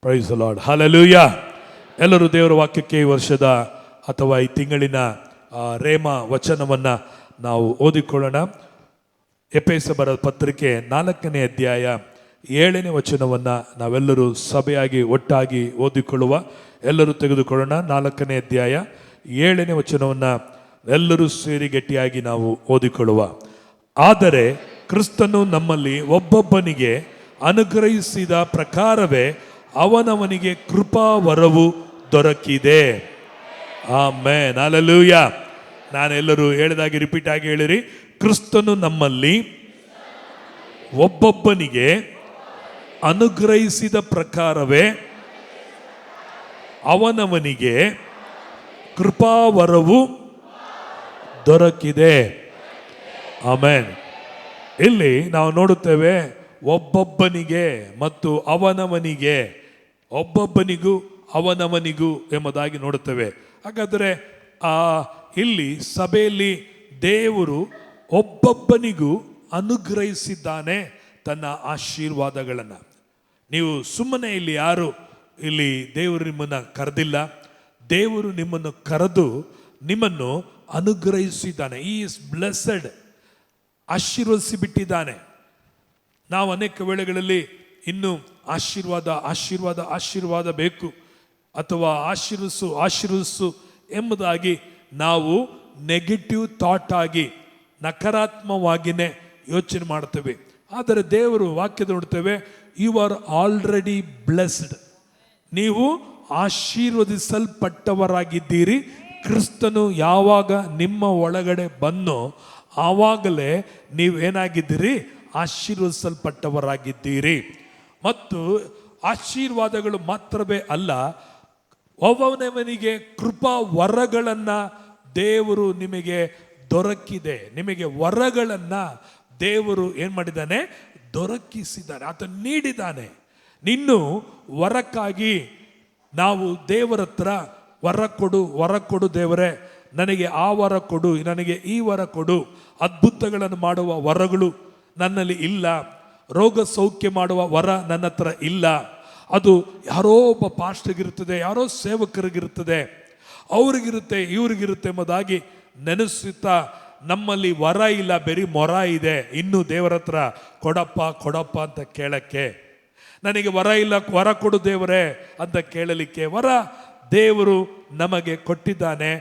Price the Lord, hallelujah. ಎಲ್ಲರೂ ದೇವರ ವಾಕ್ಯಕ್ಕೆ ಈ ವರ್ಷದ ಅಥವಾ ಈ ತಿಂಗಳಿನ ರೇಮ ವಚನವನ್ನು ನಾವು ಓದಿಕೊಳ್ಳೋಣ. ಎಫೆಸ ಬರೆದ ಪತ್ರಿಕೆ 4ನೇ ಅಧ್ಯಾಯ 7ನೇ ವಚನವನ್ನು ನಾವೆಲ್ಲರೂ ಸಭೆಯಾಗಿ ಒಟ್ಟಾಗಿ ಓದಿಕೊಳ್ಳುವ. ಎಲ್ಲರೂ ತೆಗೆದುಕೊಳ್ಳೋಣ. 4ನೇ ಅಧ್ಯಾಯ 7ನೇ ವಚನವನ್ನು ಎಲ್ಲರೂ ಸೇರಿ ಗಟ್ಟಿಯಾಗಿ ನಾವು ಓದಿಕೊಳ್ಳುವ. ಆದರೆ ಕ್ರಿಸ್ತನು ನಮ್ಮಲ್ಲಿ ಒಬ್ಬೊಬ್ಬನಿಗೆ ಅನುಗ್ರಹಿಸಿದ ಪ್ರಕಾರವೇ ಅವನವನಿಗೆ ಕೃಪಾವರವು ದೊರಕಿದೆ. Amen, hallelujah. ನಾನೆಲ್ಲರೂ ಹೇಳಿದಾಗೆ ರಿಪೀಟ್ ಆಗಿ ಹೇಳಿರಿ. ಕ್ರಿಸ್ತನು ನಮ್ಮಲ್ಲಿ ಒಬ್ಬೊಬ್ಬನಿಗೆ ಅನುಗ್ರಹಿಸಿದ ಪ್ರಕಾರವೇ ಅವನವನಿಗೆ ಕೃಪಾವರವು ದೊರಕಿದೆ. ಆಮೆನ್. ಇಲ್ಲಿ ನಾವು ನೋಡುತ್ತೇವೆ ಒಬ್ಬೊಬ್ಬನಿಗೆ ಮತ್ತು ಅವನವನಿಗೆ, ಒಬ್ಬೊಬ್ಬನಿಗೂ ಅವನವನಿಗೂ ಎಂಬುದಾಗಿ ನೋಡುತ್ತೇವೆ. ಹಾಗಾದರೆ ಇಲ್ಲಿ ಸಭೆಯಲ್ಲಿ ದೇವರು ಒಬ್ಬೊಬ್ಬನಿಗೂ ಅನುಗ್ರಹಿಸಿದ್ದಾನೆ ತನ್ನ ಆಶೀರ್ವಾದಗಳನ್ನು. ನೀವು ಸುಮ್ಮನೆ ಇಲ್ಲಿ ಯಾರು ಇಲ್ಲಿ ದೇವರು ನಿಮ್ಮನ್ನು ಕರೆದಿಲ್ಲ. ದೇವರು ನಿಮ್ಮನ್ನು ಕರೆದು ನಿಮ್ಮನ್ನು ಅನುಗ್ರಹಿಸಿದ್ದಾನೆ. ಈ ಈಸ್ ಬ್ಲೆಸ್ಸೆಡ್, ಆಶೀರ್ವದಿಸಿ ಬಿಟ್ಟಿದ್ದಾನೆ. ನಾವು ಅನೇಕ ವೇಳೆಗಳಲ್ಲಿ ಇನ್ನು ಆಶೀರ್ವಾದ ಆಶೀರ್ವಾದ ಆಶೀರ್ವಾದ ಬೇಕು ಅಥವಾ ಆಶೀರ್ವದಿಸು ಎಂಬುದಾಗಿ ನಾವು ನೆಗೆಟಿವ್ ಥಾಟ್ ಆಗಿ ನಕಾರಾತ್ಮಕವಾಗಿಯೇ ಯೋಚನೆ ಮಾಡ್ತೇವೆ. ಆದರೆ ದೇವರು ವಾಕ್ಯದ ನೋಡ್ತೇವೆ, ಯು ಆರ್ ಆಲ್ರೆಡಿ ಬ್ಲೆಸ್ಡ್. ನೀವು ಆಶೀರ್ವದಿಸಲ್ಪಟ್ಟವರಾಗಿದ್ದೀರಿ. ಕ್ರಿಸ್ತನು ಯಾವಾಗ ನಿಮ್ಮ ಒಳಗಡೆ ಬಂದೋ ಆವಾಗಲೇ ನೀವೇನಾಗಿದ್ದೀರಿ? ಆಶೀರ್ವದಿಸಲ್ಪಟ್ಟವರಾಗಿದ್ದೀರಿ. ಮತ್ತು ಆಶೀರ್ವಾದಗಳು ಮಾತ್ರವೇ ಅಲ್ಲ, ಒಬ್ಬೊಬ್ಬನಿಗೆ ಕೃಪಾ ವರಗಳನ್ನು ದೇವರು ನಿಮಗೆ ದೊರಕಿದೆ. ನಿಮಗೆ ವರಗಳನ್ನು ದೇವರು ಏನು ಮಾಡಿದ್ದಾನೆ? ದೊರಕಿಸಿದ್ದಾನೆ, ಆತ ನೀಡಿದ್ದಾನೆ. ನಿನ್ನು ವರಕ್ಕಾಗಿ ನಾವು ದೇವರ ಹತ್ರ ವರ ಕೊಡು ದೇವರೇ, ನನಗೆ ಆ ವರ ಕೊಡು, ನನಗೆ ಈ ವರ ಕೊಡು. ಅದ್ಭುತಗಳನ್ನು ಮಾಡುವ ವರಗಳು ನನ್ನಲ್ಲಿ ಇಲ್ಲ. ರೋಗ ಸೌಖ್ಯ ಮಾಡುವ ವರ ನನ್ನ ಹತ್ರ ಇಲ್ಲ. ಅದು ಯಾರೋ ಒಬ್ಬ ಪಾಸ್ಟರ್ಗಿರ್ತದೆ, ಯಾರೋ ಸೇವಕರಿಗಿರ್ತದೆ, ಅವ್ರಿಗಿರುತ್ತೆ ಇವ್ರಿಗಿರುತ್ತೆ ಎಂಬುದಾಗಿ ನೆನೆಸುತ್ತಾ ನಮ್ಮಲ್ಲಿ ವರ ಇಲ್ಲ, ಬರೀ ಮೊರ ಇದೆ. ಇನ್ನೂ ದೇವರ ಹತ್ರ ಕೊಡಪ್ಪ ಅಂತ ಕೇಳಕ್ಕೆ. ನನಗೆ ವರ ಇಲ್ಲ, ವರ ಕೊಡು ದೇವರೇ ಅಂತ ಕೇಳಲಿಕ್ಕೆ ವರ ದೇವರು ನಮಗೆ ಕೊಟ್ಟಿದ್ದಾನೆ.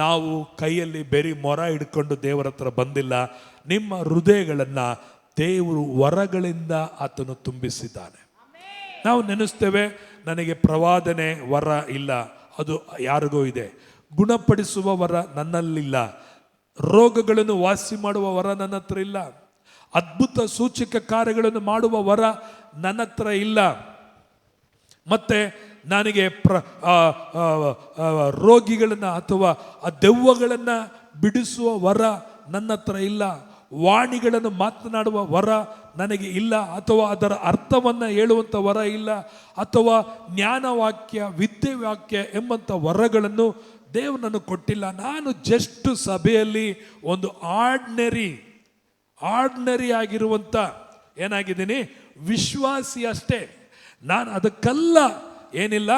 ನಾವು ಕೈಯಲ್ಲಿ ಬೆರಿ ಮೊರ ಹಿಡ್ಕೊಂಡು ದೇವರ ಹತ್ರ ಬಂದಿಲ್ಲ. ನಿಮ್ಮ ಹೃದಯಗಳನ್ನು ದೇವರು ವರಗಳಿಂದ ಆತನು ತುಂಬಿಸಿದ್ದಾನೆ. ನಾವು ನೆನೆಸ್ತೇವೆ, ನನಗೆ ಪ್ರವಾದನೆ ವರ ಇಲ್ಲ, ಅದು ಯಾರಿಗೋ ಇದೆ. ಗುಣಪಡಿಸುವ ವರ ನನ್ನಲ್ಲಿಲ್ಲ. ರೋಗಗಳನ್ನು ವಾಸಿ ಮಾಡುವ ವರ ನನ್ನ ಹತ್ರ ಇಲ್ಲ. ಅದ್ಭುತ ಸೂಚಕ ಕಾರ್ಯಗಳನ್ನು ಮಾಡುವ ವರ ನನ್ನ ಹತ್ರ ಇಲ್ಲ. ಮತ್ತೆ ನನಗೆ ರೋಗಿಗಳನ್ನು ಅಥವಾ ಆ ದೆವ್ವಗಳನ್ನು ಬಿಡಿಸುವ ವರ ನನ್ನ ಹತ್ರ ಇಲ್ಲ. ವಾಣಿಗಳನ್ನು ಮಾತನಾಡುವ ವರ ನನಗೆ ಇಲ್ಲ, ಅಥವಾ ಅದರ ಅರ್ಥವನ್ನು ಹೇಳುವಂಥ ವರ ಇಲ್ಲ, ಅಥವಾ ಜ್ಞಾನವಾಕ್ಯ ವಿದ್ಯೆ ವಾಕ್ಯ ಎಂಬಂಥ ವರಗಳನ್ನು ದೇವರು ನನಗೆ ಕೊಟ್ಟಿಲ್ಲ. ನಾನು ಜಸ್ಟ್ ಸಭೆಯಲ್ಲಿ ಒಂದು ಆರ್ಡಿನರಿ ಆಗಿರುವಂಥ ಏನಾಗಿದ್ದೀನಿ? ವಿಶ್ವಾಸಿ ಅಷ್ಟೇ. ನಾನು ಅದಕ್ಕೆಲ್ಲ ಏನಿಲ್ಲ,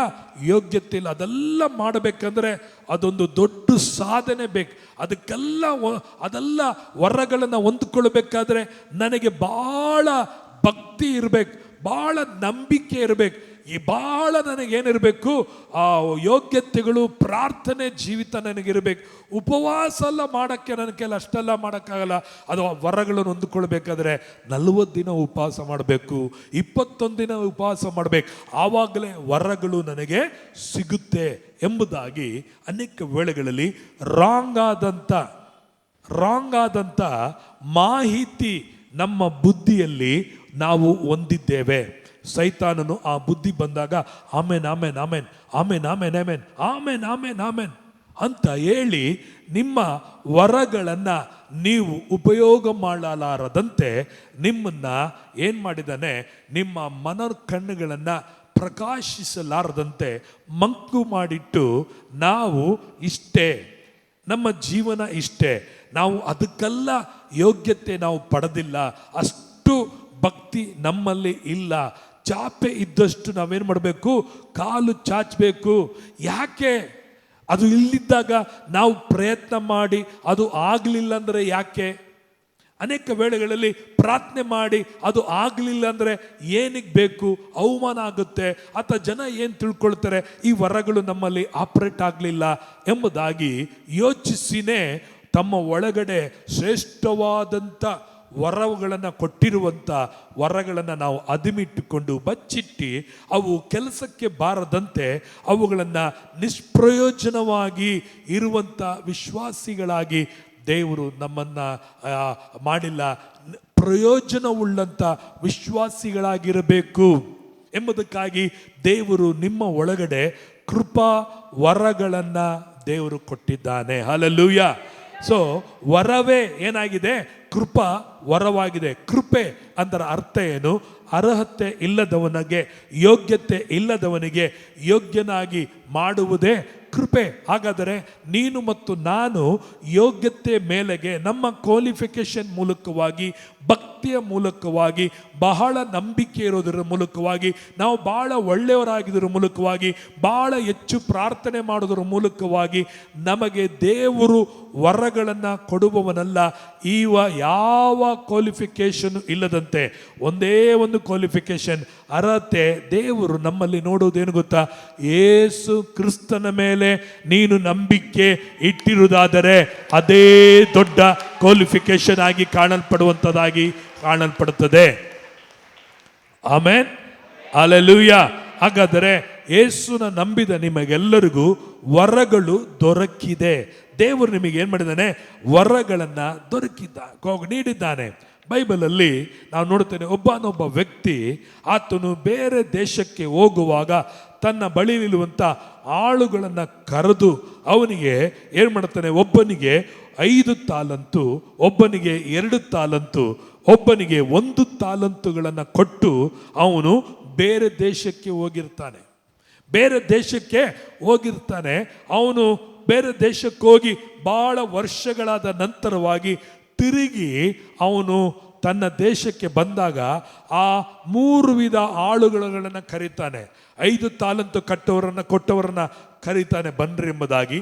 ಯೋಗ್ಯತೆ ಇಲ್ಲ. ಅದೆಲ್ಲ ಮಾಡಬೇಕಂದ್ರೆ ಅದೊಂದು ದೊಡ್ಡ ಸಾಧನೆ ಬೇಕು. ಅದೆಲ್ಲ ವರಗಳನ್ನು ಹೊಂದ್ಕೊಳ್ಬೇಕಾದ್ರೆ ನನಗೆ ಭಾಳ ಭಕ್ತಿ ಇರಬೇಕು, ಭಾಳ ನಂಬಿಕೆ ಇರಬೇಕು, ಭಾಳ ನನಗೇನಿರಬೇಕು? ಆ ಯೋಗ್ಯತೆಗಳು, ಪ್ರಾರ್ಥನೆ ಜೀವಿತ ನನಗಿರಬೇಕು. ಉಪವಾಸ ಎಲ್ಲ ಮಾಡೋಕ್ಕೆ ನನ್ನ ಕೈಲಿ ಅಷ್ಟೆಲ್ಲ ಮಾಡೋಕ್ಕಾಗಲ್ಲ. ಅದು ವರಗಳನ್ನು ಹೊಂದ್ಕೊಳ್ಬೇಕಾದ್ರೆ 40 ದಿನ ಉಪವಾಸ ಮಾಡಬೇಕು, 21 ದಿನ ಉಪವಾಸ ಮಾಡಬೇಕು. ಆವಾಗಲೇ ವರಗಳು ನನಗೆ ಸಿಗುತ್ತೆ ಎಂಬುದಾಗಿ ಅನೇಕ ವೇಳೆಗಳಲ್ಲಿ ರಾಂಗ್ ಆದಂಥ ಮಾಹಿತಿ ನಮ್ಮ ಬುದ್ಧಿಯಲ್ಲಿ ನಾವು ಹೊಂದಿದ್ದೇವೆ. ಸೈತಾನನು ಆ ಬುದ್ಧಿ ಬಂದಾಗ ಆಮೇನ್ ಅಂತ ಹೇಳಿ ನಿಮ್ಮ ವರಗಳನ್ನು ನೀವು ಉಪಯೋಗ ಮಾಡಲಾರದಂತೆ ನಿಮ್ಮನ್ನು ಏನು ಮಾಡಿದ್ದಾನೆ? ನಿಮ್ಮ ಕಣ್ಣುಗಳನ್ನು ಪ್ರಕಾಶಿಸಲಾರದಂತೆ ಮಂಕು ಮಾಡಿಟ್ಟು, ನಾವು ಇಷ್ಟೇ, ನಮ್ಮ ಜೀವನ ಇಷ್ಟೇ, ನಾವು ಅದಕ್ಕೆಲ್ಲ ಯೋಗ್ಯತೆ ನಾವು ಪಡೆದಿಲ್ಲ, ಅಷ್ಟು ಭಕ್ತಿ ನಮ್ಮಲ್ಲಿ ಇಲ್ಲ, ಚಾಪೆ ಇದ್ದಷ್ಟು ನಾವೇನು ಮಾಡಬೇಕು? ಕಾಲು ಚಾಚಬೇಕು. ಯಾಕೆ? ಅದು ಇಲ್ಲಿದ್ದಾಗ ನಾವು ಪ್ರಯತ್ನ ಮಾಡಿ ಅದು ಆಗಲಿಲ್ಲ ಅಂದರೆ ಯಾಕೆ? ಅನೇಕ ವೇಳೆಗಳಲ್ಲಿ ಪ್ರಾರ್ಥನೆ ಮಾಡಿ ಅದು ಆಗಲಿಲ್ಲ ಅಂದರೆ ಏನಕ್ಕೆ ಬೇಕು? ಅವಮಾನ ಆಗುತ್ತೆ, ಅಥವಾ ಜನ ಏನು ತಿಳ್ಕೊಳ್ತಾರೆ, ಈ ವರಗಳು ನಮ್ಮಲ್ಲಿ ಆಪರೇಟ್ ಆಗಲಿಲ್ಲ ಎಂಬುದಾಗಿ ಯೋಚಿಸಿನೇ ತಮ್ಮ ಒಳಗಡೆ ಶ್ರೇಷ್ಠವಾದಂಥ ವರಗಳನ್ನು ಕೊಟ್ಟಿರುವಂಥ ವರಗಳನ್ನು ನಾವು ಅದಿಮಿಟ್ಟುಕೊಂಡು ಬಚ್ಚಿಟ್ಟು ಅವು ಕೆಲಸಕ್ಕೆ ಬಾರದಂತೆ ಅವುಗಳನ್ನು ನಿಷ್ಪ್ರಯೋಜನವಾಗಿ ಇರುವಂಥ ವಿಶ್ವಾಸಿಗಳಾಗಿ ದೇವರು ನಮ್ಮನ್ನು ಮಾಡಿಲ್ಲ. ಪ್ರಯೋಜನವುಳ್ಳಂಥ ವಿಶ್ವಾಸಿಗಳಾಗಿರಬೇಕು ಎಂಬುದಕ್ಕಾಗಿ ದೇವರು ನಿಮ್ಮ ಒಳಗಡೆ ಕೃಪಾ ವರಗಳನ್ನು ದೇವರು ಕೊಟ್ಟಿದ್ದಾನೆ. ಹಲ್ಲೆಲೂಯಾ. ಸೊ ವರವೇ ಏನಾಗಿದೆ? ಕೃಪಾ ವರವಾಗಿದೆ. ಕೃಪೆ ಅದರ ಅರ್ಥ ಏನು? ಅರ್ಹತೆ ಇಲ್ಲದವನಿಗೆ, ಯೋಗ್ಯತೆ ಇಲ್ಲದವನಿಗೆ ಯೋಗ್ಯನಾಗಿ ಮಾಡುವುದೇ ಕೃಪೆ. ಹಾಗಾದರೆ ನೀನು ಮತ್ತು ನಾನು ಯೋಗ್ಯತೆ ಮೇಲೆಗೆ ನಮ್ಮ ಕ್ವಾಲಿಫಿಕೇಶನ್ ಮೂಲಕವಾಗಿ, ಭಕ್ತಿಯ ಮೂಲಕವಾಗಿ, ಬಹಳ ನಂಬಿಕೆ ಇರೋದರ ಮೂಲಕವಾಗಿ, ನಾವು ಬಹಳ ಒಳ್ಳೆಯವರಾಗಿದ್ದರ ಮೂಲಕವಾಗಿ, ಬಹಳ ಹೆಚ್ಚು ಪ್ರಾರ್ಥನೆ ಮಾಡೋದರ ಮೂಲಕವಾಗಿ ನಮಗೆ ದೇವರು ವರಗಳನ್ನು ಕೊಡುವವನಲ್ಲ. ಯಾವ ಕ್ವಾಲಿಫಿಕೇಶನ್ ಇಲ್ಲದಂತೆ ಒಂದೇ ಒಂದು ಕ್ವಾಲಿಫಿಕೇಶನ್, ಅರ್ಹತೆ. ದೇವರು ನಮ್ಮಲ್ಲಿ ನೋಡುವುದೇನು ಗೊತ್ತಾ? ಯೇಸು ಕ್ರಿಸ್ತನ ಮೇಲೆ ನೀನು ನಂಬಿಕೆ ಇಟ್ಟಿರುವುದಾದರೆ ಅದೇ ದೊಡ್ಡ ಕ್ವಾಲಿಫಿಕೇಶನ್ ಆಗಿ ಕಾಣಲ್ಪಡುತ್ತದೆ. Amen, hallelujah. ಹಾಗಾದರೆ ಯೇಸುನ ನಂಬಿದ ನಿಮಗೆಲ್ಲರಿಗೂ ವರಗಳು ದೊರಕಿದೆ. ದೇವರು ನಿಮಗೆ ಏನು ಮಾಡಿದ್ದಾನೆ? ವರಗಳನ್ನು ನೀಡಿದ್ದಾನೆ. ಬೈಬಲಲ್ಲಿ ನಾವು ನೋಡ್ತೇನೆ, ಒಬ್ಬನೊಬ್ಬ ವ್ಯಕ್ತಿ ಆತನು ಬೇರೆ ದೇಶಕ್ಕೆ ಹೋಗುವಾಗ ತನ್ನ ಬಳಿಲಿರುವಂಥ ಆಳುಗಳನ್ನು ಕರೆದು ಅವನಿಗೆ ಏನು ಮಾಡ್ತಾನೆ? ಒಬ್ಬನಿಗೆ 5 ತಾಲಂತು, ಒಬ್ಬನಿಗೆ 2 ತಾಲಂತು, ಒಬ್ಬನಿಗೆ 1 ತಾಲಂತುಗಳನ್ನು ಕೊಟ್ಟು ಅವನು ಬೇರೆ ದೇಶಕ್ಕೆ ಹೋಗಿರ್ತಾನೆ. ಅವನು ಬೇರೆ ದೇಶಕ್ಕೆ ಹೋಗಿ ಬಹಳ ವರ್ಷಗಳಾದ ನಂತರವಾಗಿ ತಿರುಗಿ ಅವನು ತನ್ನ ದೇಶಕ್ಕೆ ಬಂದಾಗ ಆ 3 ವಿಧ ಆಳುಗಳನ್ನು ಕರೀತಾನೆ. 5 ತಾಲಂತು ಕೊಟ್ಟವರನ್ನ ಕರೀತಾನೆ, ಬನ್ರಿ ಎಂಬುದಾಗಿ.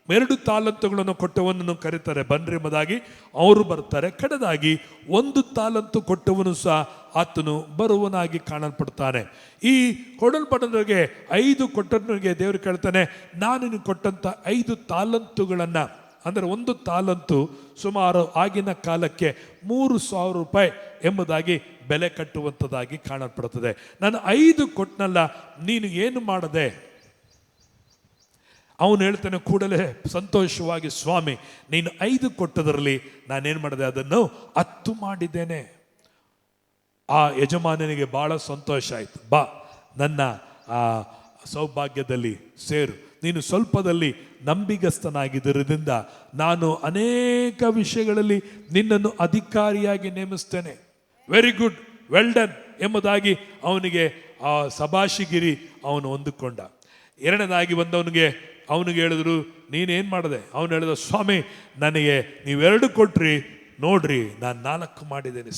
2 ತಾಲಂತುಗಳನ್ನು ಕೊಟ್ಟವನನ್ನು ಕರೀತಾರೆ, ಬನ್ರಿ ಎಂಬುದಾಗಿ. ಅವರು ಬರ್ತಾರೆ. ಕಡೆದಾಗಿ 1 ತಾಲಂತು ಕೊಟ್ಟವನು ಸಹ ಆತನು ಬರುವನಾಗಿ ಕಾಣಲ್ಪಡ್ತಾನೆ. ಈ ಕೊಡಲ್ಪಟ್ಟವರಿಗೆ 5 ಕೊಟ್ಟವನಿಗೆ ದೇವರು ಕೇಳ್ತಾನೆ, ನಾನು ನಿನಗೆ ಕೊಟ್ಟಂತ 5 ತಾಲಂತುಗಳನ್ನು, ಅಂದರೆ 1 ತಾಲಂತು ಸುಮಾರು ಆಗಿನ ಕಾಲಕ್ಕೆ 3,000 ರೂಪಾಯಿ ಎಂಬುದಾಗಿ ಬೆಲೆ ಕಟ್ಟುವಂಥದ್ದಾಗಿ ಕಾಣಲ್ಪಡುತ್ತದೆ. ನಾನು 5 ಕೊಟ್ಟನಲ್ಲ, ನೀನು ಏನು ಮಾಡದೆ? ಅವನು ಹೇಳ್ತಾನೆ ಕೂಡಲೇ ಸಂತೋಷವಾಗಿ, ಸ್ವಾಮಿ ನೀನು 5 ಕೊಟ್ಟದರಲ್ಲಿ ನಾನೇನು ಮಾಡಿದೆ? ಅದನ್ನು 10 ಮಾಡಿದ್ದೇನೆ. ಆ ಯಜಮಾನನಿಗೆ ಬಹಳ ಸಂತೋಷ ಆಯಿತು. ಬಾ, ನನ್ನ ಆ ಸೌಭಾಗ್ಯದಲ್ಲಿ ಸೇರು. ನೀನು ಸ್ವಲ್ಪದಲ್ಲಿ ನಂಬಿಗಸ್ತನಾಗಿದ್ದರಿಂದ ನಾನು ಅನೇಕ ವಿಷಯಗಳಲ್ಲಿ ನಿನ್ನನ್ನು ಅಧಿಕಾರಿಯಾಗಿ ನೇಮಿಸ್ತೇನೆ. ವೆರಿ ಗುಡ್, ವೆಲ್ ಡನ್ ಎಂಬುದಾಗಿ ಅವನಿಗೆ ಆ ಸಭಾಷಿಗಿರಿ ಅವನು ಹೊಂದಿಕೊಂಡ. ಎರಡನೇದಾಗಿ ಬಂದವನಿಗೆ ಅವನಿಗೆ ಹೇಳಿದ್ರು, ನೀನೇನು ಮಾಡಿದೆ? ಅವನು ಹೇಳಿದ, ಸ್ವಾಮಿ ನನಗೆ ನೀವು 2 ಕೊಟ್ರಿ, ನೋಡ್ರಿ ನಾನು 4 ಮಾಡಿದ್ದೇನೆ.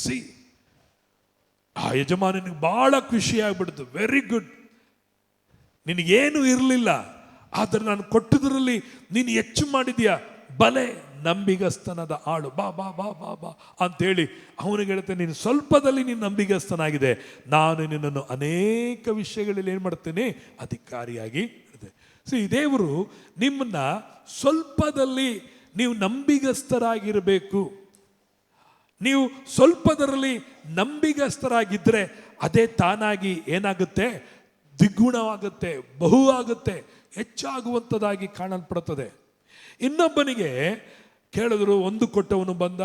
ಆ ಯಜಮಾನನಿಗೆ ಬಹಳ ಖುಷಿ ಆಗ್ಬಿಡ್ತು. ವೆರಿ ಗುಡ್, ನಿನಗೇನು ಇರಲಿಲ್ಲ, ಆದರೆ ನಾನು ಕೊಟ್ಟದ್ರಲ್ಲಿ ನೀನು ಹೆಚ್ಚು ಮಾಡಿದ್ಯಾ, ಬಲೆ ನಂಬಿಗಸ್ತನದ ಆಳು, ಬಾ ಬಾ ಬಾ ಬಾ ಬಾ ಅಂತೇಳಿ ಅವನಿಗೆ ಹೇಳ್ತೇನೆ, ನೀನು ಸ್ವಲ್ಪದಲ್ಲಿ ನೀನು ನಂಬಿಗಸ್ತನಾಗಿದೆ, ನಾನು ನಿನ್ನನ್ನು ಅನೇಕ ವಿಷಯಗಳಲ್ಲಿ ಏನು ಮಾಡ್ತೇನೆ? ಅಧಿಕಾರಿಯಾಗಿ ಇರ್ತೇನೆ. ದೇವರು ನಿಮ್ಮನ್ನ ಸ್ವಲ್ಪದಲ್ಲಿ ನೀವು ನಂಬಿಗಸ್ತರಾಗಿರಬೇಕು. ನೀವು ಸ್ವಲ್ಪದರಲ್ಲಿ ನಂಬಿಗಸ್ತರಾಗಿದ್ದರೆ ಅದೇ ತಾನಾಗಿ ಏನಾಗುತ್ತೆ? ದ್ವಿಗುಣವಾಗುತ್ತೆ, ಬಹು ಆಗುತ್ತೆ, ಹೆಚ್ಚಾಗುವಂಥದ್ದಾಗಿ ಕಾಣಲ್ಪಡುತ್ತದೆ. ಇನ್ನೊಬ್ಬನಿಗೆ ಕೇಳಿದ್ರು, 1 ಕೊಟ್ಟವನು ಬಂದ,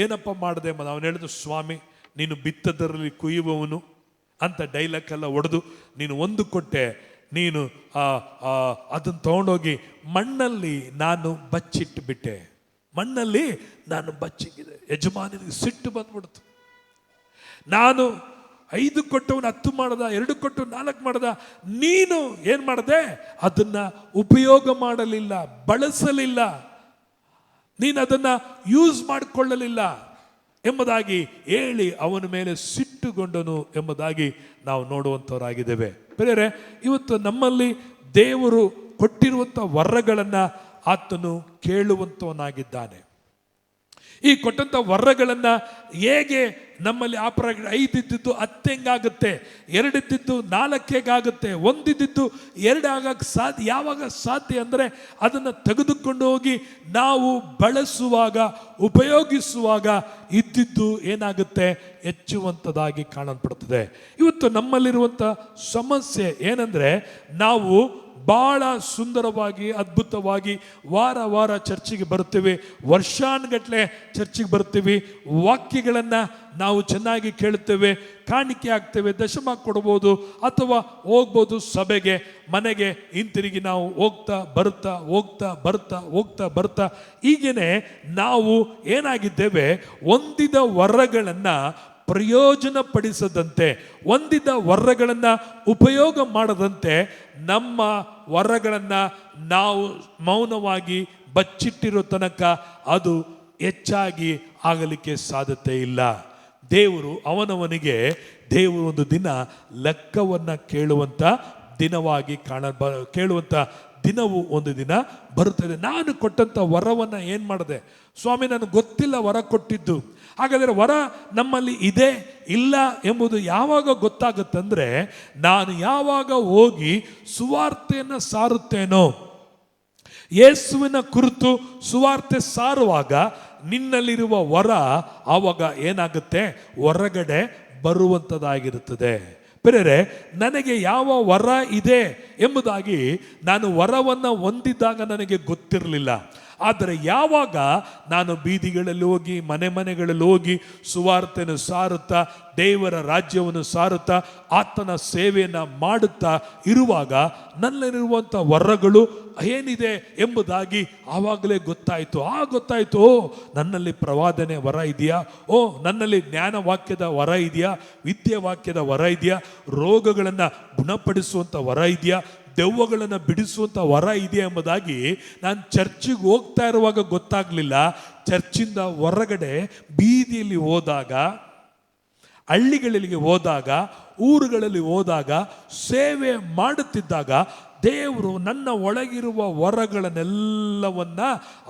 ಏನಪ್ಪ ಮಾಡಿದೆ? ಅವನು ಹೇಳಿದ್ರು, ಸ್ವಾಮಿ ನೀನು ಬಿತ್ತದರಲ್ಲಿ ಕುಯ್ಯುವವನು ಅಂತ ಡೈಲಾಗ್ ಎಲ್ಲ ಹೊಡೆದು, ನೀನು 1 ಕೊಟ್ಟೆ, ನೀನು ಅದನ್ನು ತಗೊಂಡೋಗಿ ಮಣ್ಣಲ್ಲಿ ನಾನು ಬಚ್ಚಿಟ್ಟು ಬಿಟ್ಟೆ. ಮಣ್ಣಲ್ಲಿ ನಾನು ಬಚ್ಚಿಗಿದೆ. ಯಜಮಾನಿಗೆ ಸಿಟ್ಟು ಬಂದ್ಬಿಡ್ತು. ನಾನು 5 ಕೊಟ್ಟವನು 10 ಮಾಡ್ದ, 2 ಕೊಟ್ಟು 4 ಮಾಡ್ದ, ನೀನು ಏನು ಮಾಡಿದೆ? ಅದನ್ನ ಉಪಯೋಗ ಮಾಡಲಿಲ್ಲ, ಬಳಸಲಿಲ್ಲ, ನೀನು ಅದನ್ನ ಯೂಸ್ ಮಾಡಿಕೊಳ್ಳಲಿಲ್ಲ. ಎಂಬುದಾಗಿ ಹೇಳಿ ಅವನ ಮೇಲೆ ಸಿಟ್ಟುಗೊಂಡನು ಎಂಬುದಾಗಿ ನಾವು ನೋಡುವಂಥವರಾಗಿದ್ದೇವೆ. ಪ್ರಿಯರೇ, ಇವತ್ತು ನಮ್ಮಲ್ಲಿ ದೇವರು ಕೊಟ್ಟಿರುವಂಥ ವರಗಳನ್ನು ಆತನು ಕೇಳುವಂಥವನಾಗಿದ್ದಾನೆ. ಈ ಕೊಟ್ಟಂಥ ವರಗಳನ್ನು ಹೇಗೆ ನಮ್ಮಲ್ಲಿ 5 ಇದ್ದಿದ್ದು 10 ಹೆಂಗಾಗುತ್ತೆ, 2 ಇದ್ದಿದ್ದು 4 ಹೇಗಾಗುತ್ತೆ, 1 ಇದ್ದಿದ್ದು 2 ಆಗಕ್ಕೆ ಸಾಧ್ಯ? ಯಾವಾಗ ಸಾಧ್ಯ ಅಂದರೆ ಅದನ್ನು ತೆಗೆದುಕೊಂಡು ಹೋಗಿ ನಾವು ಬಳಸುವಾಗ, ಉಪಯೋಗಿಸುವಾಗ ಇದ್ದಿದ್ದು ಏನಾಗುತ್ತೆ, ಹೆಚ್ಚುವಂಥದ್ದಾಗಿ ಕಾಣಲ್ಪಡ್ತದೆ. ಇವತ್ತು ನಮ್ಮಲ್ಲಿರುವಂಥ ಸಮಸ್ಯೆ ಏನಂದರೆ, ನಾವು ಭಾಳ ಸುಂದರವಾಗಿ, ಅದ್ಭುತವಾಗಿ ವಾರ ವಾರ ಚರ್ಚಿಗೆ ಬರ್ತೀವಿ, ವರ್ಷಾನುಗಟ್ಟಲೆ ಚರ್ಚಿಗೆ ಬರ್ತೀವಿ, ವಾಕ್ಯಗಳನ್ನು ನಾವು ಚೆನ್ನಾಗಿ ಕೇಳುತ್ತೇವೆ, ಕಾಣಿಕೆ ಆಗ್ತೇವೆ, ದಶಮ ಕೊಡ್ಬೋದು ಅಥವಾ ಹೋಗ್ಬೋದು ಸಭೆಗೆ, ಮನೆಗೆ ಹಿಂತಿರುಗಿ ನಾವು ಹೋಗ್ತಾ ಬರ್ತಾ ಹೀಗೇನೆ ನಾವು ಏನಾಗಿದ್ದೇವೆ, ಹೊಂದಿದ ವರಗಳನ್ನು ಪ್ರಯೋಜನ ಪಡಿಸದಂತೆ, ಹೊಂದಿದ ವರಗಳನ್ನು ಉಪಯೋಗ ಮಾಡದಂತೆ ನಮ್ಮ ವರಗಳನ್ನು ನಾವು ಮೌನವಾಗಿ ಬಚ್ಚಿಟ್ಟಿರೋ ತನಕ ಅದು ಹೆಚ್ಚಾಗಿ ಆಗಲಿಕ್ಕೆ ಸಾಧ್ಯತೆ ಇಲ್ಲ. ದೇವರು ಅವನವನಿಗೆ ದೇವರು ಒಂದು ದಿನ ಲೆಕ್ಕವನ್ನು ಕೇಳುವಂಥ ದಿನವಾಗಿ ಕೇಳುವಂಥ ದಿನವು ಒಂದು ದಿನ ಬರುತ್ತದೆ. ನಾನು ಕೊಟ್ಟಂಥ ವರವನ್ನು ಏನು ಮಾಡಿದೆ ಸ್ವಾಮಿ, ನನಗೆ ಗೊತ್ತಿಲ್ಲ ವರ ಕೊಟ್ಟಿದ್ದು. ಹಾಗಾದರೆ ವರ ನಮ್ಮಲ್ಲಿ ಇದೆ ಇಲ್ಲ ಎಂಬುದು ಯಾವಾಗ ಗೊತ್ತಾಗುತ್ತಂದರೆ, ನಾನು ಯಾವಾಗ ಹೋಗಿ ಸುವಾರ್ತೆಯನ್ನು ಸಾರುತ್ತೇನೋ, ಯೇಸುವಿನ ಕುರಿತು ಸುವಾರ್ತೆ ಸಾರುವಾಗ ನಿನ್ನಲ್ಲಿರುವ ವರ ಆವಾಗ ಏನಾಗುತ್ತೆ, ಹೊರಗಡೆ ಬರುವಂಥದ್ದಾಗಿರುತ್ತದೆ. ಪ್ರಿಯರೇ, ನನಗೆ ಯಾವ ವರ ಇದೆ ಎಂಬುದಾಗಿ ನಾನು ವರವನ್ನು ಹೊಂದಿದ್ದಾಗ ನನಗೆ ಗೊತ್ತಿರಲಿಲ್ಲ. ಆದರೆ ಯಾವಾಗ ನಾನು ಬೀದಿಗಳಲ್ಲಿ ಹೋಗಿ, ಮನೆಗಳಲ್ಲಿ ಹೋಗಿ ಸುವಾರ್ತೆಯನ್ನು ಸಾರುತ್ತಾ, ದೇವರ ರಾಜ್ಯವನ್ನು ಸಾರುತ್ತಾ, ಆತನ ಸೇವೆಯನ್ನು ಮಾಡುತ್ತಾ ಇರುವಾಗ ನನ್ನಲ್ಲಿರುವಂಥ ವರಗಳು ಏನಿದೆ ಎಂಬುದಾಗಿ ಆವಾಗಲೇ ಗೊತ್ತಾಯಿತು. ಓ, ನನ್ನಲ್ಲಿ ಪ್ರವಾದನೆ ವರ ಇದೆಯಾ, ಓ ನನ್ನಲ್ಲಿ ಜ್ಞಾನ ವಾಕ್ಯದ ವರ ಇದೆಯಾ, ವಿದ್ಯೆ ವಾಕ್ಯದ ವರ ಇದೆಯಾ, ರೋಗಗಳನ್ನು ಗುಣಪಡಿಸುವಂಥ ವರ ಇದೆಯಾ, ದೆವ್ವಗಳನ್ನು ಬಿಡಿಸುವಂಥ ವರ ಇದೆಯಾ ಎಂಬುದಾಗಿ ನಾನು ಚರ್ಚಿಗೆ ಹೋಗ್ತಾ ಇರುವಾಗ ಗೊತ್ತಾಗಲಿಲ್ಲ. ಚರ್ಚಿಂದ ಹೊರಗಡೆ ಬೀದಿಯಲ್ಲಿ ಹೋದಾಗ, ಹಳ್ಳಿಗಳಿಗೆ ಹೋದಾಗ, ಊರುಗಳಲ್ಲಿ ಹೋದಾಗ, ಸೇವೆ ಮಾಡುತ್ತಿದ್ದಾಗ ದೇವರು ನನ್ನ ಒಳಗಿರುವ ವರಗಳನ್ನೆಲ್ಲವನ್ನ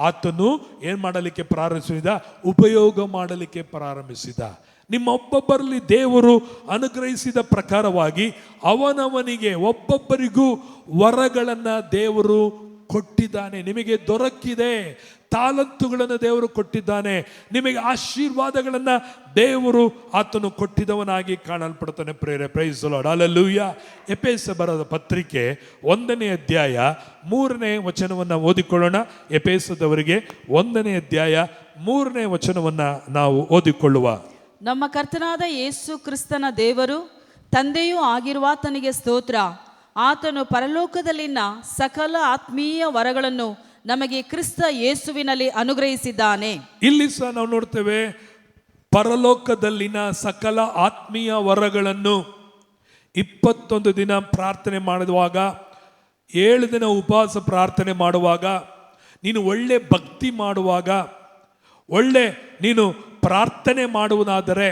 ಆತನು ಏನು ಮಾಡಲಿಕ್ಕೆ ಪ್ರಾರಂಭಿಸಿದ, ಉಪಯೋಗ ಮಾಡಲಿಕ್ಕೆ ಪ್ರಾರಂಭಿಸಿದ. ನಿಮ್ಮೊಬ್ಬೊಬ್ಬರಲ್ಲಿ ದೇವರು ಅನುಗ್ರಹಿಸಿದ ಪ್ರಕಾರವಾಗಿ ಅವನವನಿಗೆ ಒಬ್ಬೊಬ್ಬರಿಗೂ ವರಗಳನ್ನು ದೇವರು ಕೊಟ್ಟಿದ್ದಾನೆ. ನಿಮಗೆ ದೊರಕಿದೆ, ತಾಲಂತುಗಳನ್ನು ದೇವರು ಕೊಟ್ಟಿದ್ದಾನೆ, ನಿಮಗೆ ಆಶೀರ್ವಾದಗಳನ್ನು ದೇವರು ಆತನು ಕೊಟ್ಟಿದವನಾಗಿ ಕಾಣಲ್ಪಡ್ತಾನೆ. Praise the Lord, hallelujah. ಎಫೆಸ ಬರೆದ ಪತ್ರಿಕೆ 1ನೇ ಅಧ್ಯಾಯ 3ನೇ ವಚನವನ್ನು ಓದಿಕೊಳ್ಳೋಣ. ಎಫೆಸದವರಿಗೆ 1ನೇ ಅಧ್ಯಾಯ 3ನೇ ವಚನವನ್ನು ನಾವು ಓದಿಕೊಳ್ಳುವ. ನಮ್ಮ ಕರ್ತನಾದ ಯೇಸು ಕ್ರಿಸ್ತನ ದೇವರು ತಂದೆಯೂ ಆಗಿರುವಾತನಿಗೆ ಸ್ತೋತ್ರ. ಆತನು ಪರಲೋಕದಲ್ಲಿನ ಸಕಲ ಆತ್ಮೀಯ ವರಗಳನ್ನು ನಮಗೆ ಕ್ರಿಸ್ತ ಯೇಸುವಿನಲ್ಲಿ ಅನುಗ್ರಹಿಸಿದ್ದಾನೆ. ಇಲ್ಲಿ ಸಹ ನಾವು ನೋಡ್ತೇವೆ, ಪರಲೋಕದಲ್ಲಿನ ಸಕಲ ಆತ್ಮೀಯ ವರಗಳನ್ನು 21 ದಿನ ಪ್ರಾರ್ಥನೆ ಮಾಡುವಾಗ, 7 ದಿನ ಉಪವಾಸ ಪ್ರಾರ್ಥನೆ ಮಾಡುವಾಗ, ನೀನು ಒಳ್ಳೆ ಭಕ್ತಿ ಮಾಡುವಾಗ, ಒಳ್ಳೆ ನೀನು ಪ್ರಾರ್ಥನೆ ಮಾಡುವುದಾದರೆ,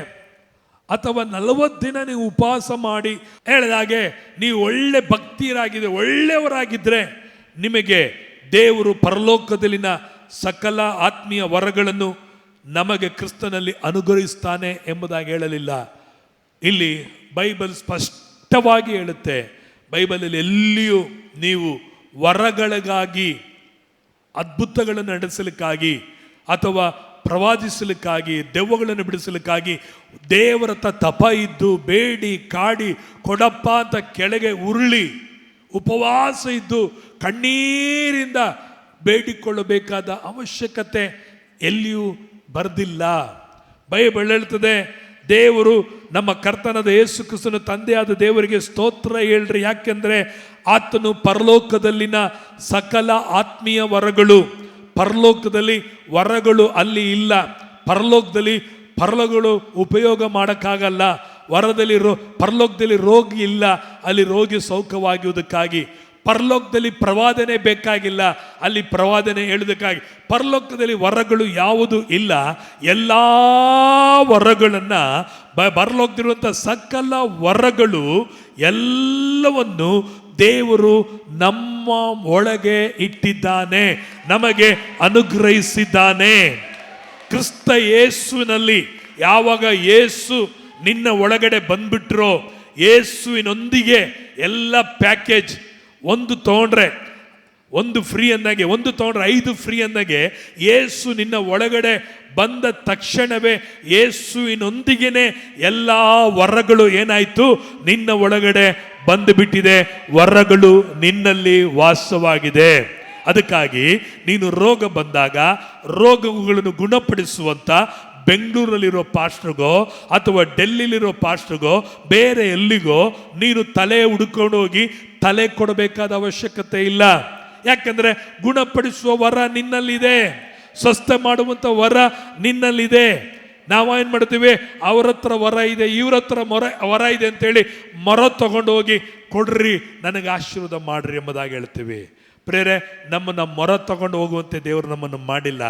ಅಥವಾ 40 ದಿನ ನೀವು ಉಪವಾಸ ಮಾಡಿ ಹೇಳಿದಾಗೆ ನೀವು ಒಳ್ಳೆ ಭಕ್ತಿಯರಾಗಿದ್ದರೆ, ಒಳ್ಳೆಯವರಾಗಿದ್ದರೆ, ನಿಮಗೆ ದೇವರು ಪರಲೋಕದಲ್ಲಿನ ಸಕಲ ಆತ್ಮೀಯ ವರಗಳನ್ನು ನಮಗೆ ಕ್ರಿಸ್ತನಲ್ಲಿ ಅನುಗ್ರಹಿಸ್ತಾನೆ ಎಂಬುದಾಗಿ ಹೇಳಲಿಲ್ಲ. ಇಲ್ಲಿ ಬೈಬಲ್ ಸ್ಪಷ್ಟವಾಗಿ ಹೇಳುತ್ತೆ. ಬೈಬಲಲ್ಲಿ ಎಲ್ಲಿಯೂ ನೀವು ವರಗಳಿಗಾಗಿ, ಅದ್ಭುತಗಳನ್ನು ನಡೆಸಲಿಕ್ಕಾಗಿ ಅಥವಾ ಪ್ರವಾದಿಸಲಿಕ್ಕಾಗಿ, ದೆವ್ವಗಳನ್ನು ಬಿಡಿಸಲಿಕ್ಕಾಗಿ ದೇವರ ತಪ ಇದ್ದು ಬೇಡಿ ಕಾಡಿ ಕೊಡಪ್ಪ ಅಂತ ಕೆಳಗೆ ಉರುಳಿ ಉಪವಾಸ ಇದ್ದು ಕಣ್ಣೀರಿಂದ ಬೇಡಿಕೊಳ್ಳಬೇಕಾದ ಅವಶ್ಯಕತೆ ಎಲ್ಲಿಯೂ ಬರೆದಿಲ್ಲ. ಬೈಬಲ್ ಹೇಳ್ತದೆ, ದೇವರು ನಮ್ಮ ಕರ್ತನಾದ ಯೇಸು ಕ್ರಿಸ್ತನ ತಂದೆಯಾದ ದೇವರಿಗೆ ಸ್ತೋತ್ರ ಹೇಳ್ರಿ. ಯಾಕೆಂದರೆ ಆತನು ಪರಲೋಕದಲ್ಲಿನ ಸಕಲ ಆತ್ಮೀಯ ವರಗಳು, ಪರಲೋಕದಲ್ಲಿ ವರಗಳು ಅಲ್ಲಿ ಇಲ್ಲ. ಪರಲೋಕಗಳು ಉಪಯೋಗ ಮಾಡೋಕ್ಕಾಗಲ್ಲ. ಪರಲೋಕದಲ್ಲಿ ರೋಗಿ ಇಲ್ಲ, ಅಲ್ಲಿ ರೋಗಿ ಸೌಖ್ಯವಾಗುವುದಕ್ಕಾಗಿ. ಪರಲೋಕದಲ್ಲಿ ಪ್ರವಾದನೆ ಬೇಕಾಗಿಲ್ಲ, ಅಲ್ಲಿ ಪ್ರವಾದನೆ ಹೇಳೋದಕ್ಕಾಗಿ ಪರಲೋಕದಲ್ಲಿ ವರಗಳು ಯಾವುದು ಇಲ್ಲ. ಎಲ್ಲ ವರಗಳನ್ನು ಪರಲೋಕದಿರುವಂಥ ಸಕಲ ವರಗಳು ಎಲ್ಲವನ್ನು ದೇವರು ನಮ್ಮ ಒಳಗೆ ಇಟ್ಟಿದ್ದಾನೆ, ನಮಗೆ ಅನುಗ್ರಹಿಸಿದ್ದಾನೆ. ಕ್ರಿಸ್ತ ಯೇಸುವಿನಲ್ಲಿ ಯಾವಾಗ ಯೇಸು ನಿನ್ನ ಒಳಗಡೆ ಬಂದ್ಬಿಟ್ರೋ, ಯೇಸುವಿನೊಂದಿಗೆ ಎಲ್ಲ ಪ್ಯಾಕೇಜ್, ಒಂದು ತೊಗೊಂಡ್ರೆ ಒಂದು ಫ್ರೀ ಅಂದಾಗೆ, ಒಂದು ತೊಗೊಂಡ್ರೆ 5 ಫ್ರೀ ಅಂದಾಗೆ, ಯೇಸು ನಿನ್ನ ಒಳಗಡೆ ಬಂದ ತಕ್ಷಣವೇ ಯೇಸುವಿನೊಂದಿಗೆನೆ ಎಲ್ಲ ವರಗಳು ಏನಾಯಿತು, ನಿನ್ನ ಒಳಗಡೆ ಬಂದುಬಿಟ್ಟಿದೆ. ವರಗಳು ನಿನ್ನಲ್ಲಿ ವಾಸವಾಗಿದೆ. ಅದಕ್ಕಾಗಿ ನೀನು ರೋಗ ಬಂದಾಗ ರೋಗಗಳನ್ನು ಗುಣಪಡಿಸುವಂಥ ಬೆಂಗಳೂರಲ್ಲಿರೋ ಪಾಸ್ಟ್ರಿಗೋ ಅಥವಾ ಡೆಲ್ಲಿಲಿರೋ ಪಾಸ್ಟ್ರಿಗೋ ಬೇರೆ ಎಲ್ಲಿಗೋ ನೀನು ತಲೆ ಹುಡ್ಕೊಂಡು ಹೋಗಿ ತಲೆ ಕೊಡಬೇಕಾದ ಅವಶ್ಯಕತೆ ಇಲ್ಲ. ಯಾಕಂದ್ರೆ ಗುಣಪಡಿಸುವ ವರ ನಿನ್ನಲ್ಲಿದೆ, ಸ್ವಸ್ಥ ಮಾಡುವಂಥ ವರ ನಿನ್ನಲ್ಲಿದೆ. ನಾವೇನು ಮಾಡ್ತೀವಿ, ಅವ್ರ ಹತ್ರ ವರ ಇದೆ, ಇವ್ರ ಹತ್ರ ವರ ಇದೆ ಅಂತೇಳಿ ಮೊರ ತಗೊಂಡು ಹೋಗಿ ಕೊಡ್ರಿ, ನನಗೆ ಆಶೀರ್ವಾದ ಮಾಡ್ರಿ ಎಂಬುದಾಗಿ ಹೇಳ್ತೀವಿ. ಪ್ರೇರೆ, ನಮ್ಮನ್ನು ಮೊರ ತಗೊಂಡು ಹೋಗುವಂತೆ ದೇವರು ನಮ್ಮನ್ನು ಮಾಡಿಲ್ಲ.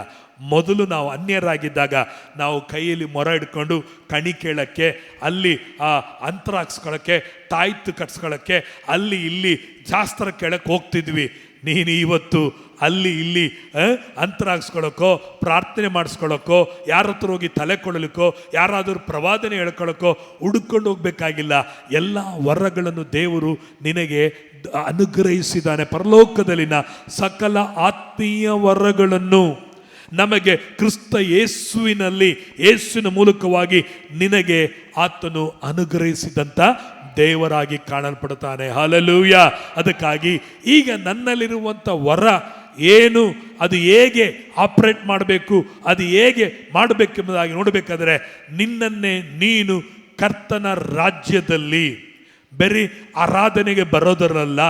ಮೊದಲು ನಾವು ಅನ್ಯರಾಗಿದ್ದಾಗ ನಾವು ಕೈಯಲ್ಲಿ ಮೊರ ಹಿಡ್ಕೊಂಡು ಕಣಿ ಕೇಳಕ್ಕೆ, ಅಲ್ಲಿ ಅಂತರ ಹಾಕ್ಸ್ಕೊಳ್ಳೋಕ್ಕೆ, ತಾಯ್ತು ಕಟ್ಸ್ಕೊಳ್ಳೋಕ್ಕೆ, ಅಲ್ಲಿ ಇಲ್ಲಿ ಶಾಸ್ತ್ರ ಕೇಳಕ್ಕೆ ಹೋಗ್ತಿದ್ವಿ. ನೀನು ಇವತ್ತು ಅಲ್ಲಿ ಇಲ್ಲಿ ಅಂತರ ಹಾಕ್ಸ್ಕೊಳ್ಳೋಕ್ಕೋ, ಪ್ರಾರ್ಥನೆ ಮಾಡಿಸ್ಕೊಳ್ಳೋಕ್ಕೋ, ಯಾರ ಹತ್ರ ಹೋಗಿ ತಲೆ ಕೊಡಲಿಕ್ಕೋ, ಯಾರಾದರೂ ಪ್ರವಾದನೆ ಹೇಳ್ಕೊಳ್ಳೋಕ್ಕೋ ಹುಡುಕೊಂಡು ಹೋಗ್ಬೇಕಾಗಿಲ್ಲ. ಎಲ್ಲ ವರಗಳನ್ನು ದೇವರು ನಿನಗೆ ಅನುಗ್ರಹಿಸಿದ್ದಾನೆ. ಪರಲೋಕದಲ್ಲಿನ ಸಕಲ ಆತ್ಮೀಯ ವರಗಳನ್ನು ನಮಗೆ ಕ್ರಿಸ್ತ ಯೇಸುವಿನಲ್ಲಿ, ಯೇಸುವಿನ ಮೂಲಕವಾಗಿ ನಿನಗೆ ಆತನು ಅನುಗ್ರಹಿಸಿದಂಥ ದೇವರಾಗಿ ಕಾಣಲ್ಪಡುತ್ತಾನೆ. ಹಲ್ಲೆಲೂಯ. ಅದಕ್ಕಾಗಿ ಈಗ ನನ್ನಲ್ಲಿರುವಂಥ ವರ ಏನು, ಅದು ಹೇಗೆ ಆಪರೇಟ್ ಮಾಡಬೇಕು, ಅದು ಹೇಗೆ ಮಾಡಬೇಕೆಂಬುದಾಗಿ ನೋಡಬೇಕಾದ್ರೆ, ನಿನ್ನನ್ನೇ ನೀನು ಕರ್ತನ ರಾಜ್ಯದಲ್ಲಿ ಬರೀ ಆರಾಧನೆಗೆ ಬರೋದರಲ್ಲ,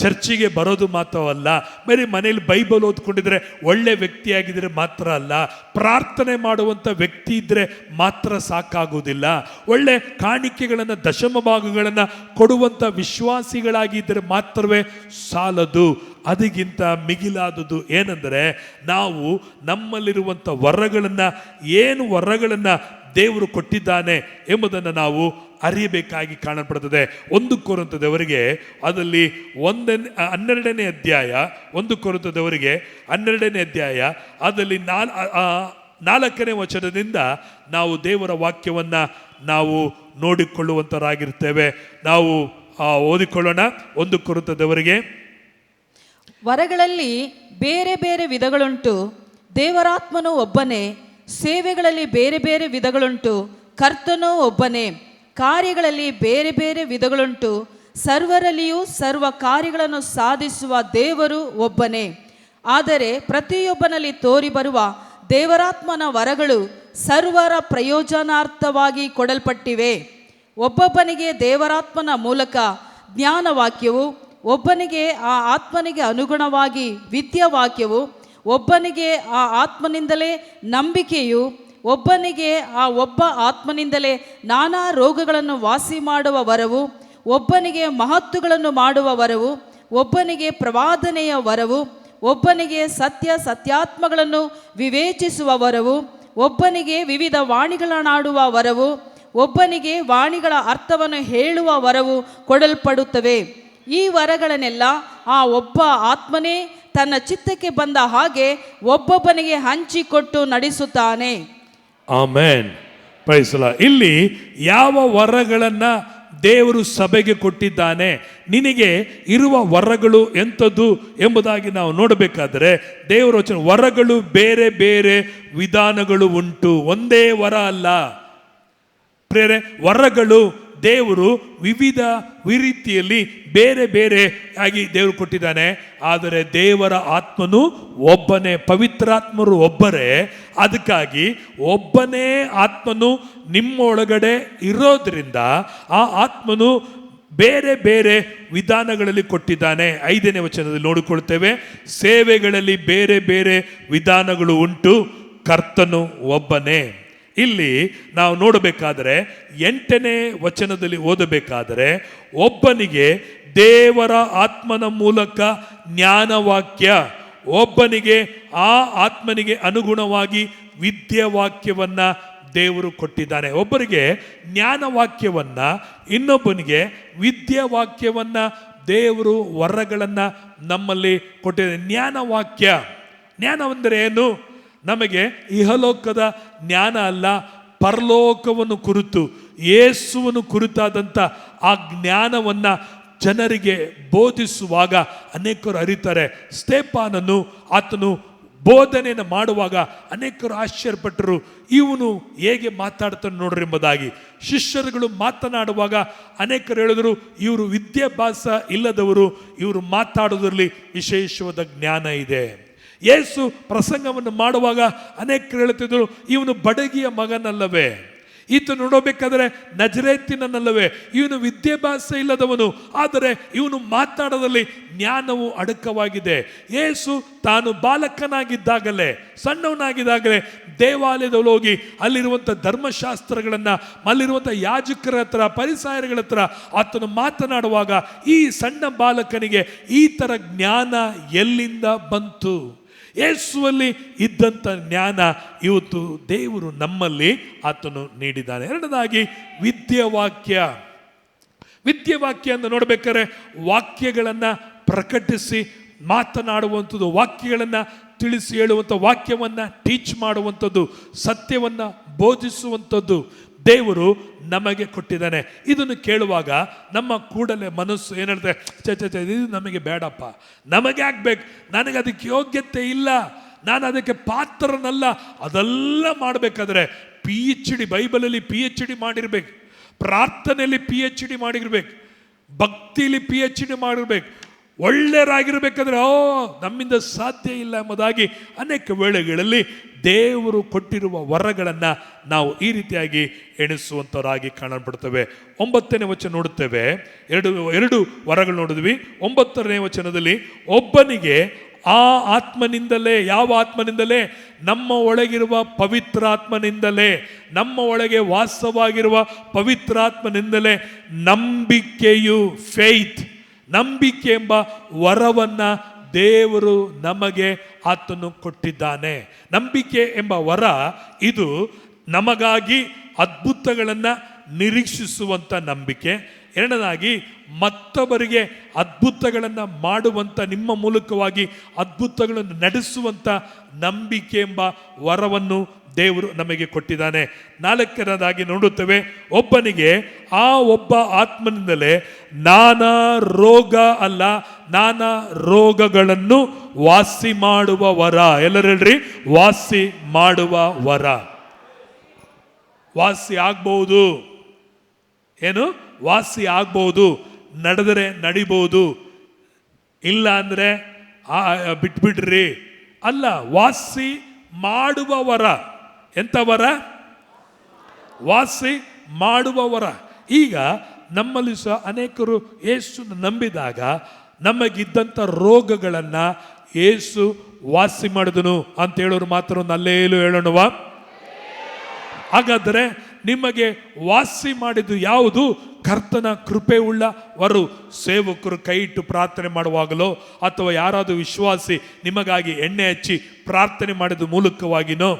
ಚರ್ಚಿಗೆ ಬರೋದು ಮಾತ್ರವಲ್ಲ, ಬರೀ ಮನೇಲಿ ಬೈಬಲ್ ಓದ್ಕೊಂಡಿದ್ರೆ ಒಳ್ಳೆ ವ್ಯಕ್ತಿಯಾಗಿದ್ದರೆ ಮಾತ್ರ ಅಲ್ಲ, ಪ್ರಾರ್ಥನೆ ಮಾಡುವಂಥ ವ್ಯಕ್ತಿ ಇದ್ದರೆ ಮಾತ್ರ ಸಾಕಾಗುವುದಿಲ್ಲ, ಒಳ್ಳೆ ಕಾಣಿಕೆಗಳನ್ನು ದಶಮ ಭಾಗಗಳನ್ನು ಕೊಡುವಂಥ ವಿಶ್ವಾಸಿಗಳಾಗಿದ್ದರೆ ಮಾತ್ರವೇ ಸಾಲದು. ಅದಕ್ಕಿಂತ ಮಿಗಿಲಾದುದು ಏನೆಂದರೆ, ನಾವು ನಮ್ಮಲ್ಲಿರುವಂಥ ವರಗಳನ್ನು, ಏನು ವರಗಳನ್ನು ದೇವರು ಕೊಟ್ಟಿದ್ದಾನೆ ಎಂಬುದನ್ನು ನಾವು ಅರಿಯಬೇಕಾಗಿ ಕಾಣಲ್ಪಡುತ್ತದೆ. 1 ಕೊರಿಂಥದವರಿಗೆ ಅದರಲ್ಲಿ 12ನೇ ಅಧ್ಯಾಯ, 1 ಕೊರಿಂಥದವರಿಗೆ 12ನೇ ಅಧ್ಯಾಯ ಅದರಲ್ಲಿ 4ನೇ ವಚನದಿಂದ ನಾವು ದೇವರ ವಾಕ್ಯವನ್ನು ನಾವು ನೋಡಿಕೊಳ್ಳುವಂತರಾಗಿರ್ತೇವೆ. ನಾವು ಓದಿಕೊಳ್ಳೋಣ. 1 ಕೊರಿಂಥದವರಿಗೆ, ವರಗಳಲ್ಲಿ ಬೇರೆ ಬೇರೆ ವಿಧಗಳುಂಟು, ದೇವರಾತ್ಮನು ಒಬ್ಬನೇ. ಸೇವೆಗಳಲ್ಲಿ ಬೇರೆ ಬೇರೆ ವಿಧಗಳುಂಟು, ಕರ್ತನೂ ಒಬ್ಬನೇ. ಕಾರ್ಯಗಳಲ್ಲಿ ಬೇರೆ ಬೇರೆ ವಿಧಗಳುಂಟು, ಸರ್ವರಲ್ಲಿಯೂ ಸರ್ವ ಕಾರ್ಯಗಳನ್ನು ಸಾಧಿಸುವ ದೇವರು ಒಬ್ಬನೇ. ಆದರೆ ಪ್ರತಿಯೊಬ್ಬನಲ್ಲಿ ತೋರಿ ಬರುವ ದೇವರಾತ್ಮನ ವರಗಳು ಸರ್ವರ ಪ್ರಯೋಜನಾರ್ಥವಾಗಿ ಕೊಡಲ್ಪಟ್ಟಿವೆ. ಒಬ್ಬೊಬ್ಬನಿಗೆ ದೇವರಾತ್ಮನ ಮೂಲಕ ಜ್ಞಾನವಾಕ್ಯವು, ಒಬ್ಬನಿಗೆ ಆ ಆತ್ಮನಿಗೆ ಅನುಗುಣವಾಗಿ ವಿದ್ಯಾವಾಕ್ಯವು, ಒಬ್ಬನಿಗೆ ಆ ಆತ್ಮನಿಂದಲೇ ನಂಬಿಕೆಯು, ಒಬ್ಬನಿಗೆ ಆ ಒಬ್ಬ ಆತ್ಮನಿಂದಲೇ ನಾನಾ ರೋಗಗಳನ್ನು ವಾಸಿ ಮಾಡುವ ವರವು, ಒಬ್ಬನಿಗೆ ಮಹತ್ತುಗಳನ್ನು ಮಾಡುವ ವರವು, ಒಬ್ಬನಿಗೆ ಪ್ರವಾದನೆಯ ವರವು, ಒಬ್ಬನಿಗೆ ಸತ್ಯಾತ್ಮಗಳನ್ನು ವಿವೇಚಿಸುವ ವರವು, ಒಬ್ಬನಿಗೆ ವಿವಿಧ ವಾಣಿಗಳನ್ನಾಡುವ ವರವು, ಒಬ್ಬನಿಗೆ ವಾಣಿಗಳ ಅರ್ಥವನ್ನು ಹೇಳುವ ವರವು ಕೊಡಲ್ಪಡುತ್ತವೆ. ಈ ವರಗಳನ್ನೆಲ್ಲ ಆ ಒಬ್ಬ ಆತ್ಮನೇ ತನ್ನ ಚಿತ್ತಕ್ಕೆ ಬಂದ ಹಾಗೆ ಒಬ್ಬೊಬ್ಬನಿಗೆ ಹಂಚಿಕೊಟ್ಟು ನಡೆಸುತ್ತಾನೆ. ಆಮೆನ್. Praise the Lord. ಇಲ್ಲಿ ಯಾವ ವರಗಳನ್ನು ದೇವರು ಸಭೆಗೆ ಕೊಟ್ಟಿದ್ದಾನೆ, ನಿನಗೆ ಇರುವ ವರಗಳು ಎಂಥದ್ದು ಎಂಬುದಾಗಿ ನಾವು ನೋಡಬೇಕಾದರೆ, ದೇವರ ವಚನ, ವರಗಳು ಬೇರೆ ಬೇರೆ ವಿಧಾನಗಳು ಉಂಟು, ಒಂದೇ ವರ ಅಲ್ಲ. ಪ್ರೇರೆ, ವರಗಳು ದೇವರು ವಿವಿಧ ರೀತಿಯಲ್ಲಿ ಬೇರೆ ಬೇರೆ ಆಗಿ ದೇವರು ಕೊಟ್ಟಿದ್ದಾನೆ. ಆದರೆ ದೇವರ ಆತ್ಮನು ಒಬ್ಬನೇ, ಪವಿತ್ರಾತ್ಮರು ಒಬ್ಬರೇ. ಅದಕ್ಕಾಗಿ ಒಬ್ಬನೇ ಆತ್ಮನು ನಿಮ್ಮ ಒಳಗಡೆ ಇರೋದ್ರಿಂದ ಆ ಆತ್ಮನು ಬೇರೆ ಬೇರೆ ವಿಧಾನಗಳಲ್ಲಿ ಕೊಟ್ಟಿದ್ದಾನೆ. 5ನೇ ವಚನದಲ್ಲಿ ನೋಡಿಕೊಳ್ತೇವೆ, ಸೇವೆಗಳಲ್ಲಿ ಬೇರೆ ಬೇರೆ ವಿಧಾನಗಳು ಉಂಟು, ಕರ್ತನು ಒಬ್ಬನೇ. ಇಲ್ಲಿ ನಾವು ನೋಡಬೇಕಾದರೆ 8ನೇ ವಚನದಲ್ಲಿ ಓದಬೇಕಾದರೆ, ಒಬ್ಬನಿಗೆ ದೇವರ ಆತ್ಮನ ಮೂಲಕ ಜ್ಞಾನವಾಕ್ಯ, ಒಬ್ಬನಿಗೆ ಆ ಆತ್ಮನಿಗೆ ಅನುಗುಣವಾಗಿ ವಿದ್ಯಾವಾಕ್ಯವನ್ನ ದೇವರು ಕೊಟ್ಟಿದ್ದಾನೆ. ಒಬ್ಬರಿಗೆ ಜ್ಞಾನವಾಕ್ಯವನ್ನ, ಇನ್ನೊಬ್ಬನಿಗೆ ವಿದ್ಯಾವಾಕ್ಯವನ್ನ ದೇವರು ವರಗಳನ್ನ ನಮ್ಮಲ್ಲಿ ಕೊಟ್ಟಿದ್ದಾರೆ. ಜ್ಞಾನವೆಂದರೆ ಏನು? ನಮಗೆ ಇಹಲೋಕದ ಜ್ಞಾನ ಅಲ್ಲ, ಪರಲೋಕವನ್ನು ಕುರಿತು, ಯೇಸುವನ್ನು ಕುರಿತಾದಂಥ ಆ ಜ್ಞಾನವನ್ನ ಜನರಿಗೆ ಬೋಧಿಸುವಾಗ ಅನೇಕರು ಅರಿತಾರೆ. ಸ್ತೆಫನನು ಆತನು ಬೋಧನೆಯನ್ನು ಮಾಡುವಾಗ ಅನೇಕರು ಆಶ್ಚರ್ಯಪಟ್ಟರು, ಇವನು ಹೇಗೆ ಮಾತಾಡ್ತಾನೆ ನೋಡ್ರಿ ಎಂಬುದಾಗಿ. ಶಿಷ್ಯರುಗಳು ಮಾತನಾಡುವಾಗ ಅನೇಕರು ಹೇಳಿದರು, ಇವರು ವಿದ್ಯಾಭ್ಯಾಸ ಇಲ್ಲದವರು, ಇವರು ಮಾತಾಡೋದ್ರಲ್ಲಿ ವಿಶೇಷವಾದ ಜ್ಞಾನ ಇದೆ. ಯೇಸು ಪ್ರಸಂಗವನ್ನು ಮಾಡುವಾಗ ಅನೇಕರು ಹೇಳ್ತಿದ್ರು, ಇವನು ಬಡಗಿಯ ಮಗನಲ್ಲವೇ, ಈತ ನೋಡಬೇಕಾದ್ರೆ ನಜರೇತಿನಲ್ಲವೇ, ಇವನು ವಿದ್ಯಾಭ್ಯಾಸ ಇಲ್ಲದವನು, ಆದರೆ ಇವನು ಮಾತಾಡೋದಲ್ಲಿ ಜ್ಞಾನವು ಅಡಕವಾಗಿದೆ. ಯೇಸು ತಾನು ಬಾಲಕನಾಗಿದ್ದಾಗಲೇ, ಸಣ್ಣವನಾಗಿದ್ದಾಗಲೇ ದೇವಾಲಯದಲ್ಲಿ ಹೋಗಿ ಅಲ್ಲಿರುವಂಥ ಧರ್ಮಶಾಸ್ತ್ರಗಳನ್ನು, ಅಲ್ಲಿರುವಂಥ ಯಾಜಕರ ಹತ್ರ, ಪರಿಸಾಯರುಗಳ ಹತ್ರ ಆತನು ಮಾತನಾಡುವಾಗ ಈ ಸಣ್ಣ ಬಾಲಕನಿಗೆ ಈ ಥರ ಜ್ಞಾನ ಎಲ್ಲಿಂದ ಬಂತು? ಯೇಸುವಲ್ಲಿ ಇದ್ದಂಥ ಜ್ಞಾನ ಇವತ್ತು ದೇವರು ನಮ್ಮಲ್ಲಿ ಆತನು ನೀಡಿದ್ದಾನೆ. ಎರಡನೇದಾಗಿ ವಿದ್ಯಾವಾಕ್ಯ ಅಂತ ನೋಡ್ಬೇಕಾದ್ರೆ ವಾಕ್ಯಗಳನ್ನು ಪ್ರಕಟಿಸಿ ಮಾತನಾಡುವಂಥದ್ದು, ವಾಕ್ಯಗಳನ್ನು ತಿಳಿಸಿ ಹೇಳುವಂಥ, ವಾಕ್ಯವನ್ನು ಟೀಚ್ ಮಾಡುವಂಥದ್ದು, ಸತ್ಯವನ್ನು ಬೋಧಿಸುವಂಥದ್ದು ದೇವರು ನಮಗೆ ಕೊಟ್ಟಿದ್ದಾನೆ. ಇದನ್ನು ಕೇಳುವಾಗ ನಮ್ಮ ಕೂಡಲೇ ಮನಸ್ಸು ಏನು ಹೇಳ್ತಾರೆ, ಇದು ನಮಗೆ ಬೇಡಪ್ಪ, ನಮಗೆ ಆಗ್ಬೇಕು, ನನಗೆ ಅದಕ್ಕೆ ಯೋಗ್ಯತೆ ಇಲ್ಲ, ನಾನು ಅದಕ್ಕೆ ಪಾತ್ರನಲ್ಲ. ಅದೆಲ್ಲ ಮಾಡಬೇಕಾದ್ರೆ PhD, ಬೈಬಲಲ್ಲಿ PhD ಮಾಡಿರ್ಬೇಕು, ಪ್ರಾರ್ಥನೆಯಲ್ಲಿ PhD ಮಾಡಿರ್ಬೇಕು, ಭಕ್ತಿಲಿ PhD ಮಾಡಿರ್ಬೇಕು, ಒಳ್ಳೆಯರಾಗಿರ್ಬೇಕಾದ್ರೆ ನಮ್ಮಿಂದ ಸಾಧ್ಯ ಇಲ್ಲ ಎಂಬುದಾಗಿ ಅನೇಕ ವೇಳೆಗಳಲ್ಲಿ ದೇವರು ಕೊಟ್ಟಿರುವ ವರಗಳನ್ನು ನಾವು ಈ ರೀತಿಯಾಗಿ ಎಣಿಸುವಂಥವರಾಗಿ ಕಾಣಲ್ಪಡ್ತೇವೆ. 9ನೇ ವಚನ ನೋಡುತ್ತೇವೆ, ಎರಡು ವರಗಳು ನೋಡಿದ್ವಿ. 9ನೇ ವಚನದಲ್ಲಿ ಒಬ್ಬನಿಗೆ ಆ ಆತ್ಮನಿಂದಲೇ, ಯಾವ ಆತ್ಮನಿಂದಲೇ? ನಮ್ಮ ಒಳಗಿರುವ ಪವಿತ್ರಾತ್ಮನಿಂದಲೇ, ನಮ್ಮ ಒಳಗೆ ವಾಸವಾಗಿರುವ ಪವಿತ್ರಾತ್ಮನಿಂದಲೇ ನಂಬಿಕೆಯು, ಫೇತ್, ನಂಬಿಕೆ ಎಂಬ ವರವನ್ನು ದೇವರು ನಮಗೆ ಆತನು ಕೊಟ್ಟಿದ್ದಾನೆ. ನಂಬಿಕೆ ಎಂಬ ವರ ಇದು ನಮಗಾಗಿ ಅದ್ಭುತಗಳನ್ನು ನಿರೀಕ್ಷಿಸುವಂಥ ನಂಬಿಕೆ. ಎರಡನೇದಾಗಿ ಮತ್ತೊಬ್ಬರಿಗೆ ಅದ್ಭುತಗಳನ್ನು ಮಾಡುವಂಥ, ನಿಮ್ಮ ಮೂಲಕವಾಗಿ ಅದ್ಭುತಗಳನ್ನು ನಡೆಸುವಂಥ ನಂಬಿಕೆ ಎಂಬ ವರವನ್ನು ದೇವರು ನಮಗೆ ಕೊಟ್ಟಿದ್ದಾನೆ. 4ನೇದಾಗಿ ನೋಡುತ್ತೇವೆ, ಒಬ್ಬನಿಗೆ ಆ ಒಬ್ಬ ಆತ್ಮನಿಂದಲೇ ನಾನಾ ರೋಗ ಅಲ್ಲ, ನಾನಾ ರೋಗಗಳನ್ನು ವಾಸಿ ಮಾಡುವ ವರ. ಎಲ್ಲರೂ ಹೇಳ್ರಿ, ವಾಸಿ ಮಾಡುವ ವರ. ವಾಸಿ ಆಗ್ಬಹುದು, ಏನು? ವಾಸಿ ಆಗ್ಬಹುದು, ನಡೆದರೆ ನಡಿಬಹುದು, ಇಲ್ಲ ಅಂದರೆ ಬಿಟ್ಬಿಡ್ರಿ ಅಲ್ಲ, ವಾಸಿ ಮಾಡುವ ವರ. ಎಂಥ ವರ? ವಾಸಿ ಮಾಡುವ ವರ. ಈಗ ನಮ್ಮಲ್ಲಿ ಸಹ ಅನೇಕರು ಯೇಸುನ ನಂಬಿದಾಗ ನಮಗಿದ್ದಂಥ ರೋಗಗಳನ್ನು ಯೇಸು ವಾಸಿ ಮಾಡಿದನು ಅಂತ ಹೇಳೋರು ಮಾತ್ರ ಒಂದು ಅಲ್ಲೇಲು ಹೇಳೋಣವಾ? ಹಾಗಾದರೆ ನಿಮಗೆ ವಾಸಿ ಮಾಡಿದ್ದು ಯಾವುದು? ಕರ್ತನ ಕೃಪೆ ಉಳ್ಳವರು. ಸೇವಕರು ಕೈ ಇಟ್ಟು ಪ್ರಾರ್ಥನೆ ಮಾಡುವಾಗಲೋ ಅಥವಾ ಯಾರಾದರೂ ವಿಶ್ವಾಸಿ ನಿಮಗಾಗಿ ಎಣ್ಣೆ ಹಚ್ಚಿ ಪ್ರಾರ್ಥನೆ ಮಾಡಿದ ಮೂಲಕವಾಗಿನೋ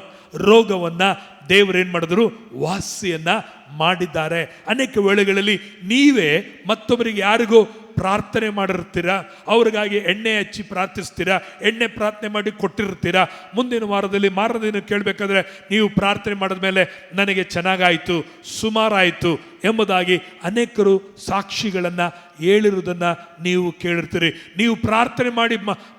ರೋಗವನ್ನು ದೇವರೇನು ಮಾಡಿದ್ರು? ವಾಸಿಯನ್ನ ಮಾಡಿದ್ದಾರೆ. ಅನೇಕ ವೇಳೆಗಳಲ್ಲಿ ನೀವೇ ಮತ್ತೊಬ್ಬರಿಗೆ ಯಾರಿಗೂ ಪ್ರಾರ್ಥನೆ ಮಾಡಿರ್ತೀರಾ, ಅವ್ರಿಗಾಗಿ ಎಣ್ಣೆ ಹಚ್ಚಿ ಪ್ರಾರ್ಥಿಸ್ತೀರಾ, ಎಣ್ಣೆ ಪ್ರಾರ್ಥನೆ ಮಾಡಿ ಕೊಟ್ಟಿರ್ತೀರಾ. ಮುಂದಿನ ವಾರದಲ್ಲಿ ಮಾರದಿನ ಕೇಳಬೇಕಾದ್ರೆ ನೀವು ಪ್ರಾರ್ಥನೆ ಮಾಡಿದ ಮೇಲೆ ನನಗೆ ಚೆನ್ನಾಗಾಯಿತು, ಸುಮಾರಾಯಿತು ಎಂಬುದಾಗಿ ಅನೇಕರು ಸಾಕ್ಷಿಗಳನ್ನು ಹೇಳಿರುವುದನ್ನು ನೀವು ಕೇಳಿರ್ತೀರಿ. ನೀವು ಪ್ರಾರ್ಥನೆ ಮಾಡಿ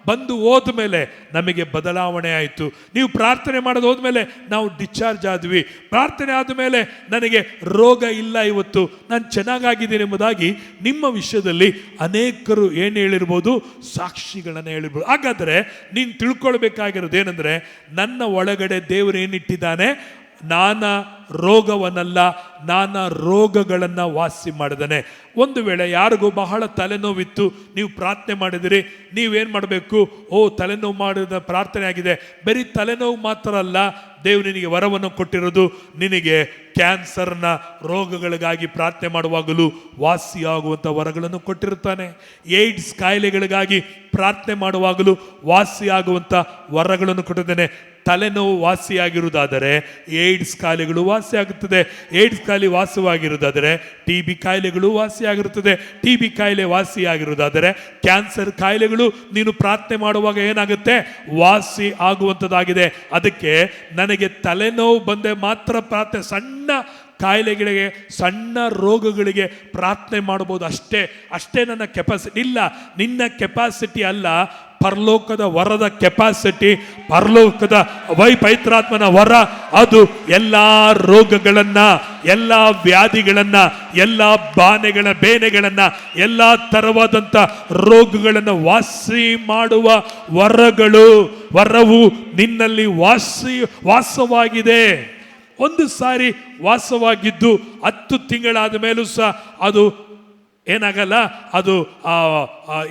ಬಂದು ಹೋದ ಮೇಲೆ ನಮಗೆ ಬದಲಾವಣೆ ಆಯಿತು, ನೀವು ಪ್ರಾರ್ಥನೆ ಮಾಡೋದು ಹೋದ್ಮೇಲೆ ನಾವು ಡಿಸ್ಚಾರ್ಜ್ ಆದ್ವಿ, ಪ್ರಾರ್ಥನೆ ಆದಮೇಲೆ ನನಗೆ ರೋಗ ಇಲ್ಲ, ಇವತ್ತು ನಾನು ಚೆನ್ನಾಗಿದ್ದೀನಿ ಎಂಬುದಾಗಿ ನಿಮ್ಮ ವಿಷಯದಲ್ಲಿ ಅನೇಕರು ಏನು ಹೇಳಿರ್ಬೋದು? ಸಾಕ್ಷಿಗಳನ್ನು ಹೇಳಿರ್ಬೋದು. ಹಾಗಾದರೆ ನೀನು ತಿಳ್ಕೊಳ್ಬೇಕಾಗಿರೋದು ಏನಂದರೆ, ನನ್ನ ಒಳಗಡೆ ದೇವರು ಏನಿಟ್ಟಿದ್ದಾನೆ? ನಾನಾ ರೋಗವನ್ನಲ್ಲ, ನಾನಾ ರೋಗಗಳನ್ನು ವಾಸಿ ಮಾಡಿದಾನೆ. ಒಂದು ವೇಳೆ ಯಾರಿಗೂ ಬಹಳ ತಲೆನೋವಿತ್ತು, ನೀವು ಪ್ರಾರ್ಥನೆ ಮಾಡಿದಿರಿ, ನೀವೇನು ಮಾಡಬೇಕು? ತಲೆನೋವು ಮಾಡಿದ ಪ್ರಾರ್ಥನೆ ಆಗಿದೆ. ಬರೀ ತಲೆನೋವು ಮಾತ್ರ ಅಲ್ಲ, ದೇವರು ನಿನಗೆ ವರವನ್ನು ಕೊಟ್ಟಿರೋದು, ನಿನಗೆ ಕ್ಯಾನ್ಸರ್ನ ರೋಗಗಳಿಗಾಗಿ ಪ್ರಾರ್ಥನೆ ಮಾಡುವಾಗಲೂ ವಾಸಿಯಾಗುವಂಥ ವರಗಳನ್ನು ಕೊಟ್ಟಿರುತ್ತಾನೆ. ಏಡ್ಸ್ ಕಾಯಿಲೆಗಳಿಗಾಗಿ ಪ್ರಾರ್ಥನೆ ಮಾಡುವಾಗಲೂ ವಾಸಿಯಾಗುವಂಥ ವರಗಳನ್ನು ಕೊಟ್ಟಿದ್ದಾನೆ. ತಲೆನೋವು ವಾಸಿಯಾಗಿರುವುದಾದರೆ ಏಡ್ಸ್ ಕಾಯಿಲೆಗಳು ವಾಸಿಯಾಗುತ್ತದೆ. ಏಡ್ಸ್ ಕಾಯಿಲೆ ವಾಸವಾಗಿರುವುದಾದರೆ TB ಕಾಯಿಲೆಗಳು ವಾಸಿಯಾಗಿರುತ್ತದೆ. TB ಕಾಯಿಲೆ ವಾಸಿಯಾಗಿರುವುದಾದರೆ ಕ್ಯಾನ್ಸರ್ ಕಾಯಿಲೆಗಳು ನೀನು ಪ್ರಾರ್ಥನೆ ಮಾಡುವಾಗ ಏನಾಗುತ್ತೆ? ವಾಸಿ ಆಗುವಂಥದ್ದಾಗಿದೆ. ಅದಕ್ಕೆ ನನಗೆ ತಲೆನೋವು ಬಂದೆ ಮಾತ್ರ ಪ್ರಾರ್ಥನೆ, ಸಣ್ಣ ಕಾಯಿಲೆಗಳಿಗೆ, ಸಣ್ಣ ರೋಗಗಳಿಗೆ ಪ್ರಾರ್ಥನೆ ಮಾಡಬಹುದು, ಅಷ್ಟೇ ನನ್ನ ಕೆಪಾಸಿಟಿ. ಇಲ್ಲ, ನಿನ್ನ ಕೆಪಾಸಿಟಿ ಅಲ್ಲ, ಪರಲೋಕದ ವರದ ಕೆಪಾಸಿಟಿ, ಪರಲೋಕದ ಪವಿತ್ರಾತ್ಮನ ವರ. ಅದು ಎಲ್ಲ ರೋಗಗಳನ್ನ, ಎಲ್ಲ ವ್ಯಾಧಿಗಳನ್ನ, ಎಲ್ಲ ಬೇನೆಗಳನ್ನ, ಎಲ್ಲ ತರವಾದಂಥ ರೋಗಗಳನ್ನು ವಾಸಿ ಮಾಡುವ ವರವು ನಿನ್ನಲ್ಲಿ ವಾಸವಾಗಿದೆ. ಒಂದು ಸಾರಿ ವಾಸವಾಗಿದ್ದು 10 ತಿಂಗಳಾದ ಮೇಲೂ ಸಹ ಅದು ಏನಾಗಲ್ಲ, ಅದು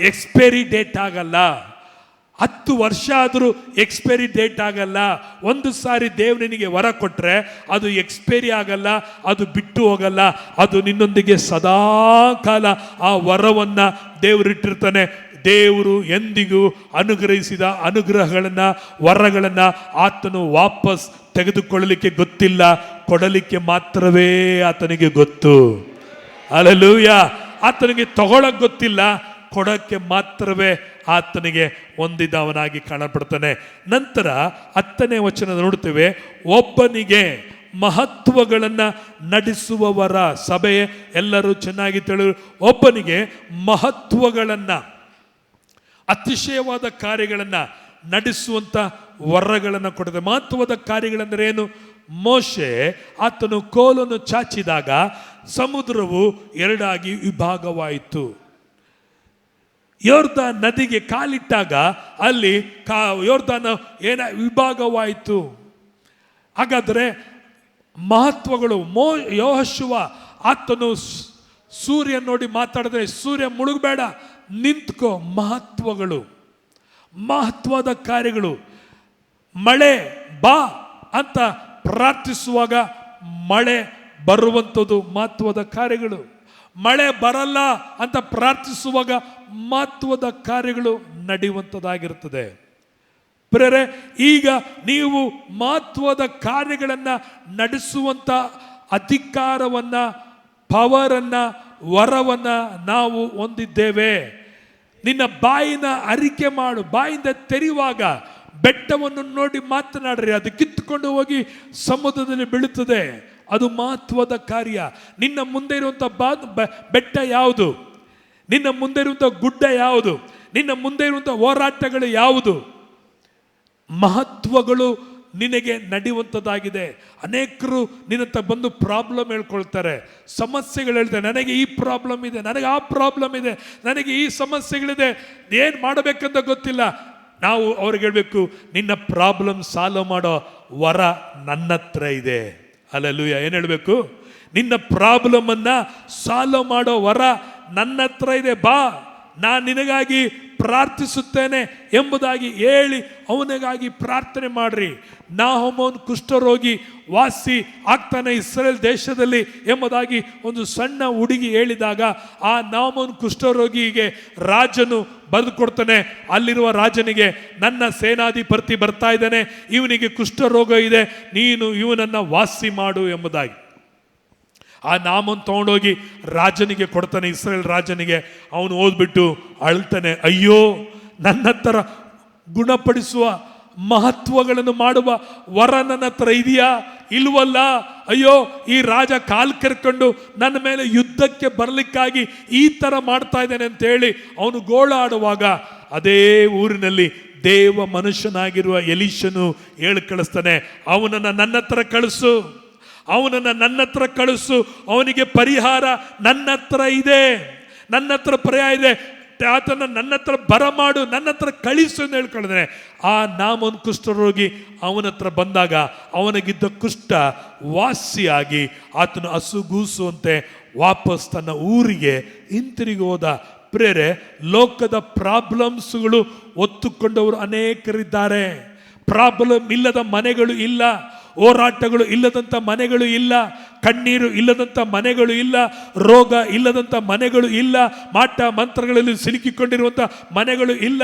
ಎಕ್ಸ್ಪೈರಿ ಡೇಟ್ ಆಗಲ್ಲ. 10 ವರ್ಷ ಆದರೂ ಎಕ್ಸ್ಪೈರಿ ಡೇಟ್ ಆಗಲ್ಲ. ಒಂದು ಸಾರಿ ದೇವರು ನಿನಗೆ ವರ ಕೊಟ್ಟರೆ ಅದು ಎಕ್ಸ್ಪೈರಿ ಆಗಲ್ಲ, ಅದು ಬಿಟ್ಟು ಹೋಗಲ್ಲ. ಅದು ನಿನ್ನೊಂದಿಗೆ ಸದಾ ಕಾಲ ಆ ವರವನ್ನು ದೇವರಿಟ್ಟಿರ್ತಾನೆ. ದೇವರು ಎಂದಿಗೂ ಅನುಗ್ರಹಿಸಿದ ಅನುಗ್ರಹಗಳನ್ನು, ವರಗಳನ್ನು ಆತನು ವಾಪಸ್ ತೆಗೆದುಕೊಳ್ಳಲಿಕ್ಕೆ ಗೊತ್ತಿಲ್ಲ, ಕೊಡಲಿಕ್ಕೆ ಮಾತ್ರವೇ ಆತನಿಗೆ ಗೊತ್ತು. ಹಲ್ಲೆಲೂಯಾ. ಆತನಿಗೆ ತಗೊಳ್ಳೋಕೆ ಗೊತ್ತಿಲ್ಲ, ಕೊಡೋಕ್ಕೆ ಮಾತ್ರವೇ ಆತನಿಗೆ ಹೊಂದಿದವನಾಗಿ ಕಾಣಪಡ್ತಾನೆ. ನಂತರ 10ನೇ ವಚನ ನೋಡ್ತೇವೆ, ಒಬ್ಬನಿಗೆ ಮಹತ್ವಗಳನ್ನು ನಡೆಸುವವರ. ಸಭೆ ಎಲ್ಲರೂ ಚೆನ್ನಾಗಿ ತಿಳಿದು, ಒಬ್ಬನಿಗೆ ಮಹತ್ವಗಳನ್ನು, ಅತಿಶಯವಾದ ಕಾರ್ಯಗಳನ್ನು ನಡೆಸುವಂಥ ವರಗಳನ್ನು ಕೊಡುತ್ತೆ. ಮಹತ್ವದ ಕಾರ್ಯಗಳೆಂದರೆ ಏನು? ಮೋಶೆ ಆತನು ಕೋಲನ್ನು ಚಾಚಿದಾಗ ಸಮುದ್ರವು 2 ವಿಭಾಗವಾಯಿತು. ಯೋರ್ದಾನ್ ನದಿಗೆ ಕಾಲಿಟ್ಟಾಗ ಅಲ್ಲಿ ಯೋರ್ದಾನ ವಿಭಾಗವಾಯಿತು. ಹಾಗಾದರೆ ಮಹತ್ವಗಳು. ಯೆಹೋಶುವ ಆತನು ಸೂರ್ಯ ನೋಡಿ ಮಾತಾಡಿದ್ರೆ, ಸೂರ್ಯ ಮುಳುಗಬೇಡ, ನಿಂತ್ಕೋ. ಮಹತ್ವದ ಕಾರ್ಯಗಳು. ಮಳೆ ಬಾ ಅಂತ ಪ್ರಾರ್ಥಿಸುವಾಗ ಮಳೆ ಬರುವಂಥದ್ದು ಮಹತ್ವದ ಕಾರ್ಯಗಳು. ಮಳೆ ಬರಲ್ಲ ಅಂತ ಪ್ರಾರ್ಥಿಸುವಾಗ ಮಹತ್ವದ ಕಾರ್ಯಗಳು ನಡೆಯುವಂಥದ್ದಾಗಿರ್ತದೆ. ಪ್ರಿಯರೇ, ಈಗ ನೀವು ಮಹತ್ವದ ಕಾರ್ಯಗಳನ್ನು ನಡೆಸುವಂಥ ಅಧಿಕಾರವನ್ನು, ಪವರನ್ನು, ವರವನ್ನು ನಾವು ಹೊಂದಿದ್ದೇವೆ. ನಿನ್ನ ಬಾಯಿನ ಅರಿಕೆ ಮಾಡು. ಬಾಯಿಂದ ತೆರೆಯುವಾಗ ಬೆಟ್ಟವನ್ನು ನೋಡಿ ಮಾತನಾಡ್ರಿ, ಅದು ಕಿತ್ತುಕೊಂಡು ಹೋಗಿ ಸಮುದ್ರದಲ್ಲಿ ಬೀಳುತ್ತದೆ. ಅದು ಮಹತ್ವದ ಕಾರ್ಯ. ನಿನ್ನ ಮುಂದೆ ಇರುವಂಥ ಬೆಟ್ಟ ಯಾವುದು? ನಿನ್ನ ಮುಂದೆ ಇರುವಂಥ ಗುಡ್ಡ ಯಾವುದು? ನಿನ್ನ ಮುಂದೆ ಇರುವಂಥ ಹೋರಾಟಗಳು ಯಾವುದು? ಮಹತ್ವಗಳು ನಿನಗೆ ನಡೆಯುವಂಥದ್ದಾಗಿದೆ. ಅನೇಕರು ನಿನ್ನತ್ತ ಬಂದು ಪ್ರಾಬ್ಲಮ್ ಹೇಳ್ಕೊಳ್ತಾರೆ, ಸಮಸ್ಯೆಗಳು ಹೇಳ್ತಾರೆ. ನನಗೆ ಈ ಪ್ರಾಬ್ಲಮ್ ಇದೆ, ನನಗೆ ಆ ಪ್ರಾಬ್ಲಮ್ ಇದೆ, ನನಗೆ ಈ ಸಮಸ್ಯೆಗಳಿದೆ, ಏನು ಮಾಡಬೇಕಂತ ಗೊತ್ತಿಲ್ಲ. ನಾವು ಅವ್ರಿಗೆ ಹೇಳಬೇಕು, ನಿನ್ನ ಪ್ರಾಬ್ಲಮ್ ಸಾಲ್ವ್ ಮಾಡೋ ವರ ನನ್ನ ಹತ್ರ ಇದೆ. ಹಲ್ಲೆಲೂಯಾ. ಏನು ಹೇಳಬೇಕು? ನಿನ್ನ ಪ್ರಾಬ್ಲಮನ್ನು ಸಾಲ್ವ್ ಮಾಡೋ ವರ ನನ್ನ ಹತ್ರ ಇದೆ, ಬಾ, ನಾನು ನಿನಗಾಗಿ ಪ್ರಾರ್ಥಿಸುತ್ತೇನೆ ಎಂಬುದಾಗಿ ಹೇಳಿ ಅವನಿಗಾಗಿ ಪ್ರಾರ್ಥನೆ ಮಾಡ್ರಿ. ನಾಹಮೋನ್ ಕುಷ್ಠರೋಗಿ ವಾಸಿ ಆಗ್ತಾನೆ ಇಸ್ರೇಲ್ ದೇಶದಲ್ಲಿ ಎಂಬುದಾಗಿ ಒಂದು ಸಣ್ಣ ಹುಡುಗಿ ಹೇಳಿದಾಗ, ಆ ನಾಹಮೋನ್ ಕುಷ್ಠರೋಗಿಗೆ ರಾಜನು ಬರೆದು ಕೊಡ್ತಾನೆ. ಅಲ್ಲಿರುವ ರಾಜನಿಗೆ, ನನ್ನ ಸೇನಾಧಿಪತಿ ಬರ್ತಾ ಇದ್ದಾನೆ, ಇವನಿಗೆ ಕುಷ್ಠರೋಗ ಇದೆ, ನೀನು ಇವನನ್ನು ವಾಸಿ ಮಾಡು ಎಂಬುದಾಗಿ. ಆ ನಾಮನ್ ತಗೊಂಡೋಗಿ ರಾಜನಿಗೆ ಕೊಡ್ತಾನೆ, ಇಸ್ರೇಲ್ ರಾಜನಿಗೆ. ಅವನು ಓದ್ಬಿಟ್ಟು ಅಳ್ತಾನೆ, ಅಯ್ಯೋ, ನನ್ನ ಹತ್ರ ಗುಣಪಡಿಸುವ ಮಹತ್ವಗಳನ್ನು ಮಾಡುವ ವರ ನನ್ನ ಹತ್ರ ಇದೆಯಾ? ಇಲ್ವಲ್ಲ. ಅಯ್ಯೋ, ಈ ರಾಜ ಕಾಲ್ ಕರ್ಕೊಂಡು ನನ್ನ ಮೇಲೆ ಯುದ್ಧಕ್ಕೆ ಬರಲಿಕ್ಕಾಗಿ ಈ ಥರ ಮಾಡ್ತಾ ಇದ್ದಾನೆ ಅಂತೇಳಿ ಅವನು ಗೋಳಾಡುವಾಗ ಅದೇ ಊರಿನಲ್ಲಿ ದೇವ ಮನುಷ್ಯನಾಗಿರುವ ಎಲೀಷನು ಹೇಳಿ ಕಳಿಸ್ತಾನೆ, ಅವನನ್ನು ನನ್ನ ಹತ್ರ ಕಳಿಸು, ಅವನನ್ನು ನನ್ನ ಹತ್ರ ಕಳಿಸು, ಅವನಿಗೆ ಪರಿಹಾರ ನನ್ನ ಹತ್ರ ಇದೆ, ನನ್ನ ಹತ್ರ ಪರ್ಯಾಯ ಇದೆ, ಆತನ ನನ್ನ ಹತ್ರ ಬರಮಾಡು, ನನ್ನ ಹತ್ರ ಕಳಿಸು ಅಂತ ಹೇಳ್ಕೊಂಡಿದ್ದಾನೆ. ಆ ನಾಮನ್ ಕುಷ್ಠರೋಗಿ ಅವನ ಹತ್ರ ಬಂದಾಗ ಅವನಿಗಿದ್ದ ಕುಷ್ಠ ವಾಸಿಯಾಗಿ ಆತನು ಹಸುಗೂಸುವಂತೆ ವಾಪಸ್ ತನ್ನ ಊರಿಗೆ ಹಿಂತಿರುಗಿ ಹೋದ. ಪ್ರೇರೆ, ಲೋಕದ ಪ್ರಾಬ್ಲಮ್ಸ್ಗಳು ಒತ್ತುಕೊಂಡವರು ಅನೇಕರಿದ್ದಾರೆ. ಪ್ರಾಬ್ಲಮ್ ಇಲ್ಲದ ಮನೆಗಳು ಇಲ್ಲ, ಹೋರಾಟಗಳು ಇಲ್ಲದಂಥ ಮನೆಗಳು ಇಲ್ಲ, ಕಣ್ಣೀರು ಇಲ್ಲದಂಥ ಮನೆಗಳು ಇಲ್ಲ, ರೋಗ ಇಲ್ಲದಂಥ ಮನೆಗಳು ಇಲ್ಲ, ಮಾಟ ಮಂತ್ರಗಳಲ್ಲಿ ಸಿಲುಕಿಕೊಂಡಿರುವಂಥ ಮನೆಗಳು ಇಲ್ಲ,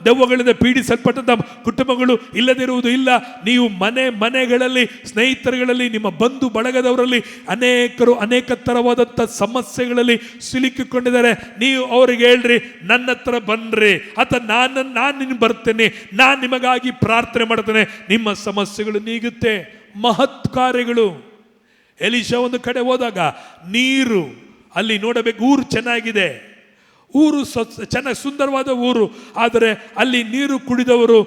ದೆವ್ವಗಳಿಂದ ಪೀಡಿಸಲ್ಪಟ್ಟಂಥ ಕುಟುಂಬಗಳು ಇಲ್ಲದಿರುವುದು ಇಲ್ಲ. ನೀವು ಮನೆಗಳಲ್ಲಿ, ಸ್ನೇಹಿತರುಗಳಲ್ಲಿ, ನಿಮ್ಮ ಬಂಧು ಬಳಗದವರಲ್ಲಿ ಅನೇಕರು ಅನೇಕ ಥರವಾದಂಥ ಸಮಸ್ಯೆಗಳಲ್ಲಿ ಸಿಲುಕಿಕೊಂಡಿದ್ದಾರೆ. ನೀವು ಅವ್ರಿಗೆ ಹೇಳ್ರಿ, ನನ್ನ ಹತ್ರ ಬನ್ರಿ, ಅಥವಾ ನಾನು ನಿನ್ನ ಬರ್ತೇನೆ, ನಾನು ನಿಮಗಾಗಿ ಪ್ರಾರ್ಥನೆ ಮಾಡ್ತೇನೆ, ನಿಮ್ಮ ಸಮಸ್ಯೆಗಳು ನೀಗುತ್ತೆ. ಮಹತ್ ಕಾರ್ಯಗಳು. ಎಲಿಷಾ ಒಂದು ಕಡೆ ಹೋದಾಗ ನೀರು, ಅಲ್ಲಿ ನೋಡಬೇಕು, ಊರು ಚೆನ್ನಾಗಿದೆ, ಊರು ಚೆನ್ನಾಗಿ ಸುಂದರವಾದ ಊರು, ಆದರೆ ಅಲ್ಲಿ ನೀರು ಕುಡಿದವರು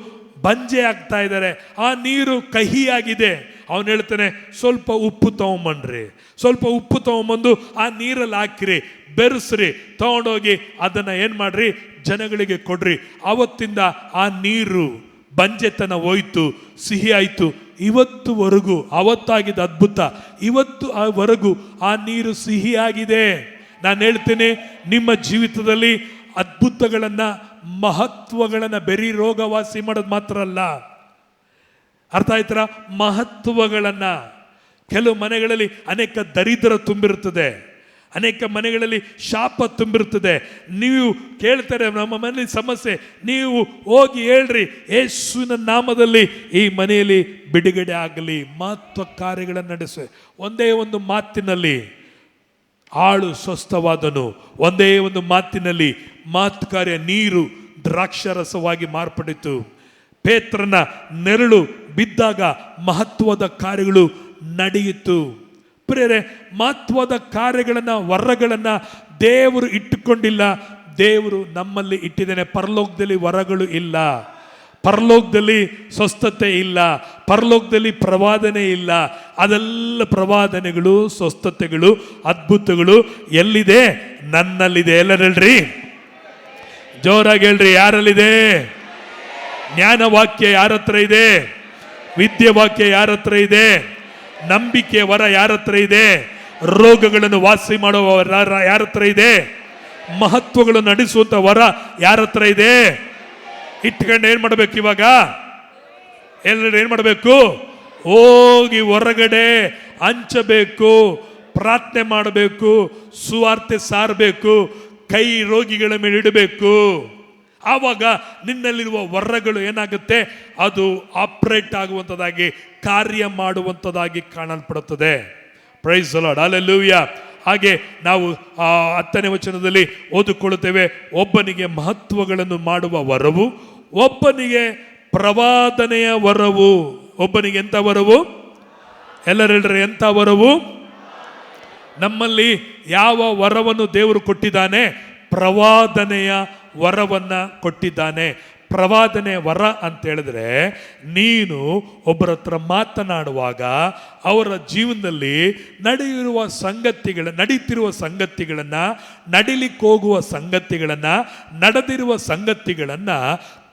ಬಂಜೆ ಆಗ್ತಾ ಇದ್ದಾರೆ, ಆ ನೀರು ಕಹಿಯಾಗಿದೆ. ಅವನು ಹೇಳ್ತಾನೆ, ಸ್ವಲ್ಪ ಉಪ್ಪು ತಗೊಂಬನ್ರಿ, ಸ್ವಲ್ಪ ಉಪ್ಪು ತಗೊಂಬಂದು ಆ ನೀರಲ್ಲಿ ಹಾಕಿರಿ, ಬೆರೆಸ್ರಿ, ತಗೊಂಡೋಗಿ ಅದನ್ನು ಏನು ಮಾಡ್ರಿ, ಜನಗಳಿಗೆ ಕೊಡ್ರಿ. ಆವತ್ತಿಂದ ಆ ನೀರು ಬಂಜೆತನ ಹೋಯ್ತು, ಸಿಹಿ ಆಯಿತು. ಇವತ್ತುವರೆಗೂ, ಅವತ್ತಾಗಿದ್ದ ಅದ್ಭುತ ಇವತ್ತುವರೆಗೂ ಆ ನೀರು ಸಿಹಿಯಾಗಿದೆ. ನಾನು ಹೇಳ್ತೇನೆ, ನಿಮ್ಮ ಜೀವಿತದಲ್ಲಿ ಅದ್ಭುತಗಳನ್ನು, ಮಹತ್ವಗಳನ್ನು ಬರೀ ರೋಗವಾಸಿ ಮಾಡೋದು ಮಾತ್ರ ಅಲ್ಲ, ಅರ್ಥ ಆಯ್ತರ, ಮಹತ್ವಗಳನ್ನು. ಕೆಲವು ಮನೆಗಳಲ್ಲಿ ಅನೇಕ ದರಿದ್ರ ತುಂಬಿರುತ್ತದೆ, ಅನೇಕ ಮನೆಗಳಲ್ಲಿ ಶಾಪ ತುಂಬಿರುತ್ತದೆ. ನೀವು ಕೇಳ್ತಾರೆ, ನಮ್ಮ ಮನೆಯಲ್ಲಿ ಸಮಸ್ಯೆ, ನೀವು ಹೋಗಿ ಹೇಳ್ರಿ, ಯೇಸುವಿನ ನಾಮದಲ್ಲಿ ಈ ಮನೆಯಲ್ಲಿ ಬಿಡುಗಡೆ ಆಗಲಿ, ಮಹತ್ವ ಕಾರ್ಯಗಳನ್ನು ನಡೆಸಿ. ಒಂದೇ ಒಂದು ಮಾತಿನಲ್ಲಿ ಆಳು ಸ್ವಸ್ಥವಾದನು, ಒಂದೇ ಒಂದು ಮಾತಿನಲ್ಲಿ ಮಹತ್ ಕಾರ್ಯ, ನೀರು ದ್ರಾಕ್ಷಾರಸವಾಗಿ ಮಾರ್ಪಡಿತು. ಪೇತ್ರನ ನೆರಳು ಬಿದ್ದಾಗ ಮಹತ್ವದ ಕಾರ್ಯಗಳು ನಡೆಯಿತು. ಪ್ರಿಯರೇ, ಮಹತ್ವದ ಕಾರ್ಯಗಳನ್ನು, ವರಗಳನ್ನು ದೇವರು ಇಟ್ಟುಕೊಂಡಿಲ್ಲ, ದೇವರು ನಮ್ಮಲ್ಲಿ ಇಟ್ಟಿದ್ದಾನೆ. ಪರಲೋಕದಲ್ಲಿ ವರಗಳು ಇಲ್ಲ, ಪರಲೋಕದಲ್ಲಿ ಸ್ವಸ್ಥತೆ ಇಲ್ಲ, ಪರಲೋಕದಲ್ಲಿ ಪ್ರವಾದನೆ ಇಲ್ಲ. ಅದೆಲ್ಲ ಪ್ರವಾದನೆಗಳು, ಸ್ವಸ್ಥತೆಗಳು, ಅದ್ಭುತಗಳು ಎಲ್ಲಿದೆ? ನನ್ನಲ್ಲಿದೆ. ಎಲ್ಲರೂ ಹೇಳ್ರಿ, ಜೋರಾಗಿ ಹೇಳ್ರಿ, ಯಾರಲ್ಲಿದೆ? ಜ್ಞಾನವಾಕ್ಯ ಯಾರ ಹತ್ರ ಇದೆ? ವಿದ್ಯೆ ವಾಕ್ಯ ಯಾರ ಹತ್ರ ಇದೆ? ನಂಬಿಕೆ ವರ ಯಾರ ಹತ್ರ ಇದೆ? ರೋಗಗಳನ್ನು ವಾಸಿ ಮಾಡುವ ಯಾರ ಹತ್ರ ಇದೆ? ಮಹತ್ವಗಳನ್ನು ನಡೆಸುವಂತ ವರ ಯಾರ ಹತ್ರ ಇದೆ? ಇಟ್ಕೊಂಡು ಏನ್ ಮಾಡ್ಬೇಕು? ಇವಾಗ ಎಲ್ಲರೂ ಏನ್ ಮಾಡಬೇಕು? ಹೋಗಿ ಹೊರಗಡೆ ಹಂಚಬೇಕು, ಪ್ರಾರ್ಥನೆ ಮಾಡಬೇಕು, ಸುವಾರ್ತೆ ಸಾರಬೇಕು, ಕೈ ರೋಗಿಗಳ ಮೇಲೆ ಇಡಬೇಕು. ಆವಾಗ ನಿನ್ನಲ್ಲಿರುವ ವರಗಳು ಏನಾಗುತ್ತೆ? ಅದು ಆಪರೇಟ್ ಆಗುವಂಥದ್ದಾಗಿ, ಕಾರ್ಯ ಮಾಡುವಂಥದ್ದಾಗಿ ಕಾಣಲ್ಪಡುತ್ತದೆ. Praise the Lord, hallelujah. ಹಾಗೆ ನಾವು 10ನೇ ವಚನದಲ್ಲಿ ಓದಿಕೊಳ್ಳುತ್ತೇವೆ, ಒಬ್ಬನಿಗೆ ಮಹತ್ವಗಳನ್ನು ಮಾಡುವ ವರವು, ಒಬ್ಬನಿಗೆ ಪ್ರವಾದನೆಯ ವರವು. ಒಬ್ಬನಿಗೆ ಎಂಥ ವರವು? ಎಲ್ಲರೂ ಹೇಳ್ರಿ, ಎಂಥ ವರವು? ನಮ್ಮಲ್ಲಿ ಯಾವ ವರವನ್ನು ದೇವರು ಕೊಟ್ಟಿದ್ದಾನೆ? ಪ್ರವಾದನೆಯ ವರವನ್ನ ಕೊಟ್ಟಿದ್ದಾನೆ. ಪ್ರವಾದನೆ ವರ ಅಂತ ಹೇಳಿದ್ರೆ, ನೀನು ಒಬ್ಬರ ಹತ್ರ ಮಾತನಾಡುವಾಗ ಅವರ ಜೀವನದಲ್ಲಿ ನಡೀತಿರುವ ಸಂಗತಿಗಳನ್ನು, ನಡಿಲಿಕ್ಕೆ ಹೋಗುವ ಸಂಗತಿಗಳನ್ನು, ನಡೆದಿರುವ ಸಂಗತಿಗಳನ್ನು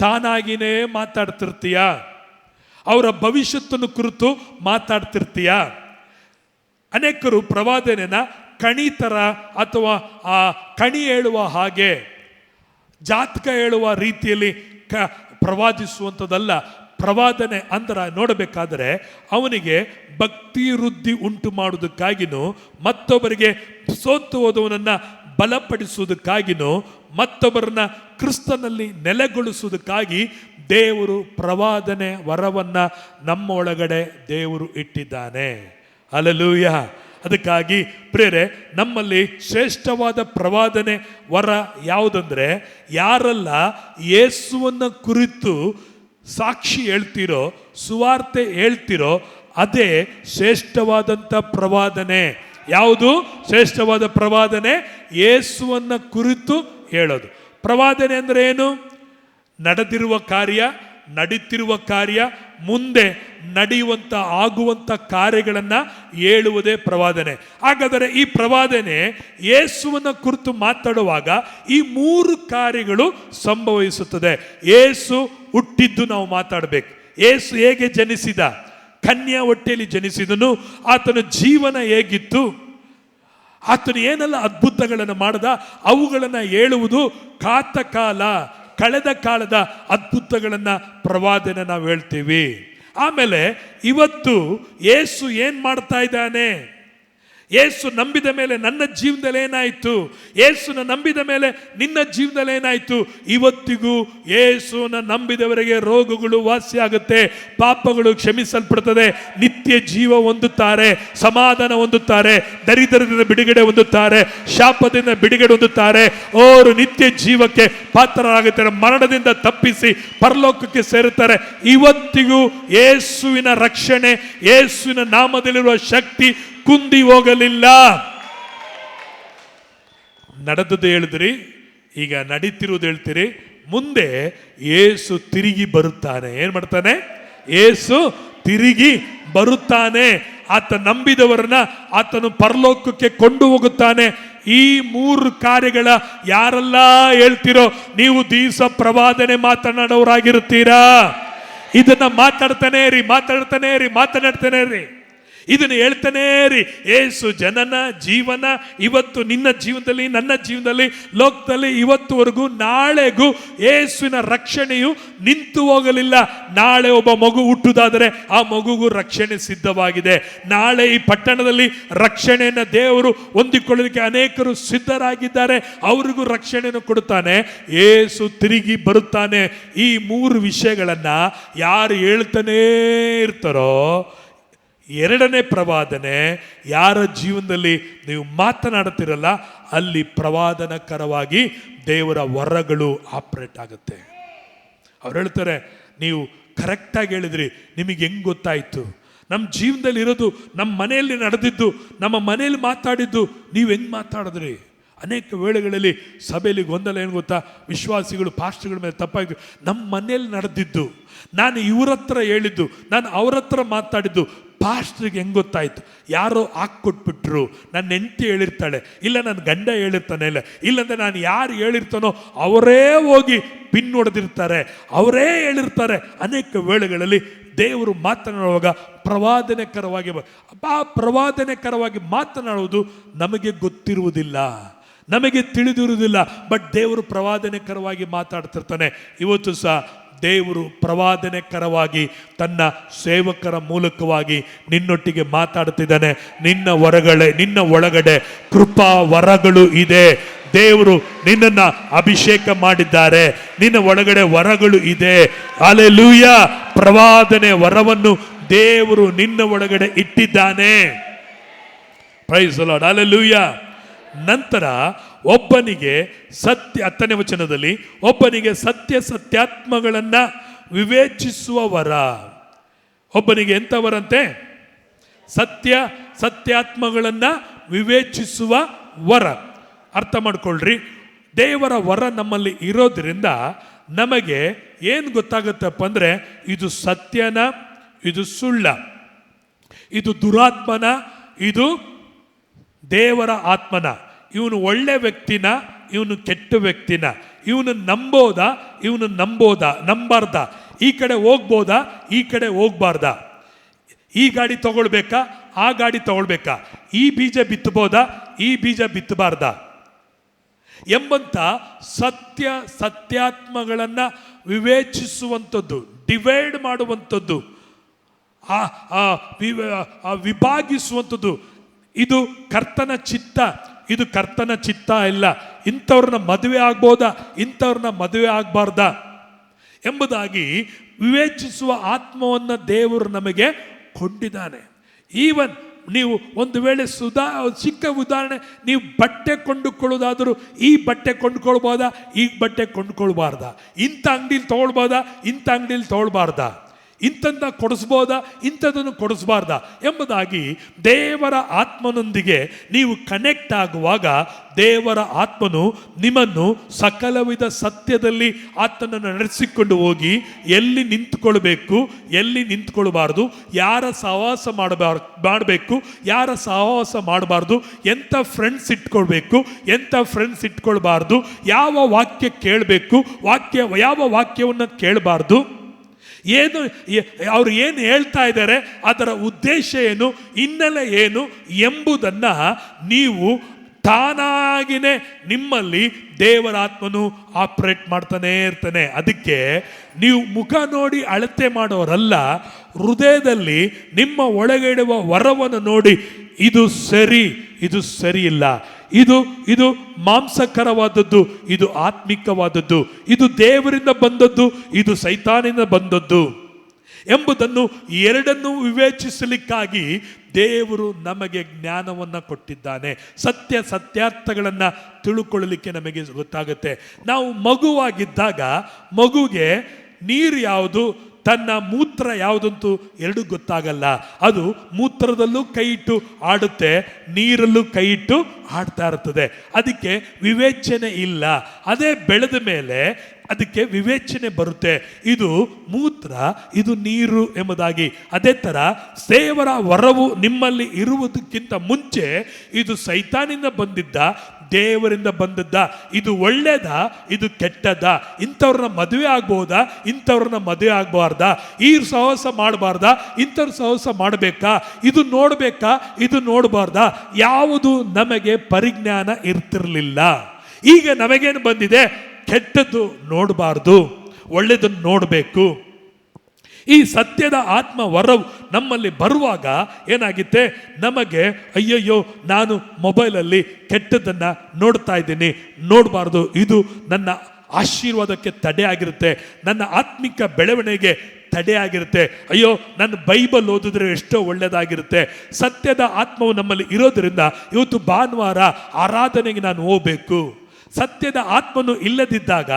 ತಾನಾಗಿನೇ ಮಾತಾಡ್ತಿರ್ತೀಯ. ಅವರ ಭವಿಷ್ಯತ್ತನ್ನು ಕುರಿತು ಮಾತಾಡ್ತಿರ್ತೀಯ. ಅನೇಕರು ಪ್ರವಾದನೆನ ಕಣಿತರ ಅಥವಾ ಆ ಕಣಿ ಹೇಳುವ ಹಾಗೆ, ಜಾತಕ ಹೇಳುವ ರೀತಿಯಲ್ಲಿ ಪ್ರವಾದಿಸುವಂಥದ್ದಲ್ಲ. ಪ್ರವಾದನೆ ಅಂದ್ರೆ ನೋಡಬೇಕಾದರೆ ಅವನಿಗೆ ಭಕ್ತಿ ವೃದ್ಧಿ ಉಂಟು ಮಾಡುವುದಕ್ಕಾಗಿನೂ, ಮತ್ತೊಬ್ಬರಿಗೆ ಸೋತು ಹೋದವನನ್ನು ಬಲಪಡಿಸುವುದಕ್ಕಾಗಿನೂ, ಮತ್ತೊಬ್ಬರನ್ನ ಕ್ರಿಸ್ತನಲ್ಲಿ ನೆಲೆಗೊಳಿಸುವುದಕ್ಕಾಗಿ ದೇವರು ಪ್ರವಾದನೆ ವರವನ್ನು ನಮ್ಮ ಒಳಗಡೆ ದೇವರು ಇಟ್ಟಿದ್ದಾನೆ. ಹಲ್ಲೆಲೂಯಾ. ಅದಕ್ಕಾಗಿ ಪ್ರಿಯರೇ, ನಮ್ಮಲ್ಲಿ ಶ್ರೇಷ್ಠವಾದ ಪ್ರವಾದನೆ ವರ ಯಾವುದಂದ್ರೆ, ಯಾರೆಲ್ಲ ಯೇಸುವನ್ನು ಕುರಿತು ಸಾಕ್ಷಿ ಹೇಳ್ತಿರೋ, ಸುವಾರ್ತೆ ಹೇಳ್ತಿರೋ, ಅದೇ ಶ್ರೇಷ್ಠವಾದಂಥ ಪ್ರವಾದನೆ. ಯಾವುದು ಶ್ರೇಷ್ಠವಾದ ಪ್ರವಾದನೆ? ಯೇಸುವನ್ನು ಕುರಿತು ಹೇಳೋದು. ಪ್ರವಾದನೆ ಅಂದರೆ ಏನು? ನಡೆದಿರುವ ಕಾರ್ಯ, ನಡೀತಿರುವ ಕಾರ್ಯ, ಮುಂದೆ ನಡೆಯುವಂಥ ಆಗುವಂಥ ಕಾರ್ಯಗಳನ್ನು ಹೇಳುವುದೇ ಪ್ರವಾದನೆ. ಹಾಗಾದರೆ ಈ ಪ್ರವಾದನೆ ಯೇಸುವನ್ನು ಕುರಿತು ಮಾತಾಡುವಾಗ ಈ 3 ಕಾರ್ಯಗಳು ಸಂಭವಿಸುತ್ತದೆ. ಯೇಸು ಹುಟ್ಟಿದ್ದು ನಾವು ಮಾತಾಡಬೇಕು. ಯೇಸು ಹೇಗೆ ಜನಿಸಿದ? ಕನ್ಯಾ ಹೊಟ್ಟೆಯಲ್ಲಿ ಜನಿಸಿದನು. ಆತನ ಜೀವನ ಹೇಗಿತ್ತು? ಆತನು ಏನೆಲ್ಲ ಅದ್ಭುತಗಳನ್ನು ಮಾಡದ, ಅವುಗಳನ್ನು ಹೇಳುವುದು. ಕಳೆದ ಕಾಲದ ಅದ್ಭುತಗಳನ್ನು ಪ್ರವಾದನೆ ನಾವು ಹೇಳ್ತೀವಿ. ಆಮೇಲೆ ಇವತ್ತು ಯೇಸು ಏನ್ ಮಾಡ್ತಾ ಇದ್ದಾನೆ? ಯೇಸು ನಂಬಿದ ಮೇಲೆ ನನ್ನ ಜೀವನದಲ್ಲಿ ಏನಾಯ್ತು? ಯೇಸುನ ನಂಬಿದ ಮೇಲೆ ನಿನ್ನ ಜೀವನದಲ್ಲಿ ಏನಾಯ್ತು? ಇವತ್ತಿಗೂ ಯೇಸುನ ನಂಬಿದವರಿಗೆ ರೋಗಗಳು ವಾಸಿಯಾಗುತ್ತೆ, ಪಾಪಗಳು ಕ್ಷಮಿಸಲ್ಪಡುತ್ತದೆ, ನಿತ್ಯ ಜೀವ ಹೊಂದುತ್ತಾರೆ, ಸಮಾಧಾನ ಹೊಂದುತ್ತಾರೆ, ದರಿದ್ರದಿಂದ ಬಿಡುಗಡೆ ಹೊಂದುತ್ತಾರೆ, ಶಾಪದಿಂದ ಬಿಡುಗಡೆ ಹೊಂದುತ್ತಾರೆ. ಅವರು ನಿತ್ಯ ಜೀವಕ್ಕೆ ಪಾತ್ರರಾಗುತ್ತಾರೆ, ಮರಣದಿಂದ ತಪ್ಪಿಸಿ ಪರಲೋಕಕ್ಕೆ ಸೇರುತ್ತಾರೆ. ಇವತ್ತಿಗೂ ಯೇಸುವಿನ ರಕ್ಷಣೆ, ಯೇಸುವಿನ ನಾಮದಲ್ಲಿರುವ ಶಕ್ತಿ ಕುಂದಿ ಹೋಗಲಿಲ್ಲ. ನಡೆದದ್ದು ಹೇಳಿದ್ರಿ, ಈಗ ನಡೀತಿರುವುದು ಹೇಳ್ತೀರಿ. ಮುಂದೆ ಯೇಸು ತಿರುಗಿ ಬರುತ್ತಾನೆ. ಏನ್ ಮಾಡ್ತಾನೆ? ಯೇಸು ತಿರುಗಿ ಬರುತ್ತಾನೆ. ಆತ ನಂಬಿದವರನ್ನ ಆತನು ಪರಲೋಕಕ್ಕೆ ಕೊಂಡು ಹೋಗುತ್ತಾನೆ. ಈ 3 ಕಾರ್ಯಗಳ ಯಾರೆಲ್ಲ ಹೇಳ್ತಿರೋ ನೀವು ದಿವಸ ಪ್ರವಾದನೆ ಮಾತನಾಡೋರಾಗಿರುತ್ತೀರಾ. ಇದನ್ನ ಮಾತಾಡ್ತಾನೆ ರೀ. ಇದನ್ನು ಹೇಳ್ತಾನೆ ರೀ. ಏಸು ಜನನ ಜೀವನ ಇವತ್ತು ನಿನ್ನ ಜೀವನದಲ್ಲಿ, ನನ್ನ ಜೀವನದಲ್ಲಿ, ಲೋಕದಲ್ಲಿ ಇವತ್ತುವರೆಗೂ ನಾಳೆಗೂ ಏಸುವಿನ ರಕ್ಷಣೆಯು ನಿಂತು ಹೋಗಲಿಲ್ಲ. ನಾಳೆ ಒಬ್ಬ ಮಗು ಹುಟ್ಟುವುದಾದರೆ ಆ ಮಗುಗೂ ರಕ್ಷಣೆ ಸಿದ್ಧವಾಗಿದೆ. ನಾಳೆ ಈ ಪಟ್ಟಣದಲ್ಲಿ ರಕ್ಷಣೆಯನ್ನು ದೇವರು ಹೊಂದಿಕೊಳ್ಳಲಿಕ್ಕೆ ಅನೇಕರು ಸಿದ್ಧರಾಗಿದ್ದಾರೆ. ಅವರಿಗೂ ರಕ್ಷಣೆಯನ್ನು ಕೊಡುತ್ತಾನೆ. ಏಸು ತಿರುಗಿ ಬರುತ್ತಾನೆ. ಈ 3 ವಿಷಯಗಳನ್ನ ಯಾರು ಹೇಳ್ತಾನೇ ಇರ್ತಾರೋ, 2ನೇ ಪ್ರವಾದನೆ ಯಾರ ಜೀವನದಲ್ಲಿ ನೀವು ಮಾತನಾಡುತ್ತಿರಲ್ಲ ಅಲ್ಲಿ ಪ್ರವಾದನಕರವಾಗಿ ದೇವರ ವರಗಳು ಆಪರೇಟ್ ಆಗುತ್ತೆ. ಅವ್ರು ಹೇಳ್ತಾರೆ, ನೀವು ಕರೆಕ್ಟಾಗಿ ಹೇಳಿದ್ರಿ, ನಿಮಗೆ ಹೆಂಗ್ ಗೊತ್ತಾಯ್ತು? ನಮ್ಮ ಜೀವನದಲ್ಲಿ ಇರೋದು, ನಮ್ಮ ಮನೆಯಲ್ಲಿ ನಡೆದಿದ್ದು, ನಮ್ಮ ಮನೆಯಲ್ಲಿ ಮಾತಾಡಿದ್ದು ನೀವು ಹೆಂಗ್ ಮಾತಾಡಿದ್ರಿ? ಅನೇಕ ವೇಳೆಗಳಲ್ಲಿ ಸಭೆಯಲ್ಲಿ ಗೊಂದಲ ಏನು ಗೊತ್ತಾ? ವಿಶ್ವಾಸಿಗಳು ಪಾಸ್ಟರ್ಗಳ ಮೇಲೆ ತಪ್ಪಾಗಿದ್ದು, ನಮ್ಮ ಮನೆಯಲ್ಲಿ ನಡೆದಿದ್ದು, ನಾನು ಇವ್ರ ಹತ್ರ ಹೇಳಿದ್ದು, ನಾನು ಅವ್ರ ಹತ್ರ ಮಾತಾಡಿದ್ದು ಪಾಸ್ಟ್ರಿಗೆ ಹೆಂಗೆ ಗೊತ್ತಾಯ್ತು? ಯಾರೋ ಹಾಕ್ಕೊಟ್ಬಿಟ್ರು, ನನ್ನ ಹೆಂಡತಿ ಹೇಳಿರ್ತಾಳೆ, ಇಲ್ಲ ನನ್ನ ಗಂಡ ಹೇಳಿರ್ತಾನೆ, ಇಲ್ಲಂದ್ರೆ ನಾನು ಯಾರು ಹೇಳಿರ್ತಾನೋ ಅವರೇ ಹೋಗಿ ಪಿನ್ ಹೊಡೆದಿರ್ತಾರೆ, ಅವರೇ ಹೇಳಿರ್ತಾರೆ. ಅನೇಕ ವೇಳೆಗಳಲ್ಲಿ ದೇವರು ಮಾತನಾಡುವಾಗ ಪ್ರವಾದನೆಕರವಾಗಿ ಪ್ರವಾದನೆಕರವಾಗಿ ಮಾತನಾಡುವುದು ನಮಗೆ ಗೊತ್ತಿರುವುದಿಲ್ಲ, ನಮಗೆ ತಿಳಿದಿರುವುದಿಲ್ಲ. ಬಟ್ ದೇವರು ಪ್ರವಾದನೆಕರವಾಗಿ ಮಾತಾಡ್ತಿರ್ತಾನೆ. ಇವತ್ತು ಸಹ ದೇವರು ಪ್ರವಾದನೆಕರವಾಗಿ ತನ್ನ ಸೇವಕರ ಮೂಲಕವಾಗಿ ನಿನ್ನೊಟ್ಟಿಗೆ ಮಾತಾಡ್ತಿದ್ದಾನೆ. ನಿನ್ನ ಒಳಗಡೆ ಕೃಪಾ ವರಗಳು ಇದೆ. ದೇವರು ನಿನ್ನನ್ನ ಅಭಿಷೇಕ ಮಾಡಿದ್ದಾರೆ. ನಿನ್ನ ಒಳಗಡೆ ವರಗಳು ಇದೆ. ಹಲ್ಲೆಲೂಯಾ. ಪ್ರವಾದನೆ ವರವನ್ನು ದೇವರು ನಿನ್ನ ಒಳಗಡೆ ಇಟ್ಟಿದ್ದಾನೆ. Praise the Lord. ಹಲ್ಲೆಲೂಯಾ. ನಂತರ ಒಬ್ಬನಿಗೆ 10ನೇ ವಚನದಲ್ಲಿ ಒಬ್ಬನಿಗೆ ಸತ್ಯಾತ್ಮಗಳನ್ನ ವಿವೇಚಿಸುವ ವರ. ಒಬ್ಬನಿಗೆ ಎಂತ ವರಂತೆ? ಸತ್ಯಾತ್ಮಗಳನ್ನ ವಿವೇಚಿಸುವ ವರ. ಅರ್ಥ ಮಾಡ್ಕೊಳ್ರಿ, ದೇವರ ವರ ನಮ್ಮಲ್ಲಿ ಇರೋದ್ರಿಂದ ನಮಗೆ ಏನು ಗೊತ್ತಾಗುತ್ತಪ್ಪ ಅಂದ್ರೆ, ಇದು ಸತ್ಯನ, ಇದು ಸುಳ್ಳ, ಇದು ದುರಾತ್ಮನ, ಇದು ದೇವರ ಆತ್ಮನ, ಇವನು ಒಳ್ಳೆ ವ್ಯಕ್ತಿನ, ಇವನು ಕೆಟ್ಟ ವ್ಯಕ್ತಿನ, ಇವನು ನಂಬಾರ್ದ, ಈ ಕಡೆ ಹೋಗ್ಬೋದಾ, ಈ ಕಡೆ ಹೋಗ್ಬಾರ್ದ, ಈ ಗಾಡಿ ತಗೊಳ್ಬೇಕಾ, ಆ ಗಾಡಿ ತಗೊಳ್ಬೇಕಾ, ಈ ಬೀಜ ಬಿತ್ತಬೋದಾ, ಈ ಬೀಜ ಬಿತ್ತಬಾರ್ದ ಎಂಬಂತ ಸತ್ಯಾತ್ಮಗಳನ್ನ ವಿವೇಚಿಸುವಂಥದ್ದು, ಡಿವೈಡ್ ಮಾಡುವಂಥದ್ದು, ವಿಭಾಗಿಸುವಂಥದ್ದು. ಇದು ಕರ್ತನ ಚಿತ್ತ, ಇದು ಕರ್ತನ ಚಿತ್ತ ಇಲ್ಲ. ಇಂಥವ್ರನ್ನ ಮದುವೆ ಆಗ್ಬೋದಾ, ಇಂಥವ್ರನ್ನ ಮದುವೆ ಆಗಬಾರ್ದಾ ಎಂಬುದಾಗಿ ವಿವೇಚಿಸುವ ಆತ್ಮವನ್ನು ದೇವರು ನಮಗೆ ಕೊಂಡಿದ್ದಾನೆ. ಈವನ್ ನೀವು ಒಂದು ವೇಳೆ ಚಿಕ್ಕ ಉದಾಹರಣೆ, ನೀವು ಬಟ್ಟೆ ಕೊಂಡುಕೊಳ್ಳೋದಾದರೂ ಈ ಬಟ್ಟೆ ಕೊಂಡ್ಕೊಳ್ಬೋದಾ, ಈ ಬಟ್ಟೆ ಕೊಂಡ್ಕೊಳ್ಬಾರ್ದಾ, ಇಂಥ ಅಂಗಡಿಲಿ ತೊಗೊಳ್ಬೋದಾ, ಇಂಥ ಅಂಗಡಿಲಿ ತೊಗೊಳ್ಬಾರ್ದಾ, ಇಂಥದ್ದನ್ನ ಕೊಡಿಸ್ಬೋದಾ, ಇಂಥದನ್ನು ಕೊಡಿಸ್ಬಾರ್ದಾ ಎಂಬುದಾಗಿ ದೇವರ ಆತ್ಮನೊಂದಿಗೆ ನೀವು ಕನೆಕ್ಟ್ ಆಗುವಾಗ ದೇವರ ಆತ್ಮನು ನಿಮ್ಮನ್ನು ಸಕಲ ವಿಧ ಸತ್ಯದಲ್ಲಿ ಆತನನ್ನು ನಡೆಸಿಕೊಂಡು ಹೋಗಿ ಎಲ್ಲಿ ನಿಂತ್ಕೊಳ್ಬೇಕು, ಎಲ್ಲಿ ನಿಂತ್ಕೊಳ್ಬಾರ್ದು, ಯಾರ ಸಹವಾಸ ಮಾಡಬೇಕು, ಯಾರ ಸಹವಾಸ ಮಾಡಬಾರ್ದು, ಎಂಥ ಫ್ರೆಂಡ್ಸ್ ಇಟ್ಕೊಳ್ಬೇಕು, ಎಂಥ ಫ್ರೆಂಡ್ಸ್ ಇಟ್ಕೊಳ್ಬಾರ್ದು, ಯಾವ ವಾಕ್ಯ ಕೇಳಬೇಕು, ಯಾವ ವಾಕ್ಯವನ್ನು ಕೇಳಬಾರ್ದು, ಏನು ಅವರು ಏನು ಹೇಳ್ತಾ ಇದ್ದಾರೆ, ಅದರ ಉದ್ದೇಶ ಏನು, ಹಿನ್ನೆಲೆ ಏನು ಎಂಬುದನ್ನು ನೀವು ತಾನಾಗಿನೇ ನಿಮ್ಮಲ್ಲಿ ದೇವರ ಆತ್ಮನು ಆಪರೇಟ್ ಮಾಡ್ತಾನೆ ಇರ್ತಾನೆ. ಅದಕ್ಕೆ ನೀವು ಮುಖ ನೋಡಿ ಅಳತೆ ಮಾಡೋರಲ್ಲ, ಹೃದಯದಲ್ಲಿ ನಿಮ್ಮ ಒಳಗೆ ಇಡುವ ವರವನ್ನು ನೋಡಿ ಇದು ಸರಿ, ಇದು ಸರಿ ಇಲ್ಲ, ಇದು ಮಾಂಸಕರವಾದದ್ದು, ಇದು ಆತ್ಮಿಕವಾದದ್ದು, ಇದು ದೇವರಿಂದ ಬಂದದ್ದು, ಇದು ಸೈತಾನಿಂದ ಬಂದದ್ದು ಎಂಬುದನ್ನು ಎರಡನ್ನೂ ವಿವೇಚಿಸಲಿಕ್ಕಾಗಿ ದೇವರು ನಮಗೆ ಜ್ಞಾನವನ್ನು ಕೊಟ್ಟಿದ್ದಾನೆ. ಸತ್ಯಾರ್ಥಗಳನ್ನು ತಿಳ್ಕೊಳ್ಳಲಿಕ್ಕೆ ನಮಗೆ ಗೊತ್ತಾಗುತ್ತೆ. ನಾವು ಮಗುವಾಗಿದ್ದಾಗ ಮಗುಗೆ ನೀರು ಯಾವುದು, ತನ್ನ ಮೂತ್ರ ಯಾವುದಂತೂ ಎರಡು ಗೊತ್ತಾಗಲ್ಲ. ಅದು ಮೂತ್ರದಲ್ಲೂ ಕೈ ಇಟ್ಟು ಆಡುತ್ತೆ, ನೀರಲ್ಲೂ ಕೈ ಇಟ್ಟು ಆಡ್ತಾ ಇರ್ತದೆ. ಅದಕ್ಕೆ ವಿವೇಚನೆ ಇಲ್ಲ. ಅದೇ ಬೆಳೆದ ಮೇಲೆ ಅದಕ್ಕೆ ವಿವೇಚನೆ ಬರುತ್ತೆ, ಇದು ಮೂತ್ರ, ಇದು ನೀರು ಎಂಬುದಾಗಿ. ಅದೇ ಥರ ದೇವರ ವರವು ನಿಮ್ಮಲ್ಲಿ ಇರುವುದಕ್ಕಿಂತ ಮುಂಚೆ ಇದು ಸೈತಾನಿಂದ ಬಂದಿದ್ದ, ದೇವರಿಂದ ಬಂದದ್ದ, ಇದು ಒಳ್ಳೇದ, ಇದು ಕೆಟ್ಟದ, ಇಂಥವ್ರನ್ನ ಮದುವೆ ಆಗ್ಬೋದಾ, ಇಂಥವ್ರನ್ನ ಮದುವೆ ಆಗ್ಬಾರ್ದಾ, ಈ ಸಹವಾಸ ಮಾಡಬಾರ್ದಾ, ಇಂಥವ್ರ ಸಹವಾಸ ಮಾಡಬೇಕಾ, ಇದು ನೋಡಬೇಕಾ, ಇದು ನೋಡಬಾರ್ದಾ, ಯಾವುದು ನಮಗೆ ಪರಿಜ್ಞಾನ ಇರ್ತಿರ್ಲಿಲ್ಲ. ಈಗ ನಮಗೇನು ಬಂದಿದೆ, ಕೆಟ್ಟದ್ದು ನೋಡಬಾರ್ದು, ಒಳ್ಳೆಯದನ್ನು ನೋಡಬೇಕು. ಈ ಸತ್ಯದ ಆತ್ಮ ವರವು ನಮ್ಮಲ್ಲಿ ಬರುವಾಗ ಏನಾಗುತ್ತೆ, ನಮಗೆ ಅಯ್ಯಯ್ಯೋ ನಾನು ಮೊಬೈಲಲ್ಲಿ ಕೆಟ್ಟದ್ದನ್ನು ನೋಡ್ತಾ ಇದ್ದೀನಿ, ನೋಡಬಾರ್ದು, ಇದು ನನ್ನ ಆಶೀರ್ವಾದಕ್ಕೆ ತಡೆ ಆಗಿರುತ್ತೆ, ನನ್ನ ಆತ್ಮಿಕ ಬೆಳವಣಿಗೆಗೆ ತಡೆ ಆಗಿರುತ್ತೆ, ಅಯ್ಯೋ ನನ್ನ ಬೈಬಲ್ ಓದಿದ್ರೆ ಎಷ್ಟೋ ಒಳ್ಳೆಯದಾಗಿರುತ್ತೆ. ಸತ್ಯದ ಆತ್ಮವು ನಮ್ಮಲ್ಲಿ ಇರೋದ್ರಿಂದ ಇವತ್ತು ಭಾನುವಾರ ಆರಾಧನೆಗೆ ನಾನು ಹೋಗಬೇಕು. ಸತ್ಯದ ಆತ್ಮನು ಇಲ್ಲದಿದ್ದಾಗ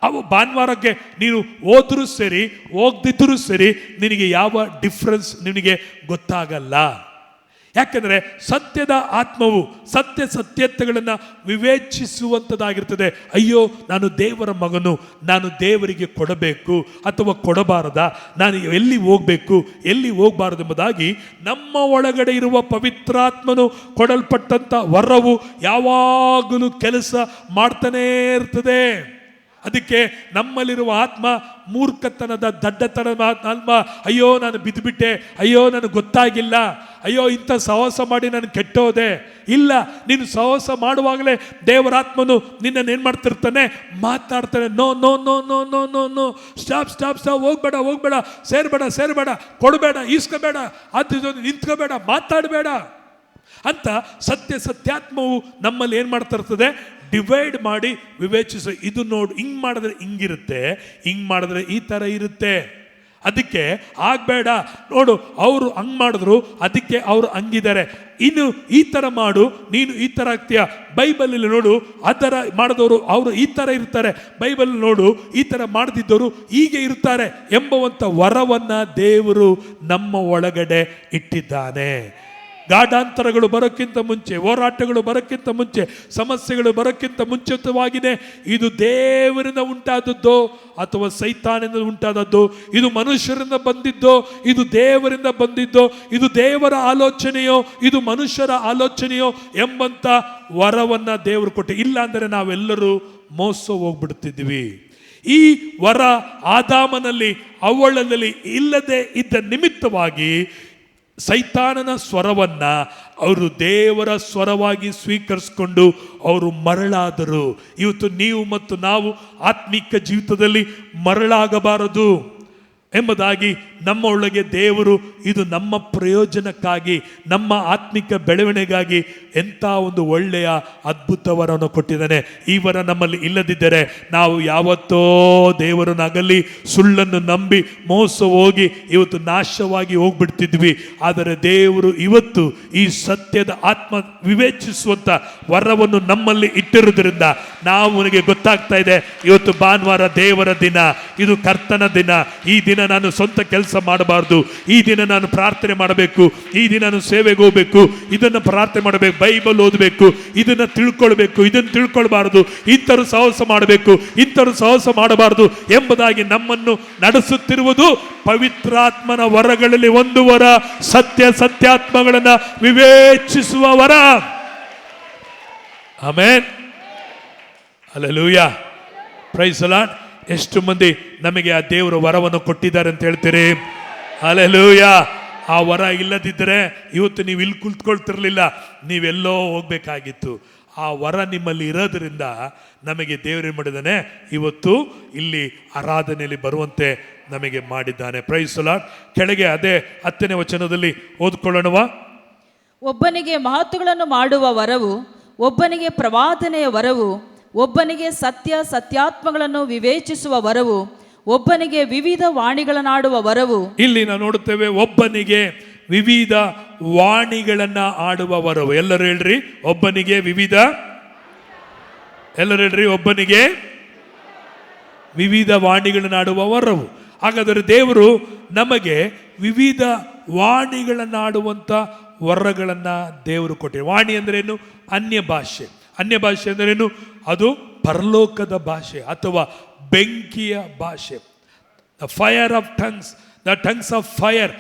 ಅವು ಭಾನುವಾರಕ್ಕೆ ನೀನು ಹೋದ್ರೂ ಸರಿ ಹೋಗದಿದ್ರೂ ಸರಿ ನಿನಗೆ ಯಾವ ಡಿಫ್ರೆನ್ಸ್ ನಿನಗೆ ಗೊತ್ತಾಗಲ್ಲ. ಯಾಕಂದರೆ ಸತ್ಯದ ಆತ್ಮವು ಸತ್ಯತೆಗಳನ್ನು ವಿವೇಚಿಸುವಂಥದ್ದಾಗಿರ್ತದೆ. ಅಯ್ಯೋ ನಾನು ದೇವರ ಮಗನು, ನಾನು ದೇವರಿಗೆ ಕೊಡಬೇಕು ಅಥವಾ ಕೊಡಬಾರದಾ, ನಾನು ಎಲ್ಲಿ ಹೋಗಬೇಕು ಎಲ್ಲಿ ಹೋಗಬಾರದು ಎಂಬುದಾಗಿ ನಮ್ಮ ಒಳಗಡೆ ಇರುವ ಪವಿತ್ರಾತ್ಮನು ಕೊಡಲ್ಪಟ್ಟಂಥ ವರವು ಯಾವಾಗಲೂ ಕೆಲಸ ಮಾಡ್ತಾನೇ ಇರ್ತದೆ. ಅದಕ್ಕೆ ನಮ್ಮಲ್ಲಿರುವ ಆತ್ಮ ಮೂರ್ಖತನದ ದಡ್ಡತನ ಆತ್ಮ, ಅಯ್ಯೋ ನಾನು ಬಿದ್ದುಬಿಟ್ಟೆ, ಅಯ್ಯೋ ನನಗೆ ಗೊತ್ತಾಗಿಲ್ಲ, ಅಯ್ಯೋ ಇಂಥ ಸಹವಾಸ ಮಾಡಿ ನಾನು ಕೆಟ್ಟೋದೆ. ಇಲ್ಲ, ನೀನು ಸಹವಾಸ ಮಾಡುವಾಗಲೇ ದೇವರಾತ್ಮನು ನಿನ್ನನ್ನು ಏನು ಮಾಡ್ತಿರ್ತಾನೆ, ಮಾತಾಡ್ತಾನೆ. No no no no no no no, stop stop stop, ಹೋಗ್ಬೇಡ, ಸೇರಬೇಡ, ಕೊಡಬೇಡ, ಈಸ್ಕೋಬೇಡ, ಅದು ನಿಂತ್ಕೋಬೇಡ, ಮಾತಾಡಬೇಡ ಅಂತ ಸತ್ಯಾತ್ಮವು ನಮ್ಮಲ್ಲಿ ಏನು ಮಾಡ್ತಾ ಇರ್ತದೆ, ಡಿವೈಡ್ ಮಾಡಿ ವಿವೇಚಿಸು. ಇದು ನೋಡು, ಹಿಂಗೆ ಮಾಡಿದ್ರೆ ಹಿಂಗಿರುತ್ತೆ, ಹಿಂಗೆ ಮಾಡಿದ್ರೆ ಈ ಥರ ಇರುತ್ತೆ, ಅದಕ್ಕೆ ಆಗಬೇಡ. ನೋಡು ಅವರು ಹಂಗೆ ಮಾಡಿದ್ರು, ಅದಕ್ಕೆ ಅವರು ಹಂಗಿದ್ದಾರೆ, ಇನ್ನು ಈ ಥರ ಮಾಡು, ನೀನು ಈ ಥರ ಆಗ್ತೀಯ. ಬೈಬಲಲ್ಲಿ ನೋಡು, ಆ ಥರ ಮಾಡಿದವರು ಅವರು ಈ ಥರ ಇರ್ತಾರೆ, ಬೈಬಲ್ ನೋಡು ಈ ಥರ ಮಾಡದಿದ್ದವರು ಹೀಗೆ ಇರ್ತಾರೆ ಎಂಬುವಂಥ ವರವನ್ನು ದೇವರು ನಮ್ಮ ಒಳಗಡೆ ಇಟ್ಟಿದ್ದಾನೆ. ಗಾಢಾಂತರಗಳು ಬರೋಕ್ಕಿಂತ ಮುಂಚೆ, ಹೋರಾಟಗಳು ಬರೋಕ್ಕಿಂತ ಮುಂಚೆ, ಸಮಸ್ಯೆಗಳು ಬರೋಕ್ಕಿಂತ ಮುಂಚಿತವಾಗಿಯೇ ಇದು ದೇವರಿಂದ ಉಂಟಾದದ್ದೋ ಅಥವಾ ಸೈತಾನಿಂದ ಉಂಟಾದದ್ದು, ಇದು ಮನುಷ್ಯರಿಂದ ಬಂದಿದ್ದೋ, ಇದು ದೇವರಿಂದ ಬಂದಿದ್ದೋ, ಇದು ದೇವರ ಆಲೋಚನೆಯೋ, ಇದು ಮನುಷ್ಯರ ಆಲೋಚನೆಯೋ ಎಂಬಂಥ ವರವನ್ನು ದೇವರು ಕೊಟ್ಟೆ. ಇಲ್ಲ ಅಂದರೆ ನಾವೆಲ್ಲರೂ ಮೋಸ ಹೋಗ್ಬಿಡ್ತಿದ್ವಿ. ಈ ವರ ಆದಾಮನಲ್ಲಿ ಅವಳಲ್ಲಿ ಇಲ್ಲದೆ ಇದ್ದ ನಿಮಿತ್ತವಾಗಿ ಸೈತಾನನ ಸ್ವರವನ್ನ ಅವರು ದೇವರ ಸ್ವರವಾಗಿ ಸ್ವೀಕರಿಸಿಕೊಂಡು ಅವರು ಮರಳಾದರು. ಇವತ್ತು ನೀವು ಮತ್ತು ನಾವು ಆತ್ಮಿಕ ಜೀವಿತದಲ್ಲಿ ಮರಳಾಗಬಾರದು ಎಂಬುದಾಗಿ ನಮ್ಮ ಒಳಗೆ ದೇವರು ಇದು ನಮ್ಮ ಪ್ರಯೋಜನಕ್ಕಾಗಿ, ನಮ್ಮ ಆತ್ಮಿಕ ಬೆಳವಣಿಗೆಗಾಗಿ ಎಂಥ ಒಂದು ಒಳ್ಳೆಯ ಅದ್ಭುತವರನ್ನು ಕೊಟ್ಟಿದ್ದಾನೆ. ಈ ವರ ನಮ್ಮಲ್ಲಿ ಇಲ್ಲದಿದ್ದರೆ ನಾವು ಯಾವತ್ತೋ ದೇವರನ್ನಾಗಲಿ ಸುಳ್ಳನ್ನು ನಂಬಿ ಮೋಸ ಹೋಗಿ ಇವತ್ತು ನಾಶವಾಗಿ ಹೋಗ್ಬಿಡ್ತಿದ್ವಿ. ಆದರೆ ದೇವರು ಇವತ್ತು ಈ ಸತ್ಯದ ಆತ್ಮ ವಿವೇಚಿಸುವಂಥ ವರವನ್ನು ನಮ್ಮಲ್ಲಿ ಇಟ್ಟಿರುವುದರಿಂದ ನಾವು ನನಗೆ ಗೊತ್ತಾಗ್ತಾ ಇದೆ, ಇವತ್ತು ಭಾನುವಾರ ದೇವರ ದಿನ, ಇದು ಕರ್ತನ ದಿನ. ಈ ದಿನ ನಾನು ಸ್ವಂತ ಕೆಲಸ ಮಾಡಬಾರ್ದು, ಈ ದಿನ ನಾನು ಪ್ರಾರ್ಥನೆ ಮಾಡಬೇಕು, ಈ ದಿನ ನಾನು ಸೇವೆಗೆ ಹೋಗಬೇಕು, ಇದನ್ನು ಪ್ರಾರ್ಥನೆ ಮಾಡಬೇಕು, ಬೈಬಲ್ ಓದಬೇಕು, ಇದನ್ನು ತಿಳ್ಕೊಳ್ಬೇಕು, ಇದನ್ನು ತಿಳ್ಕೊಳ್ಬಾರ್ದು, ಇಂಥವ್ರು ಸಹವಾಸ ಮಾಡಬೇಕು, ಇಂಥವ್ರು ಸಹವಾಸ ಮಾಡಬಾರ್ದು ಎಂಬುದಾಗಿ ನಮ್ಮನ್ನು ನಡೆಸುತ್ತಿರುವುದು ಪವಿತ್ರಾತ್ಮನ ವರಗಳಲ್ಲಿ ಒಂದು ವರ, ಸತ್ಯಾತ್ಮಗಳನ್ನು ವಿವೇಚಿಸುವ ವರ. Amen, hallelujah, praise the Lord. ಎಷ್ಟು ಮಂದಿ ನಮಗೆ ಆ ದೇವರ ವರವನ್ನು ಕೊಟ್ಟಿದ್ದಾರೆ ಅಂತ ಹೇಳ್ತೀರಿ? ಹಲ್ಲೆಲೂಯಾ. ಆ ವರ ಇಲ್ಲದಿದ್ದರೆ ಇವತ್ತು ನೀವು ಇಲ್ಲಿ ಕುಳಿತುಕೊಳ್ತಿರ್ಲಿಲ್ಲ, ನೀವೆಲ್ಲೋ ಹೋಗ್ಬೇಕಾಗಿತ್ತು. ಆ ವರ ನಿಮ್ಮಲ್ಲಿ ಇರೋದ್ರಿಂದ ನಮಗೆ ದೇವರೇನು ಮಾಡಿದ್ದಾನೆ, ಇವತ್ತು ಇಲ್ಲಿ ಆರಾಧನೆಯಲ್ಲಿ ಬರುವಂತೆ ನಮಗೆ ಮಾಡಿದ್ದಾನೆ. Praise the Lord. ಕೆಳಗೆ ಅದೇ 10ನೇ ವಚನದಲ್ಲಿ ಓದ್ಕೊಳ್ಳೋಣವಾ? ಒಬ್ಬನಿಗೆ ಮಹತ್ತುಗಳನ್ನು ಮಾಡುವ ವರವು, ಒಬ್ಬನಿಗೆ ಪ್ರವಾದನೆಯ ವರವು, ಒಬ್ಬನಿಗೆ ಸತ್ಯಾತ್ಮಗಳನ್ನು ವಿವೇಚಿಸುವ ವರವು, ಒಬ್ಬನಿಗೆ ವಿವಿಧ ವಾಣಿಗಳನ್ನಾಡುವ ವರವು. ಇಲ್ಲಿ ನಾವು ನೋಡುತ್ತೇವೆ, ಒಬ್ಬನಿಗೆ ವಿವಿಧ ವಾಣಿಗಳನ್ನ ಆಡುವ ವರವು. ಎಲ್ಲರೂ ಹೇಳ್ರಿ, ಒಬ್ಬನಿಗೆ ವಿವಿಧ. ಎಲ್ಲರೂ ಹೇಳ್ರಿ, ಒಬ್ಬನಿಗೆ ವಿವಿಧ ವಾಣಿಗಳನ್ನಾಡುವ ವರವು. ಹಾಗಾದರೆ ದೇವರು ನಮಗೆ ವಿವಿಧ ವಾಣಿಗಳನ್ನಾಡುವಂಥ ವರಗಳನ್ನು ದೇವರು ಕೊಟ್ಟಿದ್ದಾರೆ. ವಾಣಿ ಅಂದ್ರೇನು? ಅನ್ಯ ಭಾಷೆ. ಅನ್ಯ ಭಾಷೆ ಅಂದ್ರೇನು? ಅದು ಪರಲೋಕದ ಭಾಷೆ ಅಥವಾ ಬೆಂಕಿಯ ಭಾಷೆ. The fire of tongues, the tongues of fire.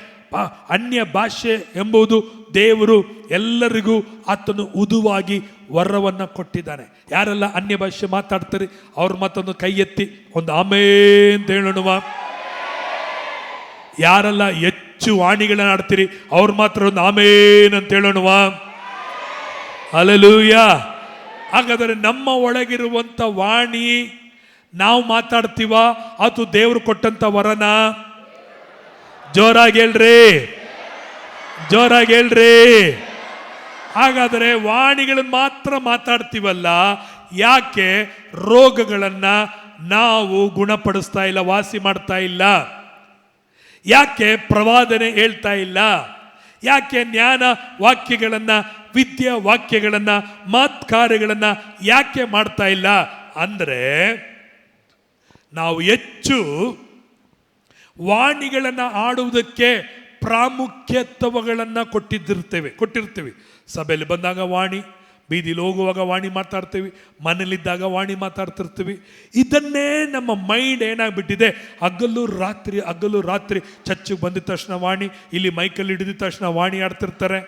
ಅನ್ಯ ಭಾಷೆ ಎಂಬುದು ದೇವರು ಎಲ್ಲರಿಗೂ ಆತನು ಉದುವಾಗಿ ವರವನ್ನು ಕೊಟ್ಟಿದ್ದಾನೆ. ಯಾರೆಲ್ಲ ಅನ್ಯ ಭಾಷೆ ಮಾತಾಡ್ತಾರೆ ಅವ್ರ ಮತ್ತೊಂದು ಕೈ ಎತ್ತಿ ಒಂದು ಆಮೇನ್ ಅಂತ ಹೇಳೋಣವಾ? ಯಾರೆಲ್ಲ ಹೆಚ್ಚು ವಾಣಿಗಳನ್ನ ಆಡ್ತೀರಿ ಅವ್ರು ಮಾತ್ರ ಒಂದು ಆಮೇನ್ ಅಂತ ಹೇಳೋಣವಾ? ಹಲ್ಲೆಲೂಯಾ. ಹಾಗಾದರೆ ನಮ್ಮ ಒಳಗಿರುವಂಥ ವಾಣಿ ನಾವು ಮಾತಾಡ್ತೀವ, ಅದು ದೇವರು ಕೊಟ್ಟಂತ ವರನ? ಜೋರಾಗಿ ಹೇಳ್ರಿ, ಜೋರಾಗಿ ಹೇಳ್ರಿ. ಹಾಗಾದರೆ ವಾಣಿಗಳನ್ನು ಮಾತ್ರ ಮಾತಾಡ್ತೀವಲ್ಲ, ಯಾಕೆ ರೋಗಗಳನ್ನ ನಾವು ಗುಣಪಡಿಸ್ತಾ ಇಲ್ಲ, ವಾಸಿ ಮಾಡ್ತಾ ಇಲ್ಲ? ಯಾಕೆ ಪ್ರವಾದನೆ ಹೇಳ್ತಾ ಇಲ್ಲ? ಯಾಕೆ ಜ್ಞಾನ ವಾಕ್ಯಗಳನ್ನ, ವಿದ್ಯಾ ವಾಕ್ಯಗಳನ್ನ, ಮಾತ್ಕಾರ್ಯಗಳನ್ನ ಯಾಕೆ ಮಾಡ್ತಾ ಇಲ್ಲ ಅಂದ್ರೆ, ನಾವು ಹೆಚ್ಚು ವಾಣಿಗಳನ್ನು ಆಡುವುದಕ್ಕೆ ಪ್ರಾಮುಖ್ಯತ್ವಗಳನ್ನು ಕೊಟ್ಟಿರ್ತೀವಿ. ಸಭೆಯಲ್ಲಿ ಬಂದಾಗ ವಾಣಿ, ಬೀದಿಲಿ ಹೋಗುವಾಗ ವಾಣಿ ಮಾತಾಡ್ತೀವಿ, ಮನೇಲಿದ್ದಾಗ ವಾಣಿ ಮಾತಾಡ್ತಿರ್ತೀವಿ. ಇದನ್ನೇ ನಮ್ಮ ಮೈಂಡ್ ಏನಾಗ್ಬಿಟ್ಟಿದೆ, ಹಗಲು ರಾತ್ರಿ ಚರ್ಚಿಗೆ ಬಂದಿದ ತಕ್ಷಣ ವಾಣಿ, ಇಲ್ಲಿ ಮೈಕಲ್ಲಿ ಹಿಡಿದ ತಕ್ಷಣ ವಾಣಿ ಆಡ್ತಿರ್ತಾರೆ.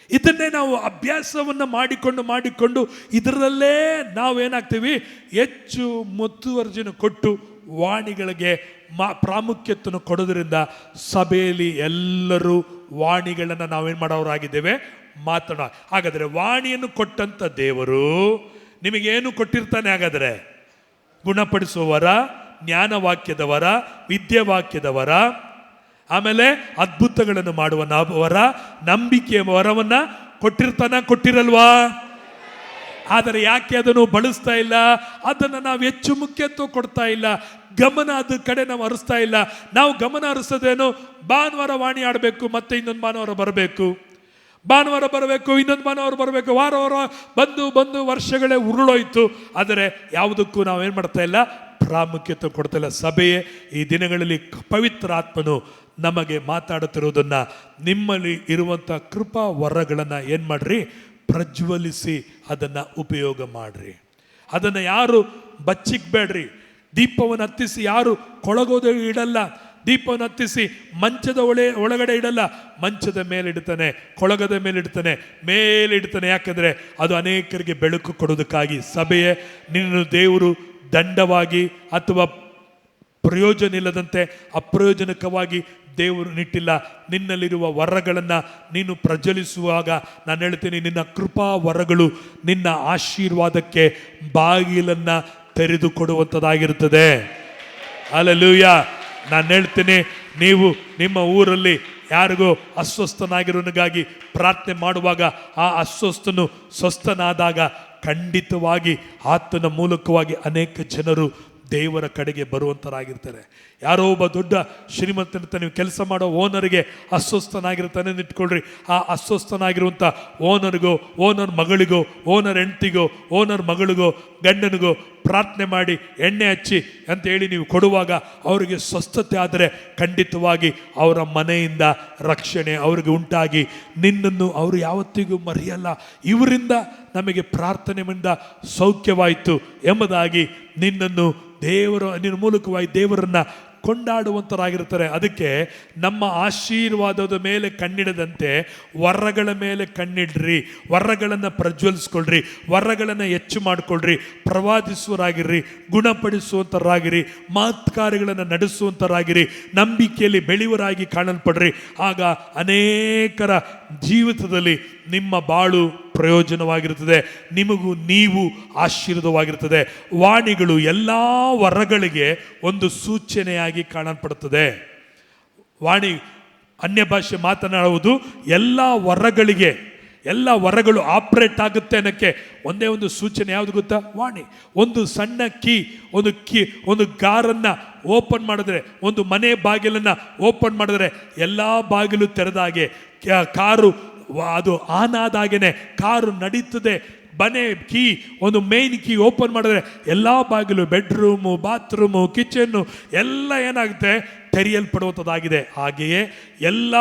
ಇದನ್ನೇ ನಾವು ಅಭ್ಯಾಸವನ್ನು ಮಾಡಿಕೊಂಡು ಇದರಲ್ಲೇ ನಾವೇನಾಗ್ತೀವಿ, ಹೆಚ್ಚು ಮುತುವರ್ಜನೆ ಕೊಟ್ಟು ವಾಣಿಗಳಿಗೆ ಪ್ರಾಮುಖ್ಯತೆಯನ್ನು ಕೊಡೋದ್ರಿಂದ ಸಭೆಯಲ್ಲಿ ಎಲ್ಲರೂ ವಾಣಿಗಳನ್ನು ನಾವೇನು ಮಾಡೋರಾಗಿದ್ದೇವೆ, ಮಾತನಾಡ. ಹಾಗಾದರೆ ವಾಣಿಯನ್ನು ಕೊಟ್ಟಂತ ದೇವರು ನಿಮಗೇನು ಕೊಟ್ಟಿರ್ತಾನೆ? ಹಾಗಾದರೆ ಗುಣಪಡಿಸುವವರ, ಜ್ಞಾನವಾಕ್ಯದವರ, ವಿದ್ಯಾವಾಕ್ಯದವರ, ಆಮೇಲೆ ಅದ್ಭುತಗಳನ್ನು ಮಾಡುವ ವರ, ನಂಬಿಕೆಯ ವರವನ್ನ ಕೊಟ್ಟಿರಲ್ವಾ? ಆದರೆ ಯಾಕೆ ಅದನ್ನು ಬಳಸ್ತಾ ಇಲ್ಲ? ಅದನ್ನು ನಾವು ಹೆಚ್ಚು ಮುಖ್ಯತ್ವ ಕೊಡ್ತಾ ಇಲ್ಲ, ಗಮನ ಅದ ಕಡೆ ನಾವು ಹರಿಸ್ತಾ ಇಲ್ಲ. ನಾವು ಗಮನ ಹರಿಸೋದೇನು? ಭಾನುವಾರ ವಾಣಿ ಆಡಬೇಕು, ಮತ್ತೆ ಇನ್ನೊಂದು ಭಾನುವಾರ ಬರಬೇಕು, ಭಾನುವಾರ ಬರಬೇಕು, ಇನ್ನೊಂದು ಭಾನುವಾರ ಬರಬೇಕು, ವಾರ ಬಂದು ವರ್ಷಗಳೇ ಉರುಳೋಯ್ತು. ಆದರೆ ಯಾವುದಕ್ಕೂ ನಾವೇನು ಮಾಡ್ತಾ ಇಲ್ಲ, ಪ್ರಾಮುಖ್ಯತೆ ಕೊಡ್ತಾ ಇಲ್ಲ. ಸಭೆಯೇ ಈ ದಿನಗಳಲ್ಲಿ ಪವಿತ್ರ ಆತ್ಮನು ನಮಗೆ ಮಾತಾಡುತ್ತಿರುವುದನ್ನು, ನಿಮ್ಮಲ್ಲಿ ಇರುವಂಥ ಕೃಪಾ ವರಗಳನ್ನು ಏನು ಮಾಡ್ರಿ, ಪ್ರಜ್ವಲಿಸಿ ಅದನ್ನು ಉಪಯೋಗ ಮಾಡ್ರಿ. ಅದನ್ನು ಯಾರು ಬಚ್ಚಿಕ್ಬೇಡ್ರಿ. ದೀಪವನ್ನು ಹತ್ತಿಸಿ ಯಾರು ಕೊಳಗೋದು ಇಡಲ್ಲ. ದೀಪವನ್ನು ಹತ್ತಿಸಿ ಮಂಚದ ಒಳಗಡೆ ಇಡಲ್ಲ, ಮಂಚದ ಮೇಲೆ ಇಡ್ತಾನೆ, ಕೊಳಗದ ಮೇಲೆ ಇಡ್ತಾನೆ. ಯಾಕಂದರೆ ಅದು ಅನೇಕರಿಗೆ ಬೆಳಕು ಕೊಡೋದಕ್ಕಾಗಿ. ಸಭೆಯೇ, ನಿನ್ನ ದೇವರು ದಂಡವಾಗಿ ಅಥವಾ ಪ್ರಯೋಜನ ಇಲ್ಲದಂತೆ ಅಪ್ರಯೋಜನಕವಾಗಿ ದೇವರು ನಿಟ್ಟಿಲ್ಲ. ನಿನ್ನಲ್ಲಿರುವ ವರಗಳನ್ನು ನೀನು ಪ್ರಜ್ವಲಿಸುವಾಗ ನಾನು ಹೇಳ್ತೀನಿ, ನಿನ್ನ ಕೃಪಾ ವರಗಳು ನಿನ್ನ ಆಶೀರ್ವಾದಕ್ಕೆ ಬಾಗಿಲನ್ನು ತೆರೆದುಕೊಡುವಂಥದ್ದಾಗಿರುತ್ತದೆ. ಹಲ್ಲೆಲೂಯಾ. ನಾನು ಹೇಳ್ತೀನಿ, ನೀವು ನಿಮ್ಮ ಊರಲ್ಲಿ ಯಾರಿಗೋ ಅಸ್ವಸ್ಥನಾಗಿರೋನಿಗಾಗಿ ಪ್ರಾರ್ಥನೆ ಮಾಡುವಾಗ ಆ ಅಸ್ವಸ್ಥನು ಸ್ವಸ್ಥನಾದಾಗ ಖಂಡಿತವಾಗಿ ಆತನ ಮೂಲಕವಾಗಿ ಅನೇಕ ಜನರು ದೇವರ ಕಡೆಗೆ ಬರುವಂಥರಾಗಿರ್ತಾರೆ. ಯಾರೋ ಒಬ್ಬ ದೊಡ್ಡ ಶ್ರೀಮಂತನಿರ್ತ, ನೀವು ಕೆಲಸ ಮಾಡೋ ಓನರ್ಗೆ ಅಸ್ವಸ್ಥನಾಗಿರ್ತಾನೆ ಇಟ್ಕೊಳ್ರಿ. ಆ ಅಸ್ವಸ್ಥನಾಗಿರುವಂಥ ಓನರ್ ಮಗಳಿಗೋ, ಓನರ್ ಹೆಂಡ್ತಿಗೋ, ಓನರ್ ಮಗಳಿಗೋ, ಗಂಡನಿಗೋ ಪ್ರಾರ್ಥನೆ ಮಾಡಿ ಎಣ್ಣೆ ಹಚ್ಚಿ ಅಂತ ಹೇಳಿ ನೀವು ಕೊಡುವಾಗ ಅವರಿಗೆ ಸ್ವಸ್ಥತೆ ಆದರೆ ಖಂಡಿತವಾಗಿ ಅವರ ಮನೆಯಿಂದ ರಕ್ಷಣೆ ಅವರಿಗೆ ಉಂಟಾಗಿ ನಿನ್ನನ್ನು ಅವರು ಯಾವತ್ತಿಗೂ ಮರೆಯಲ್ಲ. ಇವರಿಂದ ನಮಗೆ ಪ್ರಾರ್ಥನೆಯಿಂದ ಸೌಖ್ಯವಾಯಿತು ಎಂಬುದಾಗಿ ನಿನ್ನನ್ನು ನಿನ್ನ ಮೂಲಕವಾಗಿ ದೇವರನ್ನು ಕೊಂಡಾಡುವಂಥರಾಗಿರ್ತಾರೆ. ಅದಕ್ಕೆ ನಮ್ಮ ಆಶೀರ್ವಾದದ ಮೇಲೆ ಕಣ್ಣಿಡದಂತೆ ವರಗಳ ಮೇಲೆ ಕಣ್ಣಿಡ್ರಿ, ವರಗಳನ್ನು ಪ್ರಜ್ವಲಿಸ್ಕೊಳ್ರಿ, ವರಗಳನ್ನು ಹೆಚ್ಚು ಮಾಡಿಕೊಳ್ರಿ, ಪ್ರವಾದಿಸುವರಾಗಿರ್ರಿ, ಗುಣಪಡಿಸುವಂಥರಾಗಿರಿ, ಮಾತ್ಕಾರ್ಯಗಳನ್ನು ನಡೆಸುವಂಥರಾಗಿರಿ, ನಂಬಿಕೆಯಲ್ಲಿ ಬೆಳೆಯುವರಾಗಿ ಕಾಣಲ್ಪಡ್ರಿ. ಆಗ ಅನೇಕರ ಜೀವಿತದಲ್ಲಿ ನಿಮ್ಮ ಬಾಳು ಪ್ರಯೋಜನವಾಗಿರುತ್ತದೆ, ನಿಮಗೂ ನೀವು ಆಶೀರ್ವಾದವಾಗಿರುತ್ತದೆ. ವಾಣಿಗಳು ಎಲ್ಲ ವರಗಳಿಗೆ ಒಂದು ಸೂಚನೆಯಾಗಿ ಕಾಣಲ್ಪಡುತ್ತದೆ. ವಾಣಿ ಅನ್ಯ ಭಾಷೆ ಮಾತನಾಡುವುದು ಎಲ್ಲ ವರಗಳಿಗೆ, ಎಲ್ಲ ವರಗಳು ಆಪರೇಟ್ ಆಗುತ್ತೆ ಅನ್ನೋಕ್ಕೆ ಒಂದೇ ಒಂದು ಸೂಚನೆ ಯಾವುದು ಗೊತ್ತಾ? ವಾಣಿ. ಒಂದು ಸಣ್ಣ ಒಂದು ಕಾರನ್ನು ಓಪನ್ ಮಾಡಿದ್ರೆ, ಒಂದು ಮನೆ ಬಾಗಿಲನ್ನು ಓಪನ್ ಮಾಡಿದ್ರೆ ಎಲ್ಲ ಬಾಗಿಲು ತೆರೆದಾಗೆ, ಕಾರು ಅದು ಆನ್ ಆದಾಗೇನೆ ಕಾರು ನಡೀತದೆ. ಮನೆ ಒಂದು ಮೇನ್ ಕೀ ಓಪನ್ ಮಾಡಿದ್ರೆ ಎಲ್ಲ ಬಾಗಿಲು, ಬೆಡ್ರೂಮು, ಬಾತ್ರೂಮು, ಕಿಚನ್ನು ಎಲ್ಲ ಏನಾಗುತ್ತೆ? ತೆರೆಯಲ್ಪಡುವಂಥದ್ದಾಗಿದೆ. ಹಾಗೆಯೇ ಎಲ್ಲ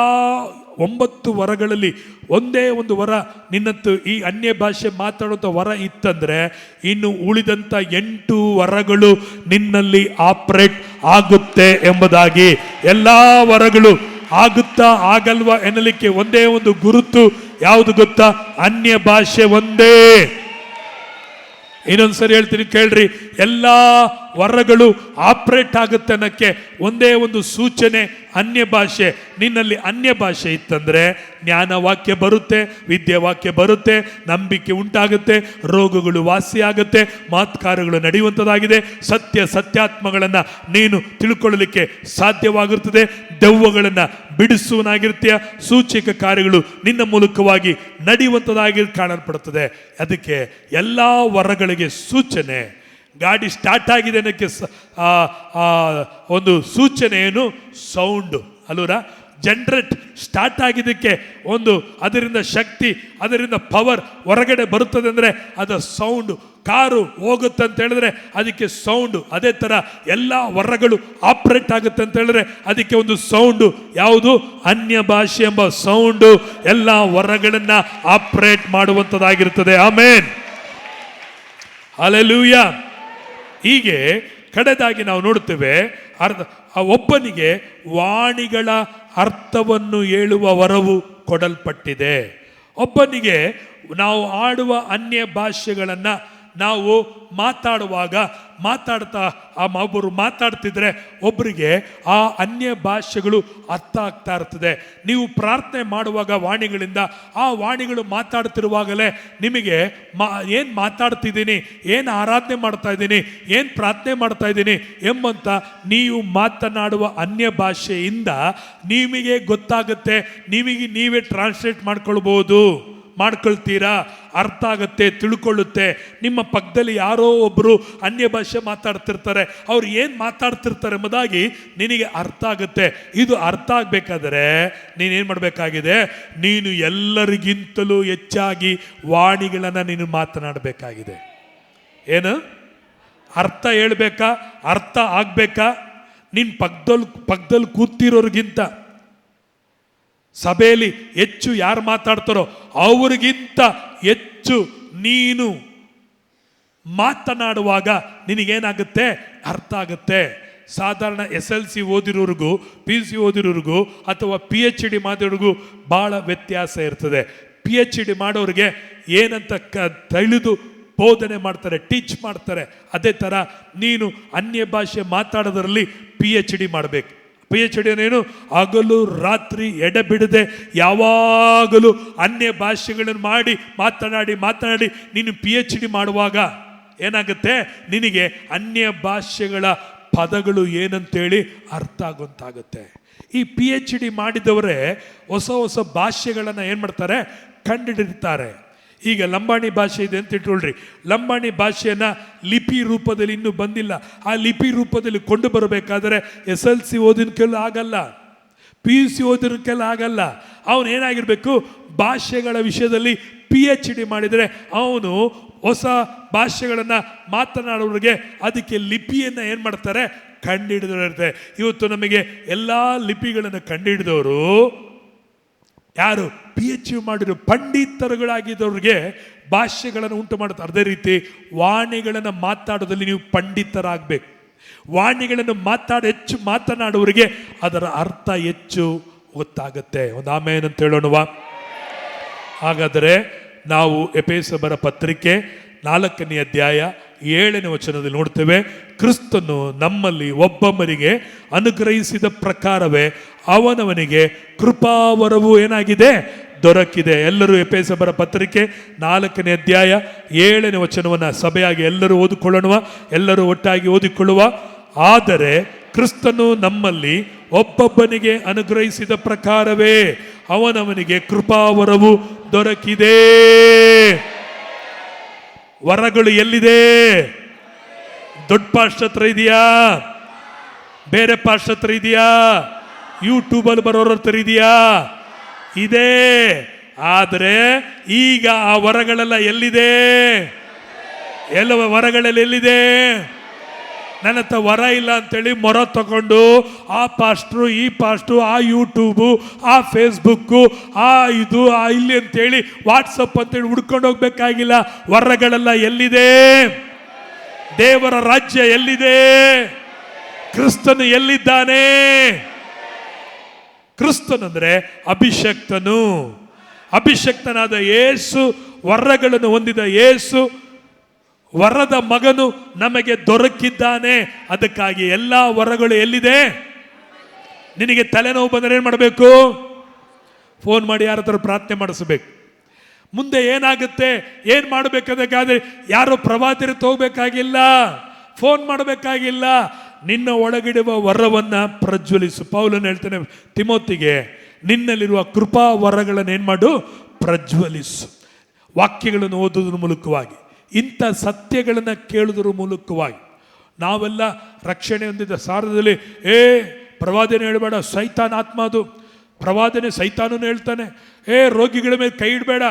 9 ವರಗಳಲ್ಲಿ ಒಂದೇ ಒಂದು ವರ ನಿನ್ನತ್ತು ಈ ಅನ್ಯ ಭಾಷೆ ಮಾತಾಡುವಂಥ ವರ ಇತ್ತಂದ್ರೆ, ಇನ್ನು ಉಳಿದಂಥ 8 ವರಗಳು ನಿನ್ನಲ್ಲಿ ಆಪರೇಟ್ ಆಗುತ್ತೆ ಎಂಬುದಾಗಿ. ಎಲ್ಲ ವರಗಳು ಆಗುತ್ತಾ ಆಗಲ್ವಾ ಎನ್ನಲಿಕ್ಕೆ ಒಂದೇ ಒಂದು ಗುರುತು ಯಾವುದು ಗೊತ್ತಾ? ಅನ್ಯ ಭಾಷೆ ಒಂದೇ. ಇನ್ನೊಂದ್ಸರಿ ಹೇಳ್ತೀನಿ ಕೇಳ್ರಿ, ಎಲ್ಲ ವರಗಳು ಆಪರೇಟ್ ಆಗುತ್ತೆ ಅನ್ನಕ್ಕೆ ಒಂದೇ ಒಂದು ಸೂಚನೆ ಅನ್ಯ ಭಾಷೆ. ನಿನ್ನಲ್ಲಿ ಅನ್ಯ ಭಾಷೆ ಇತ್ತಂದ್ರೆ ಜ್ಞಾನ ವಾಕ್ಯ ಬರುತ್ತೆ, ವಿದ್ಯೆ ವಾಕ್ಯ ಬರುತ್ತೆ, ನಂಬಿಕೆ ಉಂಟಾಗುತ್ತೆ, ರೋಗಗಳು ವಾಸಿಯಾಗುತ್ತೆ, ಮಾತ್ಕಾರಗಳು ನಡೆಯುವಂಥದ್ದಾಗಿದೆ, ಸತ್ಯಾತ್ಮಗಳನ್ನು ನೀನು ತಿಳ್ಕೊಳ್ಳಲಿಕ್ಕೆ ಸಾಧ್ಯವಾಗಿರುತ್ತದೆ, ದೆವ್ವಗಳನ್ನು ಬಿಡಿಸುವನಾಗಿರ್ತೀಯ, ಸೂಚಕ ಕಾರ್ಯಗಳು ನಿನ್ನ ಮೂಲಕವಾಗಿ ನಡೆಯುವಂಥದ್ದಾಗಿ ಕಾಣಲ್ಪಡುತ್ತದೆ. ಅದಕ್ಕೆ ಎಲ್ಲ ವರಗಳಿಗೆ ಸೂಚನೆ. ಗಾಡಿ ಸ್ಟಾರ್ಟ್ ಆಗಿದೆ ಅನ್ನೋಕ್ಕೆ ಒಂದು ಸೂಚನೆ ಏನು? ಸೌಂಡು ಅಲ್ಲೂರ. ಜನರೇಟ್ ಸ್ಟಾರ್ಟ್ ಆಗಿದ್ದಕ್ಕೆ ಒಂದು ಅದರಿಂದ ಶಕ್ತಿ, ಅದರಿಂದ ಪವರ್ ಹೊರಗಡೆ ಬರುತ್ತದೆ ಅಂದರೆ ಅದು ಸೌಂಡು. ಕಾರು ಹೋಗುತ್ತೆ ಅಂತ ಹೇಳಿದ್ರೆ ಅದಕ್ಕೆ ಸೌಂಡು. ಅದೇ ಥರ ಎಲ್ಲ ವರಗಳು ಆಪರೇಟ್ ಆಗುತ್ತೆ ಅಂತ ಹೇಳಿದ್ರೆ ಅದಕ್ಕೆ ಒಂದು ಸೌಂಡು. ಯಾವುದು? ಅನ್ಯ ಭಾಷೆ ಎಂಬ ಸೌಂಡು ಎಲ್ಲ ವರಗಳನ್ನು ಆಪರೇಟ್ ಮಾಡುವಂಥದ್ದಾಗಿರುತ್ತದೆ. ಆಮೇನ್, ಹಲ್ಲೆಲೂಯಾ. ಹೀಗೆ ಕಡೆದಾಗಿ ನಾವು ನೋಡುತ್ತೇವೆ, ಒಬ್ಬನಿಗೆ ವಾಣಿಗಳ ಅರ್ಥವನ್ನು ಹೇಳುವ ವರವು ಕೊಡಲ್ಪಟ್ಟಿದೆ. ಒಬ್ಬನಿಗೆ ನಾವು ಆಡುವ ಅನ್ಯ ಭಾಷೆಗಳನ್ನು ನಾವು ಮಾತಾಡ್ತಾ ಒಬ್ಬರು ಮಾತಾಡ್ತಿದ್ರೆ ಒಬ್ಬರಿಗೆ ಆ ಅನ್ಯ ಭಾಷೆಗಳು ಅರ್ಥ ಆಗ್ತಾ ಇರ್ತದೆ. ನೀವು ಪ್ರಾರ್ಥನೆ ಮಾಡುವಾಗ ವಾಣಿಗಳಿಂದ ಆ ವಾಣಿಗಳು ಮಾತಾಡ್ತಿರುವಾಗಲೇ ನಿಮಗೆ ಏನು ಮಾತಾಡ್ತಿದ್ದೀನಿ, ಏನು ಆರಾಧನೆ ಮಾಡ್ತಾ ಇದ್ದೀನಿ, ಏನು ಪ್ರಾರ್ಥನೆ ಮಾಡ್ತಾ ಇದ್ದೀನಿ ಎಂಬಂತ ನೀವು ಮಾತನಾಡುವ ಅನ್ಯ ಭಾಷೆಯಿಂದ ನಿಮಗೆ ಗೊತ್ತಾಗುತ್ತೆ. ನೀವೇ ಟ್ರಾನ್ಸ್ಲೇಟ್ ಮಾಡ್ಕೊಳ್ತೀರಾ, ಅರ್ಥ ಆಗುತ್ತೆ, ತಿಳ್ಕೊಳ್ಳುತ್ತೆ. ನಿಮ್ಮ ಪಕ್ಕದಲ್ಲಿ ಯಾರೋ ಒಬ್ಬರು ಅನ್ಯ ಭಾಷೆ ಮಾತಾಡ್ತಿರ್ತಾರೆ, ಅವ್ರು ಏನು ಮಾತಾಡ್ತಿರ್ತಾರೆ ಎಂಬುದಾಗಿ ನಿನಗೆ ಅರ್ಥ ಆಗುತ್ತೆ. ಇದು ಅರ್ಥ ಆಗಬೇಕಾದ್ರೆ ನೀನೇನು ಮಾಡಬೇಕಾಗಿದೆ? ನೀನು ಎಲ್ಲರಿಗಿಂತಲೂ ಹೆಚ್ಚಾಗಿ ವಾಣಿಗಳನ್ನು ನೀನು ಮಾತನಾಡಬೇಕಾಗಿದೆ. ಏನು? ಅರ್ಥ ಹೇಳ್ಬೇಕಾ? ಅರ್ಥ ಆಗಬೇಕಾ? ನಿನ್ನ ಪಕ್ಕದಲ್ಲಿ ಕೂತಿರೋರಿಗಿಂತ ಸಭೆಯಲ್ಲಿ ಹೆಚ್ಚು ಯಾರು ಮಾತಾಡ್ತಾರೋ ಅವ್ರಿಗಿಂತ ಹೆಚ್ಚು ನೀನು ಮಾತನಾಡುವಾಗ ನಿನಗೇನಾಗುತ್ತೆ? ಅರ್ಥ ಆಗುತ್ತೆ. ಸಾಧಾರಣ SLC ಓದಿರೋರಿಗೂ PUC ಓದಿರೋರಿಗೂ ಅಥವಾ PhD ಮಾಡೋರಿಗೂ ಭಾಳ ವ್ಯತ್ಯಾಸ ಇರ್ತದೆ. PhD ಮಾಡೋರಿಗೆ ಏನಂತ ತಿಳಿದು ಬೋಧನೆ ಮಾಡ್ತಾರೆ, ಟೀಚ್ ಮಾಡ್ತಾರೆ. ಅದೇ ಥರ ನೀನು ಅನ್ಯ ಭಾಷೆ ಮಾತಾಡೋದ್ರಲ್ಲಿ PhD ಮಾಡಬೇಕು. PhD ಏನು? ಹಗಲು ರಾತ್ರಿ ಎಡೆಬಿಡದೆ ಯಾವಾಗಲೂ ಅನ್ಯ ಭಾಷೆಗಳನ್ನು ಮಾತನಾಡಿ ನೀನು PhD ಮಾಡುವಾಗ ಏನಾಗುತ್ತೆ? ನಿನಗೆ ಅನ್ಯ ಭಾಷೆಗಳ ಪದಗಳು ಏನಂತೇಳಿ ಅರ್ಥ ಆಗುವಂತಾಗುತ್ತೆ. ಈ PhD ಮಾಡಿದವರೇ ಹೊಸ ಭಾಷೆಗಳನ್ನು ಏನು ಮಾಡ್ತಾರೆ? ಕಂಡುಹಿಡಿತಾರೆ. ಈಗ ಲಂಬಾಣಿ ಭಾಷೆ ಇದೆ ಅಂತ ಇಟ್ಕೊಳ್ರಿ. ಲಂಬಾಣಿ ಭಾಷೆಯನ್ನು ಲಿಪಿ ರೂಪದಲ್ಲಿ ಇನ್ನೂ ಬಂದಿಲ್ಲ. ಆ ಲಿಪಿ ರೂಪದಲ್ಲಿ ಕೊಂಡು ಬರಬೇಕಾದ್ರೆ SLC ಓದಿನ ಕೆಲ ಆಗಲ್ಲ, PUC ಓದಿನ ಕೆಲ ಆಗಲ್ಲ. ಅವನು ಏನಾಗಿರಬೇಕು? ಭಾಷೆಗಳ ವಿಷಯದಲ್ಲಿ PhD ಮಾಡಿದರೆ ಅವನು ಹೊಸ ಭಾಷೆಗಳನ್ನು ಮಾತನಾಡೋರಿಗೆ ಅದಕ್ಕೆ ಲಿಪಿಯನ್ನು ಏನು ಮಾಡ್ತಾರೆ? ಕಂಡುಹಿಡಿದಿರುತ್ತೆ. ಇವತ್ತು ನಮಗೆ ಎಲ್ಲ ಲಿಪಿಗಳನ್ನು ಕಂಡುಹಿಡಿದವರು ಯಾರು? PhD ಮಾಡಿರೋ ಪಂಡಿತರುಗಳಾಗಿದ್ದವ್ರಿಗೆ ಭಾಷೆಗಳನ್ನು ಉಂಟು ಮಾಡ್ತಾರೆ. ಅದೇ ರೀತಿ ವಾಣಿಗಳನ್ನು ಮಾತಾಡೋದಲ್ಲಿ ನೀವು ಪಂಡಿತರಾಗಬೇಕು. ವಾಣಿಗಳನ್ನು ಹೆಚ್ಚು ಮಾತನಾಡುವವರಿಗೆ ಅದರ ಅರ್ಥ ಹೆಚ್ಚು ಗೊತ್ತಾಗುತ್ತೆ. ಒಂದು ಆಮೇನ್ ಅಂತ ಹೇಳೋಣವಾ? ಹಾಗಾದರೆ ನಾವು ಎಫೆಸರ ಪತ್ರಿಕೆ 4ನೇ ಅಧ್ಯಾಯ 7ನೇ ವಚನದಲ್ಲಿ ನೋಡ್ತೇವೆ, ಕ್ರಿಸ್ತನು ನಮ್ಮಲ್ಲಿ ಒಬ್ಬೊಬ್ಬರಿಗೆ ಅನುಗ್ರಹಿಸಿದ ಪ್ರಕಾರವೇ ಅವನವನಿಗೆ ಕೃಪಾವರವು ಏನಾಗಿದೆ? ದೊರಕಿದೆ. ಎಲ್ಲರೂ ಎಫೆಸರ ಪತ್ರಿಕೆ 4ನೇ ಅಧ್ಯಾಯ 7ನೇ ವಚನವನ್ನು ಸಭೆಯಾಗಿ ಎಲ್ಲರೂ ಓದಿಕೊಳ್ಳುವ, ಎಲ್ಲರೂ ಒಟ್ಟಾಗಿ ಓದಿಕೊಳ್ಳುವ. ಆದರೆ ಕ್ರಿಸ್ತನು ನಮ್ಮಲ್ಲಿ ಒಬ್ಬೊಬ್ಬನಿಗೆ ಅನುಗ್ರಹಿಸಿದ ಪ್ರಕಾರವೇ ಅವನವನಿಗೆ ಕೃಪಾವರವು ದೊರಕಿದೆ. ವರಗಳು ಎಲ್ಲಿದೆ? ದೊಡ್ಡ ಪಾಸ್ಟರ್ ಹತ್ರ ಇದೆಯಾ? ಬೇರೆ ಪಾಸ್ಟರ್ ಹತ್ರ ಇದೆಯಾ? ಯೂಟ್ಯೂಬಲ್ಲಿ ಬರೋರ ಹತ್ರ ಇದೆಯಾ? ಇದೆ. ಆದರೆ ಈಗ ಆ ವರಗಳೆಲ್ಲ ಎಲ್ಲಿದೆ? ಎಲ್ಲ ವರಗಳೆಲ್ಲ ಎಲ್ಲಿದೆ? ನನ್ನ ಹತ್ರ ವರ ಇಲ್ಲ ಅಂತೇಳಿ ಮೊರ ತಗೊಂಡು ಆ ಪಾಸ್ಟ್ರು, ಈ ಪಾಸ್ಟ್ರು, ಆ ಯೂಟ್ಯೂಬು, ಆ ಫೇಸ್ಬುಕ್ಕು, ಇದು ಇಲ್ಲಿ ಅಂತೇಳಿ ವಾಟ್ಸಪ್ ಅಂತೇಳಿ ಹುಡ್ಕೊಂಡು ಹೋಗ್ಬೇಕಾಗಿಲ್ಲ. ವರಗಳೆಲ್ಲ ಎಲ್ಲಿದೆ? ದೇವರ ರಾಜ್ಯ ಎಲ್ಲಿದೆ? ಕ್ರಿಸ್ತನು ಎಲ್ಲಿದ್ದಾನೆ? ಕ್ರಿಸ್ತನಂದ್ರೆ ಅಭಿಷಕ್ತನು. ಅಭಿಷಕ್ತನಾದ ಯೇಸು, ವರಗಳನ್ನು ಹೊಂದಿದ ಯೇಸು, ವರದ ಮಗನು ನಮಗೆ ದೊರಕಿದ್ದಾನೆ. ಅದಕ್ಕಾಗಿ ಎಲ್ಲ ವರಗಳು ಎಲ್ಲಿದೆ? ನಿನಗೆ ತಲೆನೋವು ಬಂದರೆ ಏನು ಮಾಡಬೇಕು? ಫೋನ್ ಮಾಡಿ ಯಾರ ಹತ್ರ ಪ್ರಾರ್ಥನೆ ಮಾಡಿಸಬೇಕು. ಮುಂದೆ ಏನಾಗುತ್ತೆ, ಏನು ಮಾಡಬೇಕಾದ್ರೆ ಯಾರೋ ಪ್ರವಾದಿರು ತಗೋಬೇಕಾಗಿಲ್ಲ, ಫೋನ್ ಮಾಡಬೇಕಾಗಿಲ್ಲ. ನಿನ್ನ ಒಳಗಿಡುವ ವರವನ್ನು ಪ್ರಜ್ವಲಿಸು. ಪೌಲನು ಹೇಳ್ತಾನೆ ತಿಮೋತಿಗೆ, ನಿನ್ನಲ್ಲಿರುವ ಕೃಪಾ ವರಗಳನ್ನು ಏನು ಮಾಡು? ಪ್ರಜ್ವಲಿಸು. ವಾಕ್ಯಗಳನ್ನು ಓದುವುದರ ಮೂಲಕವಾಗಿ, ಇಂಥ ಸತ್ಯಗಳನ್ನು ಕೇಳುವುದರ ಮೂಲಕವಾಗಿ. ನಾವೆಲ್ಲ ರಕ್ಷಣೆ ಹೊಂದಿದ ಸಾರದಲ್ಲಿ ಪ್ರವಾದನೆ ಹೇಳಬೇಡ, ಸೈತಾನ್ ಆತ್ಮ ಅದು. ಪ್ರವಾದನೆ ಸೈತಾನನು ಹೇಳ್ತಾನೆ, ರೋಗಿಗಳ ಮೇಲೆ ಕೈ ಇಡಬೇಡ,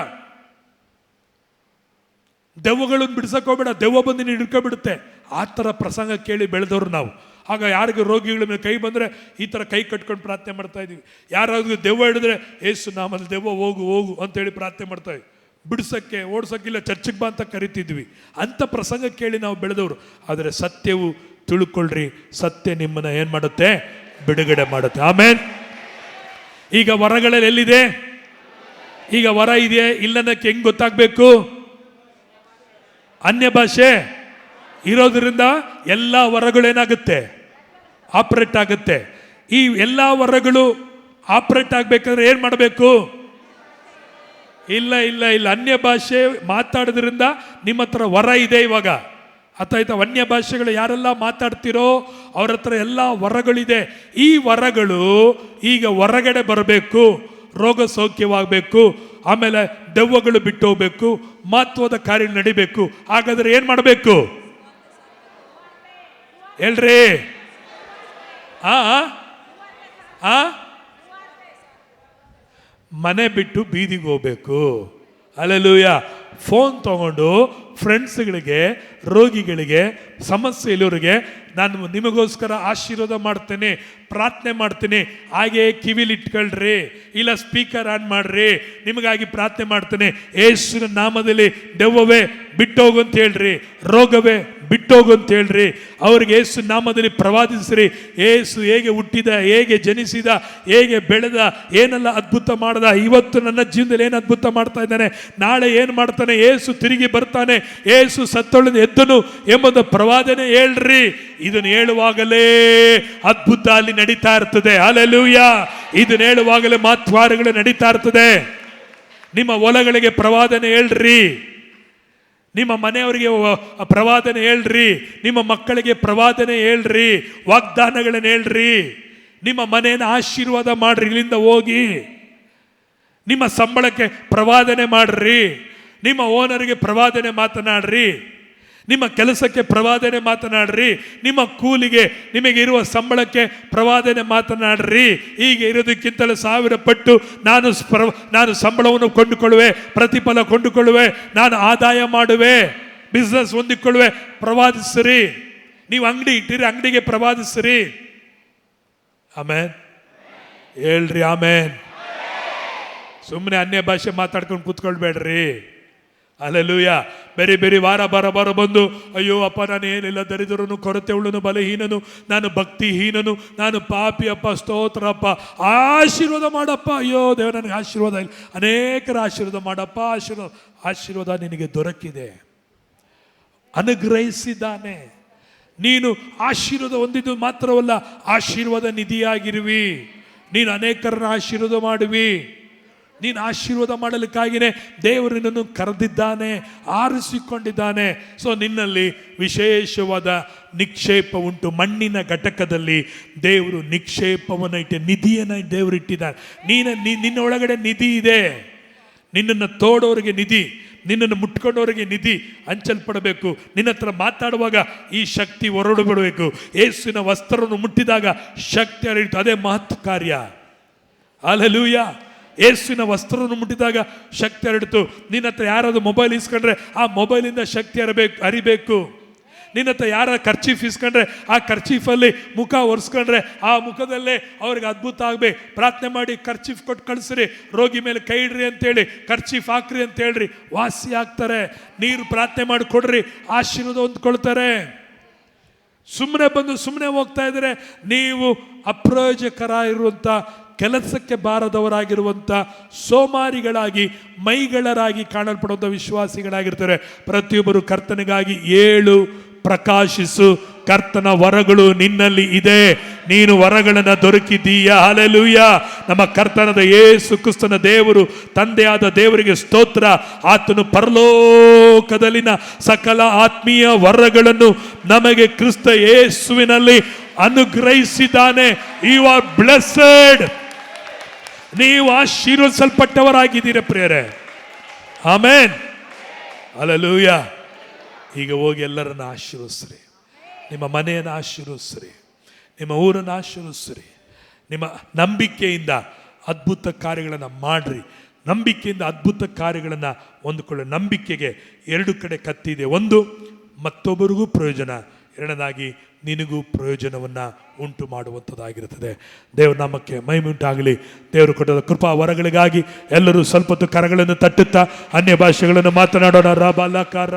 ದೆವ್ವಗಳನ್ನು ಬಿಡಿಸೋಕೋಬೇಡ, ದೆವ್ವ ಬಂದು ನೀನು ಹಿಡ್ಕೊಬಿಡುತ್ತೆ. ಆ ಥರ ಪ್ರಸಂಗ ಕೇಳಿ ಬೆಳೆದವ್ರು ನಾವು. ಆಗ ಯಾರಿಗೂ ರೋಗಿಗಳ ಮೇಲೆ ಕೈ ಬಂದರೆ ಈ ಥರ ಕೈ ಕಟ್ಕೊಂಡು ಪ್ರಾರ್ಥನೆ ಮಾಡ್ತಾ ಇದ್ದೀವಿ. ಯಾರಾದ್ರೂ ದೆವ್ವ ಹಿಡಿದ್ರೆ ಏಸು ನಾಮಲ್ಲಿ ದೆವ್ವ ಹೋಗು ಹೋಗು ಅಂತೇಳಿ ಪ್ರಾರ್ಥನೆ ಮಾಡ್ತಾ ಇದ್ವಿ. ಬಿಡಿಸೋಕ್ಕೆ ಓಡಿಸೋಕ್ಕಿಲ್ಲ, ಚರ್ಚಿಗೆ ಬಾ ಅಂತ ಕರಿತಿದ್ವಿ. ಅಂಥ ಪ್ರಸಂಗ ಕೇಳಿ ನಾವು ಬೆಳೆದವರು. ಆದರೆ ಸತ್ಯವು ತಿಳ್ಕೊಳ್ರಿ, ಸತ್ಯ ನಿಮ್ಮನ್ನು ಏನು ಮಾಡುತ್ತೆ? ಬಿಡುಗಡೆ ಮಾಡುತ್ತೆ. ಆಮೇನ್. ಈಗ ವರಗಳಲ್ಲಿ ಎಲ್ಲಿದೆ? ಈಗ ವರ ಇದೆಯೇ ಇಲ್ಲನ್ನಕ್ಕೆ ಹೆಂಗೆ ಗೊತ್ತಾಗಬೇಕು? ಅನ್ಯ ಭಾಷೆ ಇರೋದ್ರಿಂದ ಎಲ್ಲ ವರಗಳೇನಾಗುತ್ತೆ? ಆಪ್ರೇಟ್ ಆಗುತ್ತೆ. ಈ ಎಲ್ಲ ವರಗಳು ಆಪ್ರೇಟ್ ಆಗಬೇಕಾದ್ರೆ ಏನು ಮಾಡಬೇಕು? ಇಲ್ಲ ಇಲ್ಲ ಇಲ್ಲ, ಅನ್ಯ ಭಾಷೆ ಮಾತಾಡೋದ್ರಿಂದ ನಿಮ್ಮ ಹತ್ರ ವರ ಇದೆ ಇವಾಗ. ಆಯ್ತಾ? ಅನ್ಯ ಭಾಷೆಗಳು ಯಾರೆಲ್ಲ ಮಾತಾಡ್ತಿರೋ ಅವ್ರ ಹತ್ರ ಎಲ್ಲ ವರಗಳಿದೆ. ಈ ವರಗಳು ಈಗ ಹೊರಗಡೆ ಬರಬೇಕು, ರೋಗ ಸೌಖ್ಯವಾಗಬೇಕು, ಆಮೇಲೆ ದೆವ್ವಗಳು ಬಿಟ್ಟು ಹೋಗ್ಬೇಕು, ಮಹತ್ವದ ಕಾರ್ಯ ನಡಿಬೇಕು. ಹಾಗಾದ್ರೆ ಏನು ಮಾಡಬೇಕು ಹೇಳ್ರಿ? ಮನೆ ಬಿಟ್ಟು ಬೀದಿಗೆ ಹೋಗ್ಬೇಕು. ಹಲ್ಲೆಲೂಯ. ಫೋನ್ ತಗೊಂಡು ಫ್ರೆಂಡ್ಸ್ಗಳಿಗೆ, ರೋಗಿಗಳಿಗೆ, ಸಮಸ್ಯೆ ಇಲ್ಲವರಿಗೆ ನಾನು ನಿಮಗೋಸ್ಕರ ಆಶೀರ್ವಾದ ಮಾಡ್ತೇನೆ, ಪ್ರಾರ್ಥನೆ ಮಾಡ್ತೀನಿ, ಹಾಗೆ ಕಿವಿಲಿ ಇಟ್ಕೊಳ್ರಿ, ಇಲ್ಲ ಸ್ಪೀಕರ್ ಆನ್ ಮಾಡ್ರಿ, ನಿಮಗಾಗಿ ಪ್ರಾರ್ಥನೆ ಮಾಡ್ತೇನೆ. ಯೇಸುವಿನ ನಾಮದಲ್ಲಿ ದೆವ್ವವೇ ಬಿಟ್ಟೋಗು ಅಂತ ಹೇಳ್ರಿ, ರೋಗವೇ ಬಿಟ್ಟೋಗು ಅಂತ ಹೇಳ್ರಿ. ಅವ್ರಿಗೆ ಯೇಸು ನಾಮದಲ್ಲಿ ಪ್ರವಾದಿಸ್ರಿ. ಯೇಸು ಹೇಗೆ ಹುಟ್ಟಿದ, ಹೇಗೆ ಜನಿಸಿದ, ಹೇಗೆ ಬೆಳೆದ, ಏನೆಲ್ಲ ಅದ್ಭುತ ಮಾಡ್ದ, ಇವತ್ತು ನನ್ನ ಜೀವನದಲ್ಲಿ ಏನು ಅದ್ಭುತ ಮಾಡ್ತಾ ಇದ್ದಾನೆ, ನಾಳೆ ಏನು ಮಾಡ್ತಾನೆ, ಯೇಸು ತಿರುಗಿ ಬರ್ತಾನೆ, ಯೇಸು ಸತ್ತೊಳಗೆ ಎದ್ದನು ಎಂಬುದು ಪ್ರವಾದನೆ ಹೇಳ್ರಿ. ಇದನ್ನು ಹೇಳುವಾಗಲೇ ಅದ್ಭುತ ಅಲ್ಲಿ ನಡೀತಾ ಇರ್ತದೆ. ಹಲ್ಲೆಲೂಯಾ. ಇದನ್ನು ಹೇಳುವಾಗಲೇ ಮಾತ್ವಾರಗಳು ನಡೀತಾ ಇರ್ತದೆ. ನಿಮ್ಮ ಹೊಲಗಳಿಗೆ ಪ್ರವಾದನೆ ಹೇಳ್ರಿ, ನಿಮ್ಮ ಮನೆಯವರಿಗೆ ಪ್ರವಾದನೆ ಹೇಳ್ರಿ, ನಿಮ್ಮ ಮಕ್ಕಳಿಗೆ ಪ್ರವಾದನೆ ಹೇಳ್ರಿ, ವಾಗ್ದಾನಗಳನ್ನು ಹೇಳ್ರಿ, ನಿಮ್ಮ ಮನೆಯನ್ನು ಆಶೀರ್ವಾದ ಮಾಡ್ರಿ. ಇಲ್ಲಿಂದ ಹೋಗಿ ನಿಮ್ಮ ಸಂಬಳಕ್ಕೆ ಪ್ರವಾದನೆ ಮಾಡ್ರಿ, ನಿಮ್ಮ ಓನರ್ಗೆ ಪ್ರವಾದನೆ ಮಾತನಾಡ್ರಿ, ನಿಮ್ಮ ಕೆಲಸಕ್ಕೆ ಪ್ರವಾದನೆ ಮಾತನಾಡ್ರಿ, ನಿಮ್ಮ ಕೂಲಿಗೆ, ನಿಮಗೆ ಇರುವ ಸಂಬಳಕ್ಕೆ ಪ್ರವಾದನೆ ಮಾತನಾಡ್ರಿ. ಹೀಗೆ ಇರೋದಕ್ಕಿಂತಲೂ 1000 ಪಟ್ಟು ನಾನು ಸಂಬಳವನ್ನು ಕೊಂಡುಕೊಳ್ಳುವೆ, ಪ್ರತಿಫಲ ಕೊಂಡುಕೊಳ್ಳುವೆ, ನಾನು ಆದಾಯ ಮಾಡುವೆ, ಬಿಸ್ನೆಸ್ ಹೊಂದಿಕೊಳ್ಳುವೆ. ಪ್ರವಾದಿಸ್ರಿ. ನೀವು ಅಂಗಡಿ ಇಟ್ಟಿರಿ, ಅಂಗಡಿಗೆ ಪ್ರವಾದಿಸ್ರಿ. ಆಮೇನ್ ಹೇಳ್ರಿ. ಆಮೇನ್. ಸುಮ್ಮನೆ ಅನ್ಯ ಭಾಷೆ ಮಾತಾಡ್ಕೊಂಡು ಕೂತ್ಕೊಳ್ಬೇಡ್ರಿ. ಹಲ್ಲೆಲೂಯಾ. ಬೇರೆ ಬೇರೆ ವಾರ ಬಂದು ಅಯ್ಯೋ ಅಪ್ಪ ನಾನು ಏನಿಲ್ಲ, ದರಿದ್ರನು, ಕೊರತೆ ಉಳ್ಳನು, ಬಲಹೀನನು, ನಾನು ಭಕ್ತಿಹೀನನು, ನಾನು ಪಾಪಿ ಅಪ್ಪ, ಸ್ತೋತ್ರ ಅಪ್ಪ, ಆಶೀರ್ವಾದ ಮಾಡಪ್ಪ. ಅಯ್ಯೋ ದೇವ ನನಗೆ ಆಶೀರ್ವಾದ ಇಲ್ಲ. ಅನೇಕರ ಆಶೀರ್ವಾದ ಮಾಡಪ್ಪ. ಆಶೀರ್ವಾದ ನಿನಗೆ ದೊರಕಿದೆ, ಅನುಗ್ರಹಿಸಿದ್ದಾನೆ. ನೀನು ಆಶೀರ್ವಾದ ಹೊಂದಿದ್ದು ಮಾತ್ರವಲ್ಲ, ಆಶೀರ್ವಾದ ನಿಧಿಯಾಗಿರುವಿ. ನೀನು ಅನೇಕರನ್ನ ಆಶೀರ್ವಾದ ಮಾಡುವಿ. ನೀನು ಆಶೀರ್ವಾದ ಮಾಡಲಿಕ್ಕಾಗಿಯೇ ದೇವರು ನಿನ್ನನ್ನು ಕರೆದಿದ್ದಾನೆ, ಆರಿಸಿಕೊಂಡಿದ್ದಾನೆ. ಸೊ ನಿನ್ನಲ್ಲಿ ವಿಶೇಷವಾದ ನಿಕ್ಷೇಪ ಉಂಟು. ಮಣ್ಣಿನ ಘಟಕದಲ್ಲಿ ದೇವರು ನಿಕ್ಷೇಪವನ್ನು ನಿಧಿಯನ್ನು ದೇವರು ಇಟ್ಟಿದ್ದಾನೆ. ನಿನ್ನ ಒಳಗಡೆ ನಿಧಿ ಇದೆ. ನಿನ್ನನ್ನು ತೋಡೋರಿಗೆ ನಿಧಿ, ನಿನ್ನನ್ನು ಮುಟ್ಕೊಂಡವರಿಗೆ ನಿಧಿ ಹಂಚಲ್ಪಡಬೇಕು. ನಿನ್ನ ಹತ್ರ ಮಾತಾಡುವಾಗ ಈ ಶಕ್ತಿ ಹೊರಡು ಬಿಡಬೇಕು. ಯೇಸುವಿನ ವಸ್ತ್ರವನ್ನು ಮುಟ್ಟಿದಾಗ ಶಕ್ತಿ ಹರಿಯಿತು. ಅದೇ ಮಹತ್ ಕಾರ್ಯ. ಹಲ್ಲೆಲೂಯಾ. ಯೇಸುವಿನ ವಸ್ತ್ರವನ್ನು ಮುಟ್ಟಿದಾಗ ಶಕ್ತಿ ಹರಡಿತು. ನಿನ್ನ ಹತ್ರ ಯಾರಾದರೂ ಮೊಬೈಲ್ ಇಸ್ಕೊಂಡ್ರೆ ಆ ಮೊಬೈಲಿಂದ ಶಕ್ತಿ ಹರಿಬೇಕು. ನಿನ್ನ ಹತ್ರ ಯಾರ ಖರ್ಚೀಫ್ ಇಸ್ಕೊಂಡ್ರೆ ಆ ಖರ್ಚೀಫಲ್ಲಿ ಮುಖ ಒರೆಸ್ಕೊಂಡ್ರೆ ಆ ಮುಖದಲ್ಲೇ ಅವ್ರಿಗೆ ಅದ್ಭುತ ಆಗಬೇಕು. ಪ್ರಾರ್ಥನೆ ಮಾಡಿ ಖರ್ಚೀಫ್ ಕೊಟ್ಟು ಕಳಿಸ್ರಿ. ರೋಗಿ ಮೇಲೆ ಕೈ ಇಡ್ರಿ ಅಂತೇಳಿ ಖರ್ಚೀಫ್ ಹಾಕ್ರಿ ಅಂತ ಹೇಳ್ರಿ, ವಾಸಿ ಆಗ್ತಾರೆ. ನೀರು ಪ್ರಾರ್ಥನೆ ಮಾಡಿ ಕೊಡ್ರಿ, ಆಶೀರ್ವಾದ ಹೊಂದ್ಕೊಳ್ತಾರೆ. ಸುಮ್ಮನೆ ಬಂದು ಸುಮ್ಮನೆ ಹೋಗ್ತಾ ಇದ್ರೆ ನೀವು ಅಪ್ರಯೋಜಕರ ಇರುವಂಥ, ಕೆಲಸಕ್ಕೆ ಬಾರದವರಾಗಿರುವಂಥ ಸೋಮಾರಿಗಳಾಗಿ, ಮೈಗಳರಾಗಿ ಕಾಣಲ್ಪಡುವಂಥ ವಿಶ್ವಾಸಿಗಳಾಗಿರ್ತಾರೆ. ಪ್ರತಿಯೊಬ್ಬರು ಕರ್ತನಿಗಾಗಿ ಏಳು, ಪ್ರಕಾಶಿಸು. ಕರ್ತನ ವರಗಳು ನಿನ್ನಲ್ಲಿ ಇದೆ. ನೀನು ವರಗಳನ್ನು ದೊರಕಿದೀಯ. ಹಲ್ಲೆಲೂಯಾ. ನಮ್ಮ ಕರ್ತನಾದ ಯೇಸು ಕ್ರಿಸ್ತನ ದೇವರು, ತಂದೆಯಾದ ದೇವರಿಗೆ ಸ್ತೋತ್ರ. ಆತನು ಪರಲೋಕದಲ್ಲಿನ ಸಕಲ ಆತ್ಮೀಯ ವರಗಳನ್ನು ನಮಗೆ ಕ್ರಿಸ್ತ ಯೇಸುವಿನಲ್ಲಿ ಅನುಗ್ರಹಿಸಿದ್ದಾನೆ. You are blessed. ನೀವು ಆಶೀರ್ವದಿಸಲ್ಪಟ್ಟವರಾಗಿದ್ದೀರ ಪ್ರಿಯರೇ. ಆಮೆನ್. ಹಲ್ಲೆಲೂಯಾ. ಈಗ ಹೋಗಿ ಎಲ್ಲರನ್ನ ಆಶೀರ್ವದಿಸ್ರಿ. ನಿಮ್ಮ ಮನೆಯನ್ನು ಆಶೀರ್ವದಿಸ್ರಿ, ನಿಮ್ಮ ಊರನ್ನು ಆಶೀರ್ವದಿಸ್ರಿ. ನಿಮ್ಮ ನಂಬಿಕೆಯಿಂದ ಅದ್ಭುತ ಕಾರ್ಯಗಳನ್ನು ಮಾಡ್ರಿ. ನಂಬಿಕೆಯಿಂದ ಅದ್ಭುತ ಕಾರ್ಯಗಳನ್ನು ಹೊಂದಿಕೊಳ್ಳಿ. ನಂಬಿಕೆಗೆ ಎರಡು ಕಡೆ ಕತ್ತಿದೆ. ಒಂದು, ಮತ್ತೊಬ್ಬರಿಗೂ ಪ್ರಯೋಜನ. ಎರಡನೇದಾಗಿ ನಿನಗೂ ಪ್ರಯೋಜನವನ್ನು ಉಂಟು ಮಾಡುವಂಥದ್ದಾಗಿರುತ್ತದೆ. ದೇವರ ನಾಮಕ್ಕೆ ಮಹಿಮೆ ಉಂಟಾಗಲಿ. ದೇವರು ಕೊಟ್ಟ ಕೃಪಾ ವರಗಳಿಗಾಗಿ ಎಲ್ಲರೂ ಸ್ವಲ್ಪ ಹೊತ್ತು ಕರಗಳನ್ನು ತಟ್ಟುತ್ತಾ ಅನ್ಯ ಭಾಷೆಗಳನ್ನು ಮಾತನಾಡೋಣ. ರಾ ಬಾಲಕಾರ